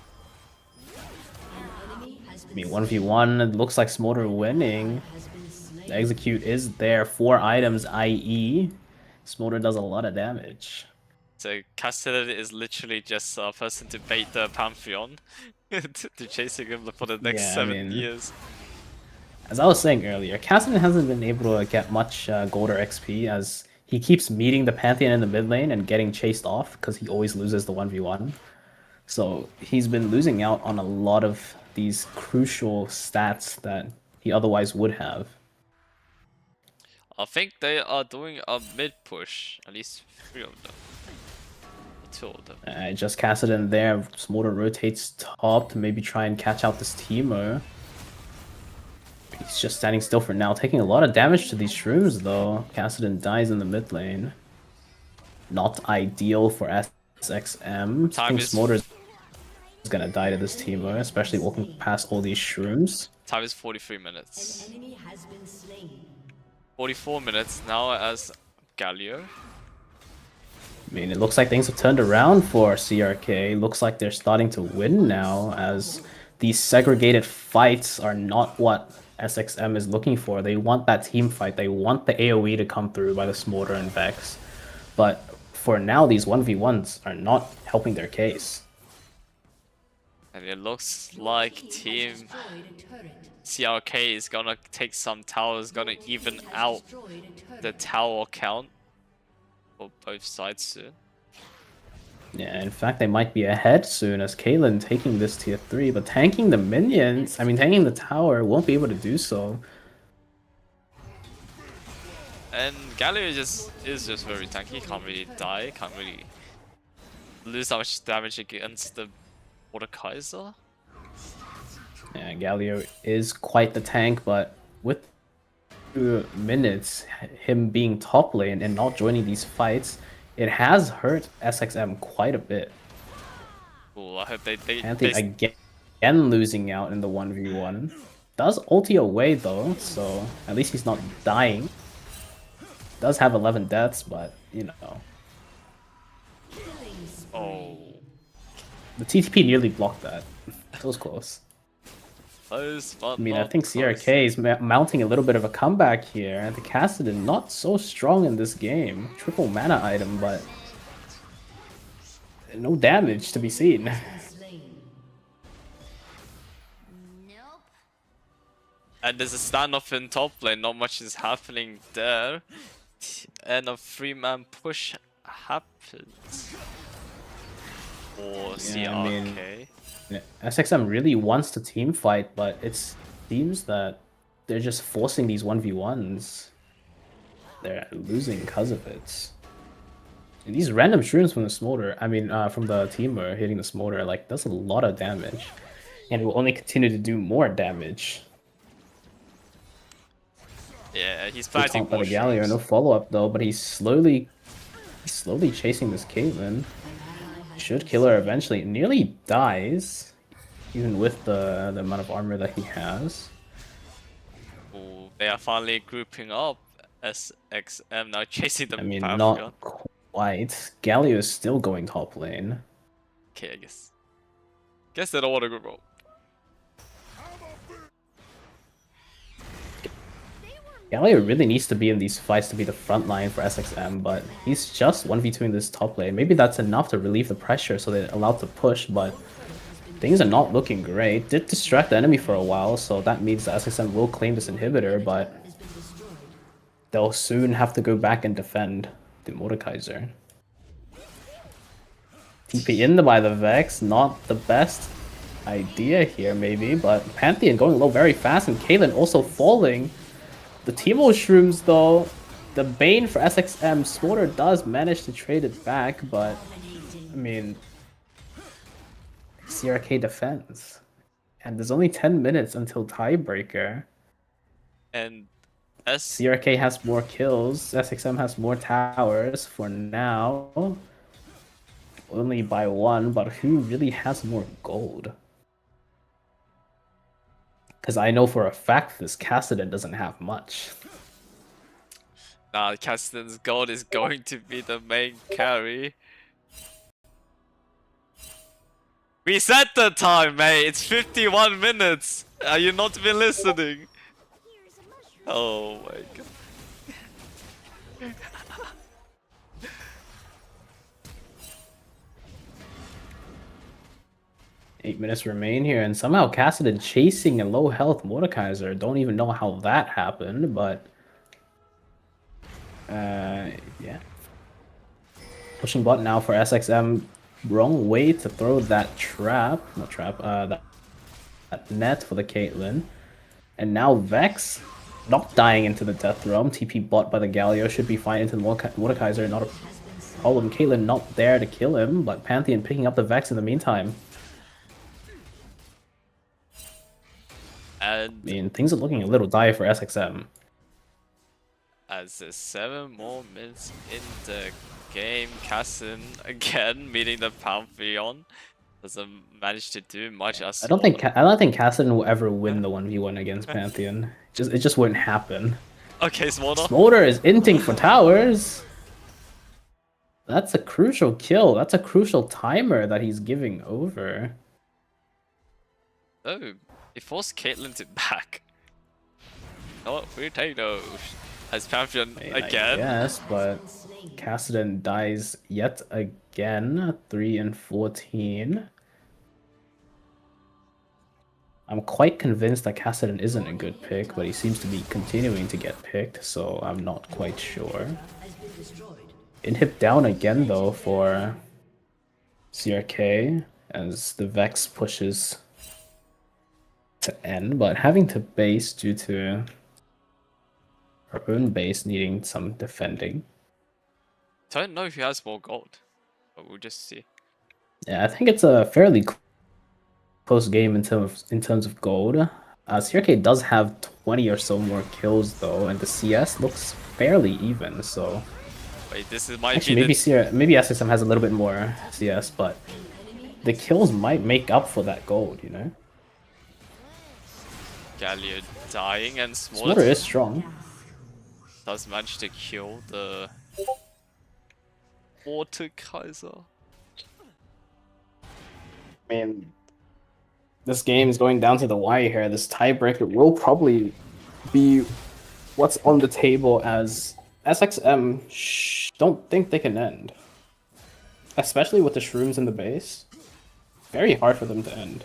I mean, 1v1, it looks like Smolder winning. The execute is there. 4 items, i.e. Smolder does a lot of damage. So Cassidy is literally just a person to bait the Pantheon to chasing him for the next 7 years. As I was saying earlier, Cassidy hasn't been able to get much gold or XP as he keeps meeting the Pantheon in the mid lane and getting chased off because he always loses the 1v1. So he's been losing out on a lot of these crucial stats that he otherwise would have. I think they are doing a mid push, at least 3 of them. 2 of them. Just Cassidy there. Smolder rotates top to maybe try and catch out this teamer. He's just standing still for now, taking a lot of damage to these shrooms though. Cassidy dies in the mid lane. Not ideal for SXM. I think Smolder is gonna die to this teamer, especially walking past all these shrooms. Time is 43 minutes. An enemy has been slain. 44 minutes now as Galio. I mean, it looks like things have turned around for CRK. Looks like they're starting to win now, as these segregated fights are not what SXM is looking for. They want that team fight. They want the AoE to come through by the Smolder and Vex. But for now, these 1v1s are not helping their case. And it looks like Team CRK is gonna take some towers, gonna even out the tower count for both sides soon. Yeah, in fact, they might be ahead soon as Caitlyn taking this tier 3, but tanking the minions, I mean, tanking the tower, won't be able to do so. And Galio is just very tanky, can't really die, can't really lose that much damage against the Mordekaiser. Yeah, Galio is quite the tank, but with 2 minutes, him being top lane and not joining these fights, it has hurt SXM quite a bit. Cool, I hope they again losing out in the 1v1. Does ulti away though, so at least he's not dying. Does have 11 deaths, but you know. Oh. The TTP nearly blocked that. It was close. Close, but I mean, I think CRK is mounting a little bit of a comeback here. And the Cassidy not so strong in this game. Triple mana item, but no damage to be seen. And there's a standoff in top lane, not much is happening there. And a 3-man push happens for CRK. I mean, SXM really wants to team fight, but it seems that they're just forcing these 1v1s. They're losing because of it. And these random shrooms from the Smolder, I mean, from the teamer hitting the Smolder, like, does a lot of damage. And it will only continue to do more damage. Yeah, he's planting more Galio, no follow-up though, but he's slowly chasing this Caitlyn. Should kill her eventually. Nearly dies, even with the amount of armor that he has. Ooh, they are finally grouping up. SXM now chasing them. I mean, not quite. Galio is still going top lane. Okay, I guess. Guess they don't want to group up. Galio really needs to be in these fights to be the front line for SXM, but he's just 1v2 in this top lane. Maybe that's enough to relieve the pressure so they're allowed to push, but things are not looking great. Did distract the enemy for a while, so that means that SXM will claim this inhibitor, but they'll soon have to go back and defend the Mordekaiser. TP in by the Vex, not the best idea here, maybe, but Pantheon going low very fast, and Caitlyn also falling. The Teemo Shrooms, though, the bane for SXM, Slaughter does manage to trade it back, but, I mean, CRK defends. And there's only 10 minutes until tiebreaker. And CRK has more kills, SXM has more towers for now. Only by one, but who really has more gold? Because I know for a fact this Kassadin doesn't have much. Nah, Kassadin's gold is going to be the main carry. We set the time, mate. It's 51 minutes. Are you not been listening? Oh my god. 8 minutes remain here, and somehow Kassadin chasing a low health Mordekaiser. Don't even know how that happened, but yeah. Pushing bot now for SXM. Wrong way to throw that trap. Not trap, that net for the Caitlyn. And now Vex not dying into the Death Realm. TP bot by the Galio should be fine into the Mordekaiser. Not a problem. Caitlyn not there to kill him, but Pantheon picking up the Vex in the meantime. And I mean, things are looking a little dire for SXM. as there's 7 more minutes in the game, Kassadin again meeting the Pantheon. Doesn't manage to do much as I don't think Kassadin will ever win the 1v1 against Pantheon. It just wouldn't happen. Okay, Smolder. Smolder is inting for towers. That's a crucial kill. That's a crucial timer that he's giving over. Oh, he forced Caitlyn to back. Oh, potato. As Pantheon again. Yes, but Kassadin dies yet again. 3 and 14. I'm quite convinced that Kassadin isn't a good pick, but he seems to be continuing to get picked, so I'm not quite sure. Inhib down again, though, for CRK, as the Vex pushes to end, but having to base due to her own base needing some defending. Don't know who has more gold, but we'll just see. Yeah, I think it's a fairly close game in terms of gold. CRK does have 20 or so more kills though, and the CS looks fairly even. So wait, this is might actually be maybe SXM has a little bit more CS, but the kills might make up for that gold, you know. Galio dying and Smolder is strong. Does manage to kill the Mordekaiser. I mean, this game is going down to the wire here. This tiebreaker will probably be what's on the table, as SXM don't think they can end. Especially with the Shrooms in the base. Very hard for them to end.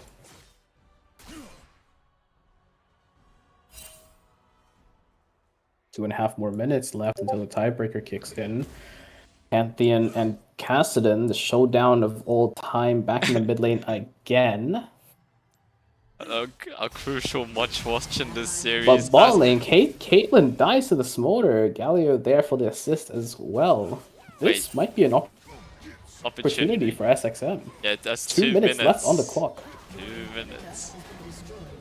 Two and a half more minutes left until the tiebreaker kicks in. Pantheon and Kassadin, the showdown of all time, back in the mid lane again. A crucial much watch in this series. But bot lane, Caitlyn dies to the Smolder. Galio there for the assist as well. This might be an opportunity for SXM. Yeah, that's 2 minutes left on the clock. 2 minutes.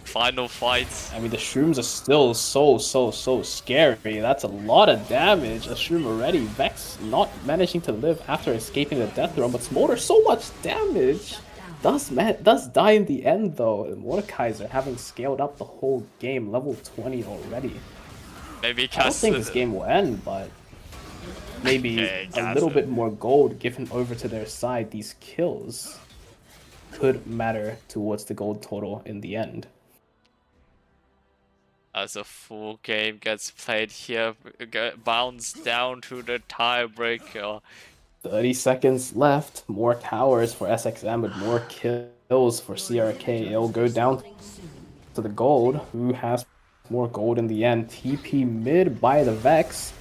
Final fight. I mean, the Shrooms are still so scary. That's a lot of damage. A Shroom already. Vex not managing to live after escaping the death realm, but Smolder so much damage. Does die in the end though. Mordekaiser having scaled up the whole game, level 20 already. Maybe I don't think this game will end, but maybe a little bit more gold given over to their side. These kills could matter towards the gold total in the end. As a full game gets played here, bounds down to the tiebreaker. 30 seconds left. More towers for SXM, but more kills for CRK. It'll go down to the gold. Who has more gold in the end? TP mid by the Vex.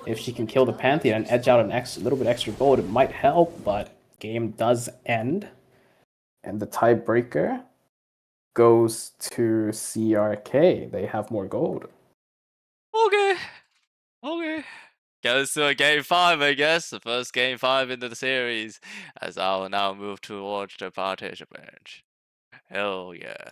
If she can kill the Pantheon and edge out a little bit extra gold, it might help, but game does end. And the tiebreaker goes to CRK. They have more gold. Okay. Okay. Goes to a game 5, I guess. The first game 5 into the series. As I will now move towards the partition bench. Hell yeah.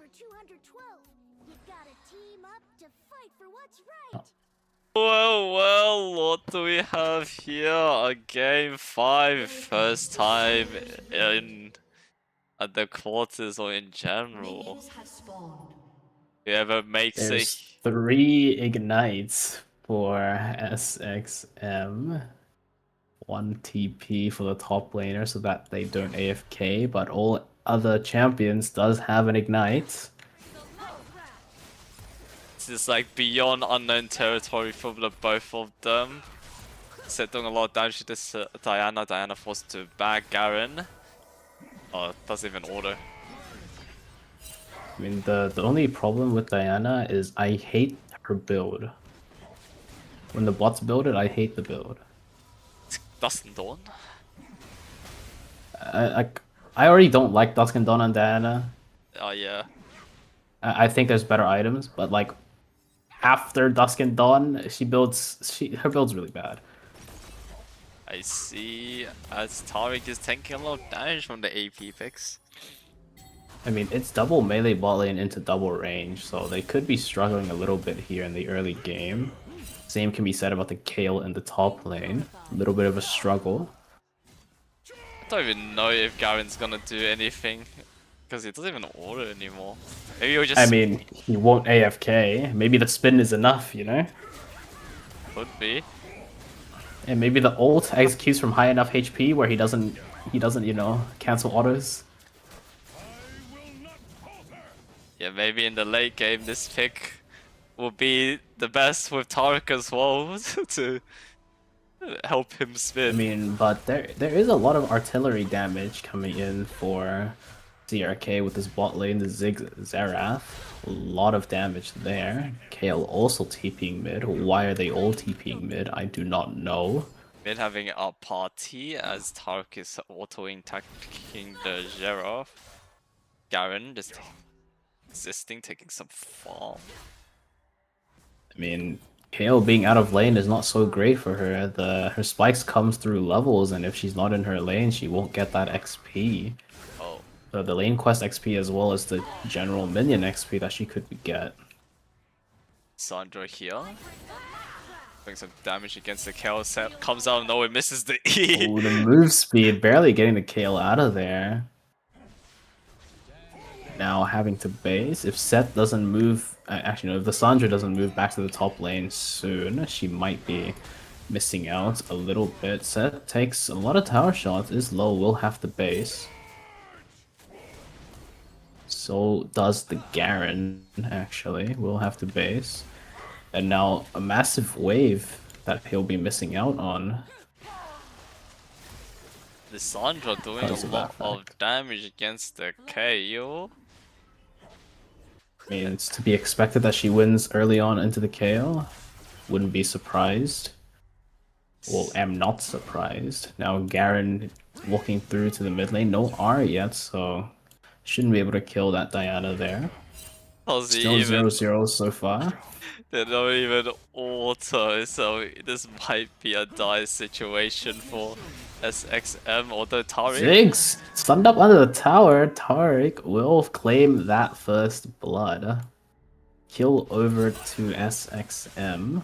for 212. You gotta team up to fight for what's right. Well, what do we have here? A game 5, first time in at the quarters or in general. Minions have spawned. Whoever makes There's it. 3 ignites for SXM. 1 TP for the top laner so that they don't AFK, but all other champions does have an ignite. This is like beyond unknown territory for the both of them. Set doing a lot of damage to this Diana. Diana forced to back Garen. Oh, doesn't even order. I mean, the only problem with Diana is I hate her build. When the bots build it, I hate the build. Dusk and Dawn. I already don't like Dusk and Dawn on Diana. Oh yeah. I think there's better items, but like after Dusk and Dawn, her build's really bad. I see. As Taric is taking a lot of damage from the AP picks. I mean, it's double melee bot lane into double range, so they could be struggling a little bit here in the early game. Same can be said about the Kayle in the top lane. A little bit of a struggle. I don't even know if Garen's gonna do anything. Because he doesn't even order anymore. Maybe he'll just... I mean, he won't AFK. Maybe the spin is enough, you know? Could be. And maybe the ult executes from high enough HP where he doesn't, you know, cancel autos. Yeah, maybe in the late game this pick will be the best with Taric as well to help him spin. I mean, but there is a lot of artillery damage coming in for CRK with this bot lane, the Zig Xerath. A lot of damage there. Kayle also TPing mid. Why are they all TPing mid? I do not know. Mid having a party as Taric is autoing attacking the Xerath. Garen just existing, taking some farm. I mean, Kayle being out of lane is not so great for her. Her spikes comes through levels, and if she's not in her lane, she won't get that XP. Oh. So the lane quest XP as well as the general minion XP that she could get. Sandra here. Doing some damage against the Kayle set. Comes out of nowhere, misses the E. Oh, the move speed, barely getting the Kayle out of there. Now having to base. If Seth doesn't move, actually no, if the Sandra doesn't move back to the top lane soon, she might be missing out a little bit. Seth takes a lot of tower shots, is low, will have to base. So does the Garen, actually, will have to base. And now a massive wave that he'll be missing out on. The Sandra doing a lot of damage against the KO. I mean, it's to be expected that she wins early on into the KO. Wouldn't be surprised. Well, am not surprised. Now Garen walking through to the mid lane. No R yet, so shouldn't be able to kill that Diana there. Still 0-0 so far. They're not even auto, so this might be a dire situation for SXM, although Taric... Ziggs! Stunned up under the tower. Taric will claim that first blood. Kill over to SXM.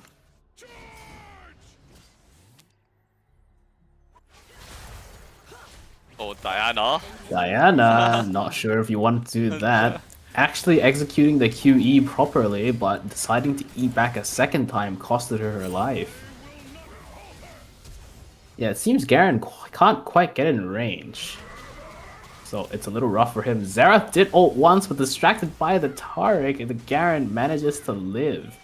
Oh, Diana. Diana, not sure if you want to do that. Actually executing the QE properly, but deciding to E back a second time costed her life. Yeah, it seems Garen can't quite get in range. So it's a little rough for him. Xerath did ult once, but distracted by the Taric, and the Garen manages to live.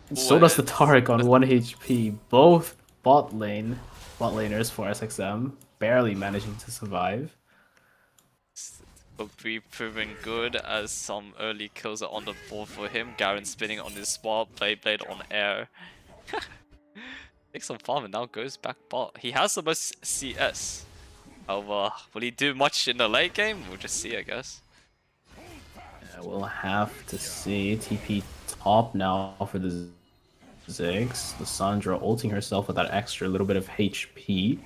And so does the Taric on 1 HP. Both laners for SXM, barely managing to survive. Will be proving good as some early kills are on the board for him. Garen spinning on his spot, Blade on air. Takes some farm and now goes back bot. He has the most CS. However, will he do much in the late game? We'll just see, I guess. Yeah, we'll have to see. TP top now for the Ziggs. The Sandra ulting herself with that extra little bit of HP.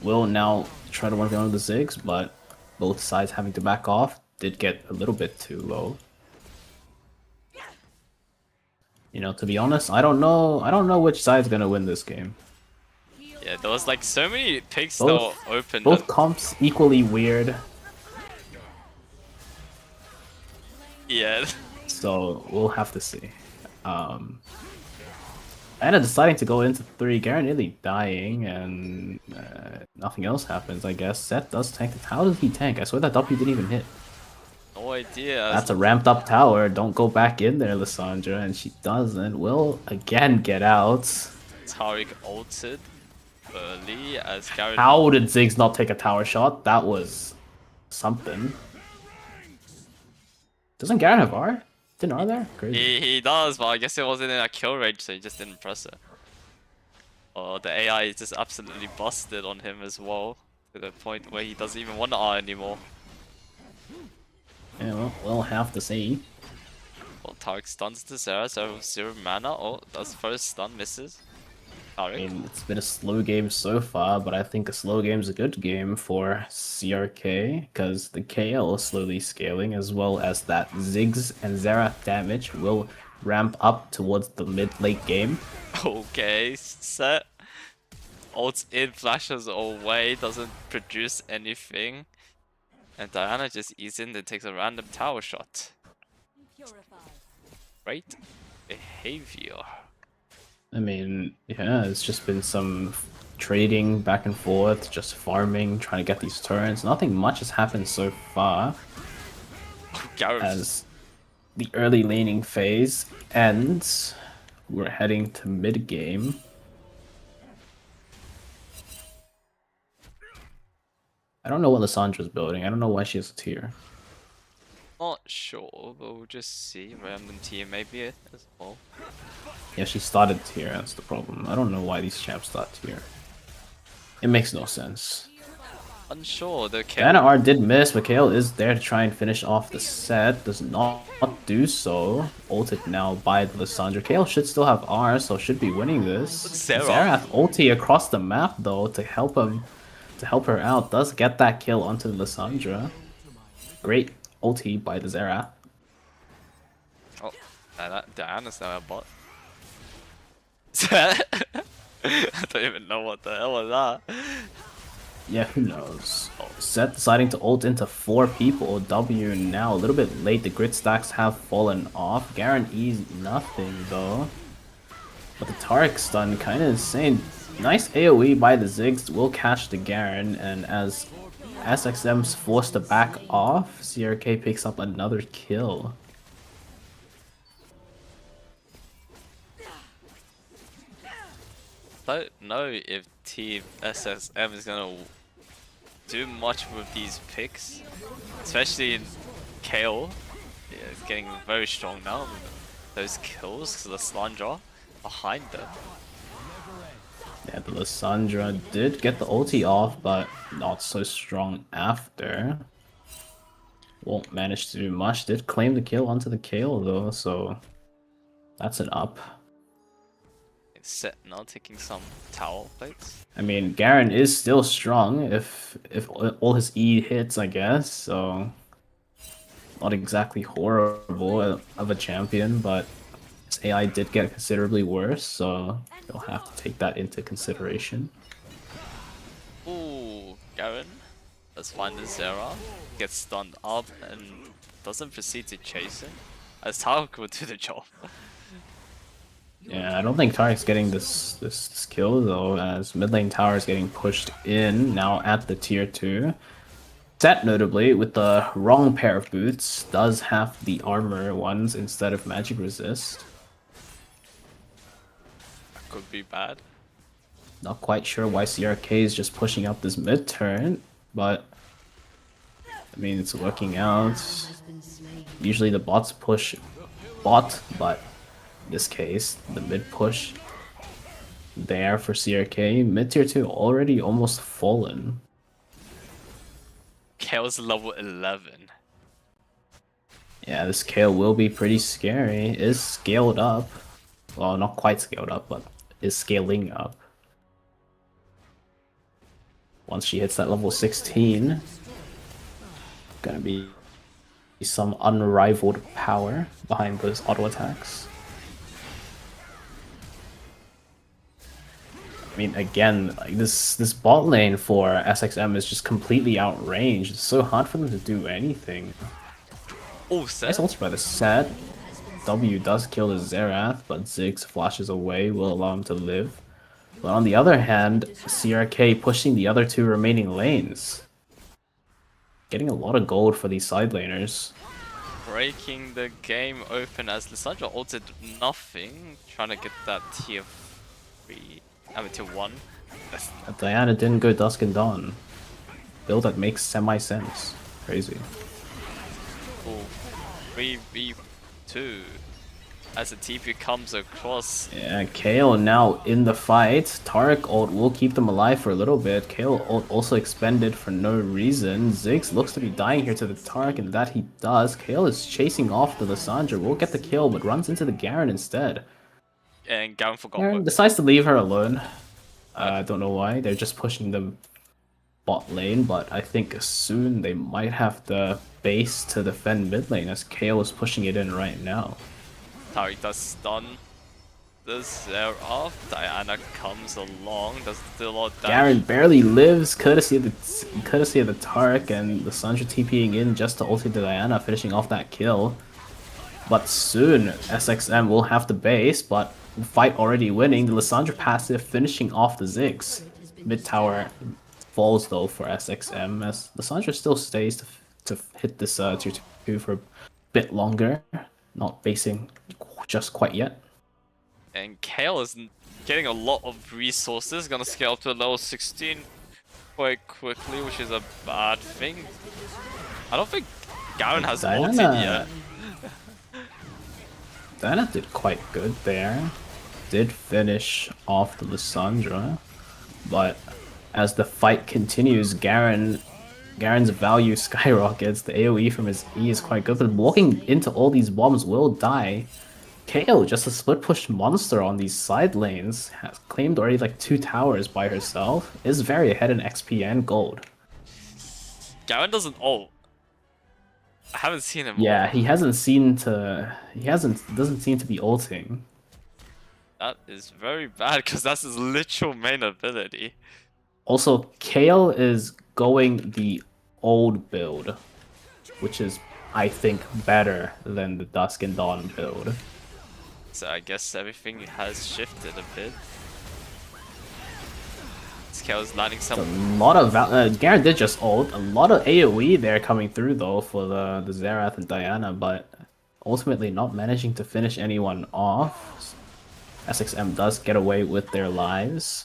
Will now try to work on the Ziggs, but both sides having to back off. did get a little bit too low. You know, to be honest, I don't know which side's gonna win this game. Yeah, there was like so many picks that Both were open. both comps equally weird. Yeah. So we'll have to see. Anna deciding to go into 3, Garen nearly dying, and nothing else happens, I guess. Seth does tank. How did he tank? I swear that W didn't even hit. No idea. That's a ramped up tower. Don't go back in there, Lissandra. And she doesn't. Will again get out. Taric ulted early as Garen. How did Ziggs not take a tower shot? That was something. Doesn't Garen have R? Didn't R there? Crazy. He does, but I guess it wasn't in a kill range, so he just didn't press it. Oh, the AI is just absolutely busted on him as well, to the point where he doesn't even want to R anymore. Yeah, well, we'll have to see. Well, Taric stuns the Zera, so 0 mana. Oh, that's first stun, misses. I Taric. mean, it's been a slow game so far, but I think a slow game's a good game for CRK, because the KL is slowly scaling, as well as that Ziggs and Xerath damage will ramp up towards the mid-late game. Okay, set. Ults in, flashes away, doesn't produce anything. And Diana just eats in and takes a random tower shot. Great behavior. I mean, yeah, it's just been some trading back and forth, just farming, trying to get these turns. Nothing much has happened so far as the early laning phase ends. We're heading to mid-game. I don't know what Lissandra's building. I don't know why she has a tier. Not sure, but we'll just see. Random tier maybe as well. Yeah, she started tier, that's the problem. I don't know why these champs start tier. It makes no sense. Unsure, the Diana R did miss. Mikhail is there to try and finish off the set. Does not do so. Ulted now by Lissandra. Mikhail should still have R, so should be winning this. Xerath ulti across the map though to help her out. Does get that kill onto Lissandra. Great ulti by the Xerath. Oh, Diana's now a bot. I don't even know what the hell was that. Yeah, who knows? Set deciding to ult into 4 people. W now a little bit late. The grid stacks have fallen off. Garen E's nothing though. But the Taric stun kind of insane. Nice AoE by the Ziggs will catch the Garen, and as SXM's forced to back off, CRK picks up another kill. Don't know if Team SXM is gonna do much with these picks, especially in KO. Yeah, it's getting very strong now with those kills because Lissandra behind them. Yeah, the Lissandra did get the ulti off, but not so strong after. Won't manage to do much. Did claim the kill onto the KO though, so that's an up. Set now taking some tower plates. I mean, Garen is still strong if all his E hits, I guess, so not exactly horrible of a champion, but his AI did get considerably worse, so you'll have to take that into consideration. Ooh, Garen. Let's find the Zera. Gets stunned up and doesn't proceed to chase him. As Tarek will do the job. Yeah, I don't think Tarik's getting this kill though, as mid lane tower is getting pushed in now at the tier 2. Set notably with the wrong pair of boots does have the armor ones instead of magic resist. That could be bad. Not quite sure why CRK is just pushing up this mid turn, but I mean it's working out. Usually the bots push bot, but in this case, the mid push there for CRK. Mid tier 2 already almost fallen. Kale's level 11. Yeah, this Kale will be pretty scary. Is scaled up. Well, not quite scaled up, but is scaling up. Once she hits that level 16, gonna be some unrivaled power behind those auto attacks. I mean, again, like this bot lane for SXM is just completely outranged. It's so hard for them to do anything. Oh, set. Nice ulti by the set. W does kill the Xerath, but Ziggs flashes away, will allow him to live. But on the other hand, CRK pushing the other two remaining lanes. Getting a lot of gold for these side laners. Breaking the game open as Lissandra ulted nothing, trying to get that tier 3, I mean tier 1. Diana didn't go Dusk and Dawn. Build that makes semi-sense. Crazy. Oh, 3v2 as the TP comes across. Yeah, Kayle now in the fight. Taric ult will keep them alive for a little bit. Kayle ult also expended for no reason. Ziggs looks to be dying here to the Taric, and that he does. Kayle is chasing off the Lissandra. Will get the kill, but runs into the Garen instead. And Garen forgot. Garen decides to leave her alone. I don't know why. They're just pushing them bot lane, but I think soon they might have the base to defend mid lane as Kayle is pushing it in right now. Taric does stun the Xerath. Diana comes along, does still a lot of damage. Garen barely lives, courtesy of the Taric, and the Lissandra TPing in just to ulti the Diana, finishing off that kill. But soon, SXM will have the base, but fight already winning. The Lissandra passive finishing off the Ziggs. Mid tower falls though for SXM as Lissandra still stays to hit this tier 2 for a bit longer. Not basing just quite yet. And Kayle is getting a lot of resources, gonna scale up to level 16 quite quickly, which is a bad thing. I don't think Garen has ulted yet. Diana did quite good there. Did finish off the Lissandra, but as the fight continues, Garen's value skyrockets. The AoE from his E is quite good, but walking into all these bombs will die. Kayle, just a split push monster on these side lanes, has claimed already like 2 towers by herself, is very ahead in XP and gold. Garen doesn't ult. I haven't seen him. Yeah, he doesn't seem to be ulting. That is very bad because that's his literal main ability. Also, Kayle is going the old build, which is, I think, better than the Dusk and Dawn build. So I guess everything has shifted a bit. Kayle's landing some. A lot of Garen did just ult. A lot of AoE there coming through though for the Xerath and Diana, but ultimately not managing to finish anyone off. SXM does get away with their lives.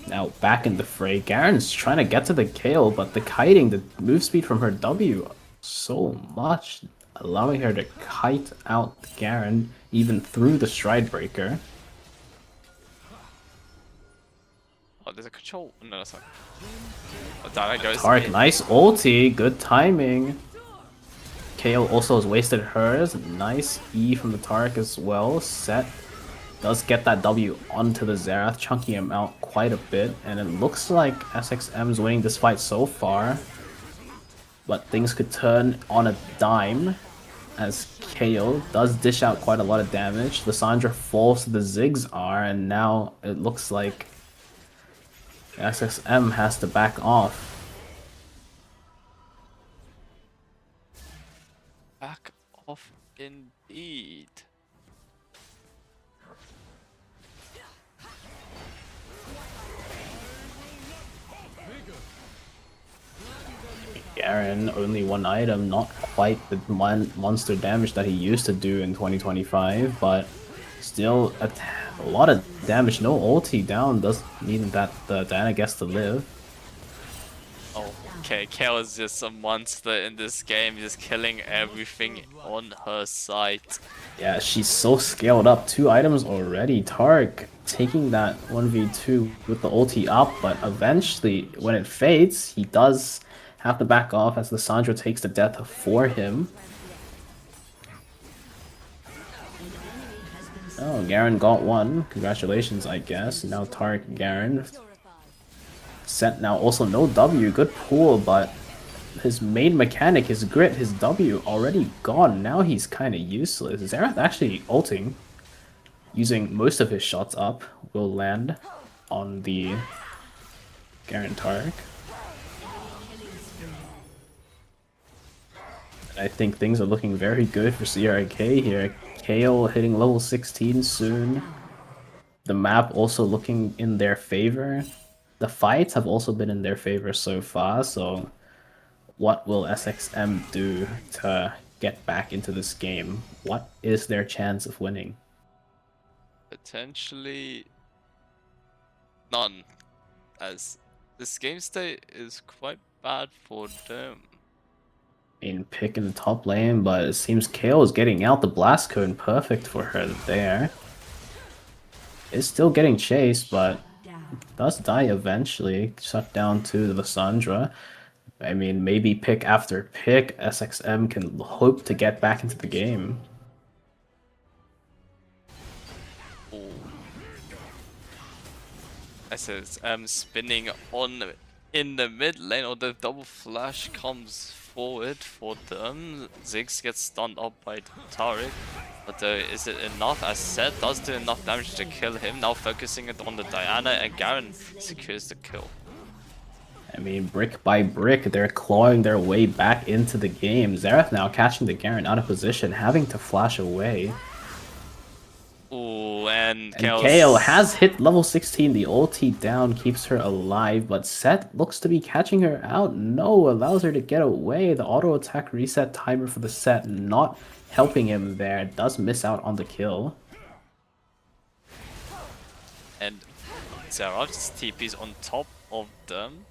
Now back in the fray, Garen's trying to get to the Kayle, but the kiting, the move speed from her W, so much, allowing her to kite out Garen even through the stride breaker. Oh, there's a control. No, that's not. Oh, Diana goes. Taric, nice ulti, good timing. Kayle also has wasted hers. Nice E from the Taric as well. Set does get that W onto the Xerath, chunking him out quite a bit, and it looks like SXM's winning this fight so far. But things could turn on a dime as Kayle does dish out quite a lot of damage. Lissandra falls to the Ziggs R, and now it looks like SXM has to back off. Back off indeed. Garen, only 1 item, not quite the monster damage that he used to do in 2025, but still a lot of damage. No ulti down does mean that the Diana gets to live. Okay, Kayle is just a monster in this game, just killing everything on her side. Yeah, she's so scaled up. 2 items already. Taric taking that 1v2 with the ulti up, but eventually, when it fades, he does have to back off as Lissandra takes the death for him. Oh, Garen got one. Congratulations, I guess. Now Taric and Garen Set now also no W, good pull, but his main mechanic, his grit, his W already gone. Now he's kind of useless. Xerath actually ulting, using most of his shots up, will land on the Garen Tarek. I think things are looking very good for CRK here. Kale hitting level 16 soon. The map also looking in their favor. The fights have also been in their favor so far, so what will SXM do to get back into this game? What is their chance of winning? Potentially none, as this game state is quite bad for them. In pick in the top lane, but it seems Kale is getting out the blast cone, perfect for her there. Is still getting chased, but does die eventually. Shut down to Lissandra. I mean, maybe pick after pick, SXM can hope to get back into the game. Ooh. SXM spinning on in the mid lane, or the double flash comes forward for them. Ziggs gets stunned up by Taric, but is it enough? As said, does do enough damage to kill him. Now focusing it on the Diana, and Garen secures the kill. I mean, brick by brick, they're clawing their way back into the game. Xerath now catching the Garen out of position, having to flash away. Ooh, and KO has hit level 16. The ulti down keeps her alive, but Set looks to be catching her out. No, allows her to get away. The auto attack reset timer for the Set not helping him there. Does miss out on the kill. And Xerath's TP's on top of them.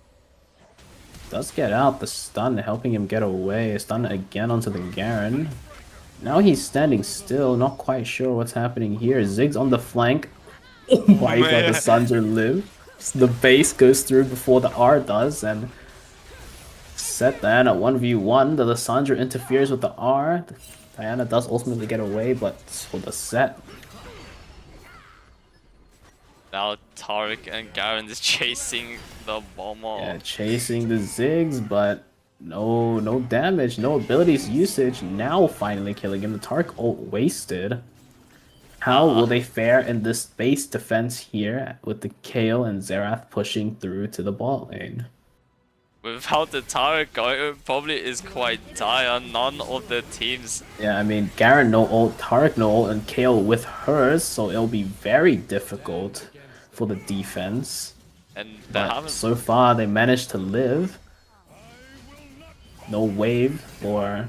Does get out the stun, helping him get away. Stun again onto the Garen. Now he's standing still, not quite sure what's happening here. Ziggs on the flank. Oh my god, the Sunder live. The base goes through before the R does, and Set Diana 1v1. The Lissandra interferes with the R. Diana does ultimately get away, but for the Set. Now Taric and Garen is chasing the bomber. Yeah, chasing the Ziggs, but no damage, no abilities usage. Now finally killing him. The Tark ult wasted. How will they fare in this base defense here with the Kale and Xerath pushing through to the bot lane? Without the Taric going, it probably is quite dire. None of the teams. Yeah, I mean, Garen no ult, Tarek no ult, and Kale with hers, so it'll be very difficult for the defense. And they But haven't. so far, they managed to live. No wave for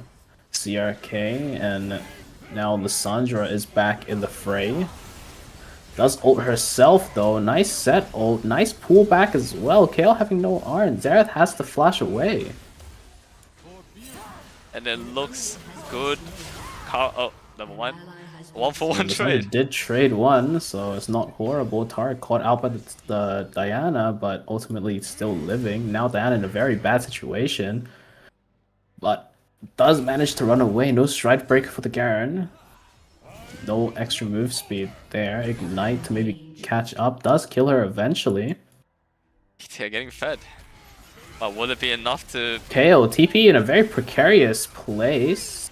CRK, and now Lissandra is back in the fray. Does ult herself though, nice set ult, nice pullback as well. Kale having no R, and Xerath has to flash away. And it looks good. Oh, never mind. 1-for-1 trade. Did trade one, so it's not horrible. Tarek caught out by the Diana, but ultimately still living. Now Diana in a very bad situation, but does manage to run away. No stride breaker for the Garen. No extra move speed there. Ignite to maybe catch up. Does kill her eventually. They're getting fed. But will it be enough to... KO TP in a very precarious place.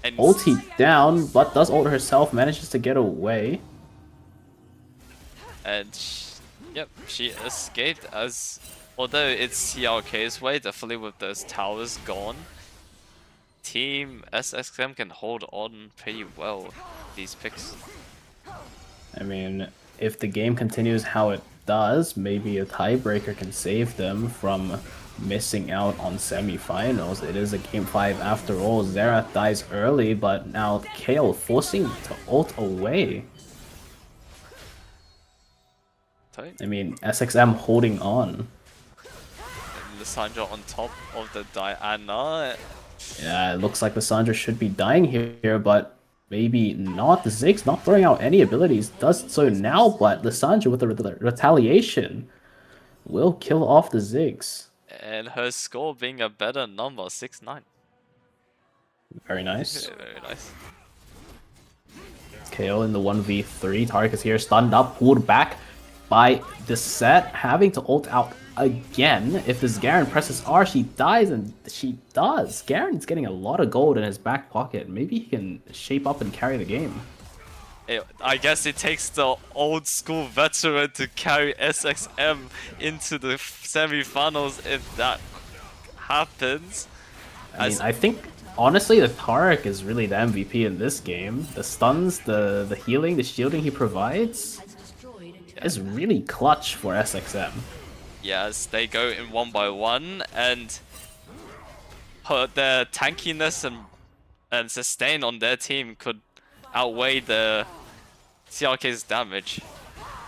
And Ulti down, but does ult herself. Manages to get away. And yep, she escaped as... Although it's CRK's way, definitely with those towers gone. Team SXM can hold on pretty well these picks. I mean, if the game continues how it does, maybe a tiebreaker can save them from missing out on semifinals. It is a game 5 after all. Xerath dies early, but now Kale forcing to ult away. Tight. I mean, SXM holding on. And Lissandra on top of the Diana. Yeah, it looks like Lissandra should be dying here, but maybe not. The Ziggs not throwing out any abilities. Does so now, but Lissandra with the retaliation will kill off the Ziggs. And her score being a better number, 6-9. Very nice. Very nice. KO in the 1v3. Tarek is here, stunned up, pulled back. by the set, having to ult out again. If this Garen presses R, she dies, and she does. Garen's getting a lot of gold in his back pocket. Maybe he can shape up and carry the game. I guess it takes the old school veteran to carry SXM into the semi-finals if that happens. I mean, I think honestly, the Tarek is really the MVP in this game. The stuns, the healing, the shielding he provides is really clutch for SXM. Yes, they go in 1-by-1 and their tankiness and sustain on their team could outweigh the CRK's damage.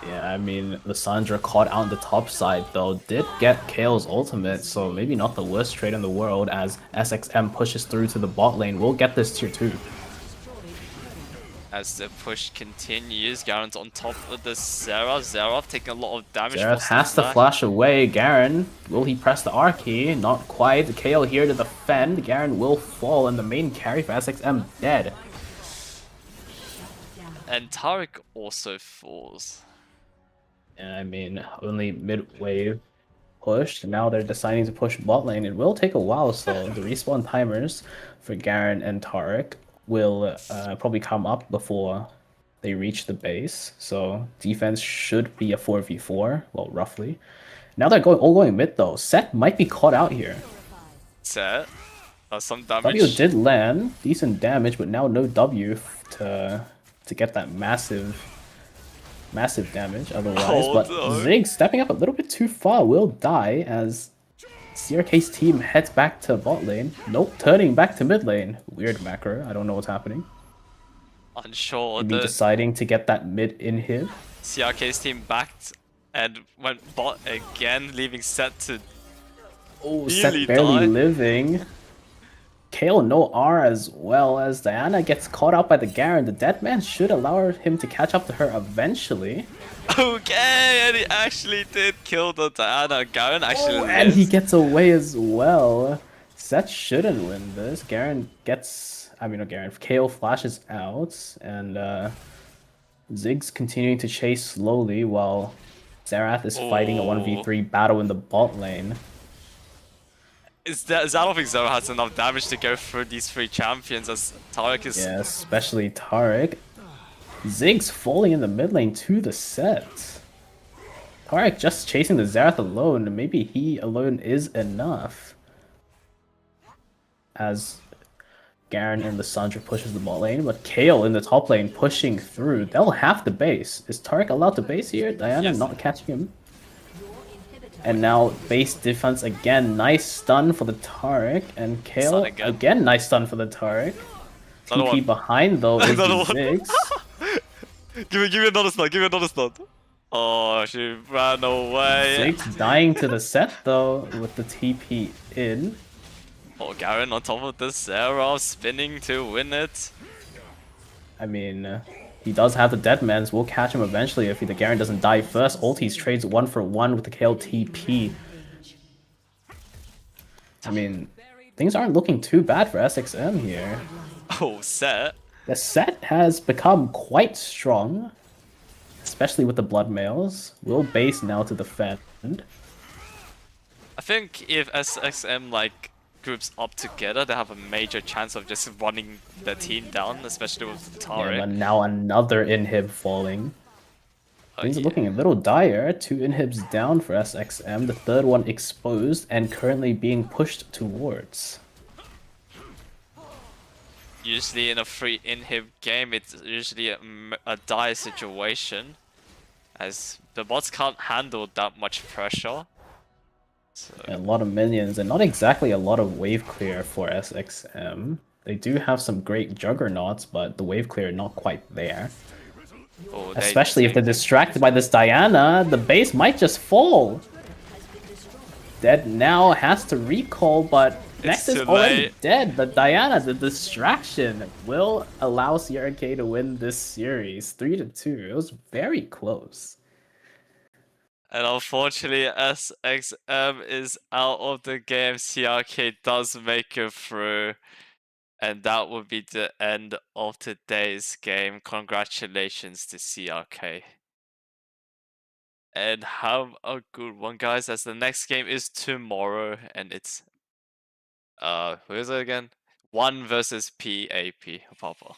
Yeah, I mean, Lissandra caught out on the top side though, did get Kale's ultimate, so maybe not the worst trade in the world as SXM pushes through to the bot lane. We'll get this tier 2. As the push continues, Garen's on top of the Xerath. Xerath taking a lot of damage. Xerath has to flash away. Garen, will he press the R key? Not quite. Kale here to defend. Garen will fall and the main carry for SXM dead. And Tarek also falls. And I mean, only mid-wave pushed. Now they're deciding to push bot lane. It will take a while, so the respawn timers for Garen and Tarek will probably come up before they reach the base. So defense should be a 4v4, well, roughly. Now they're all going mid though. Set might be caught out here. Set. Some damage. W did land, decent damage, but now no W to get that massive damage otherwise. But Ziggs stepping up a little bit too far will die as CRK's team heads back to bot lane. Nope, turning back to mid lane. Weird macro. I don't know what's happening. Unsure. Maybe deciding to get that mid inhib. CRK's team backed and went bot again, leaving Set to Set barely living. Kale no R as well as Diana gets caught out by the Garen. The dead man should allow him to catch up to her eventually. Okay, and he actually did kill the Diana. Garen actually lives. And he gets away as well. Set shouldn't win this. Garen gets... I mean, no, Garen. Kale flashes out, and Ziggs continuing to chase slowly while Xerath is fighting a 1v3 battle in the bot lane. I don't think Zero has enough damage to go through these 3 champions as Tarek is... Yeah, especially Tarek. Ziggs falling in the mid lane to the set. Tarek just chasing the Xerath alone. Maybe he alone is enough. As Garen and Lissandra pushes the bot lane, but Kale in the top lane pushing through. They'll have to base. Is Tarek allowed to base here? Diana not catching him. And now base defense again. Nice stun for the Tarek. And Kale again nice stun for the Tarek. TP behind though is the Ziggs. Give me another stun, give me another stun. Oh, she ran away. Ziggs dying to the set though with the TP in. Oh, Garen on top of the Xerath, spinning to win it. I mean, he does have the Deadmans. We'll catch him eventually if the Garen doesn't die first. Ultis trades 1-for-1 with the Kale TP. I mean, things aren't looking too bad for SXM here. Oh, Set. The set has become quite strong, especially with the Blood Mails. We'll base now to defend. I think if SXM like groups up together, they have a major chance of just running the team down, especially with Tarek. Yeah, but now another inhib falling. Things are looking a little dire. 2 inhibs down for SXM, the third one exposed and currently being pushed towards. Usually in a 3 inhib game, it's usually a dire situation, as the bots can't handle that much pressure. So... A lot of minions and not exactly a lot of wave clear for SXM. They do have some great juggernauts, but the wave clear not quite there. Oh, especially if they're distracted by this Diana, the base might just fall. Dead now has to recall, but Next is already dead. But Diana, the distraction will allow CRK to win this series 3-2. It was very close. And unfortunately, SXM is out of the game. CRK does make it through. And that would be the end of today's game. Congratulations to CRK. and have a good one, guys, as the next game is tomorrow, and it's who is it again? 1 versus PAP, Papa.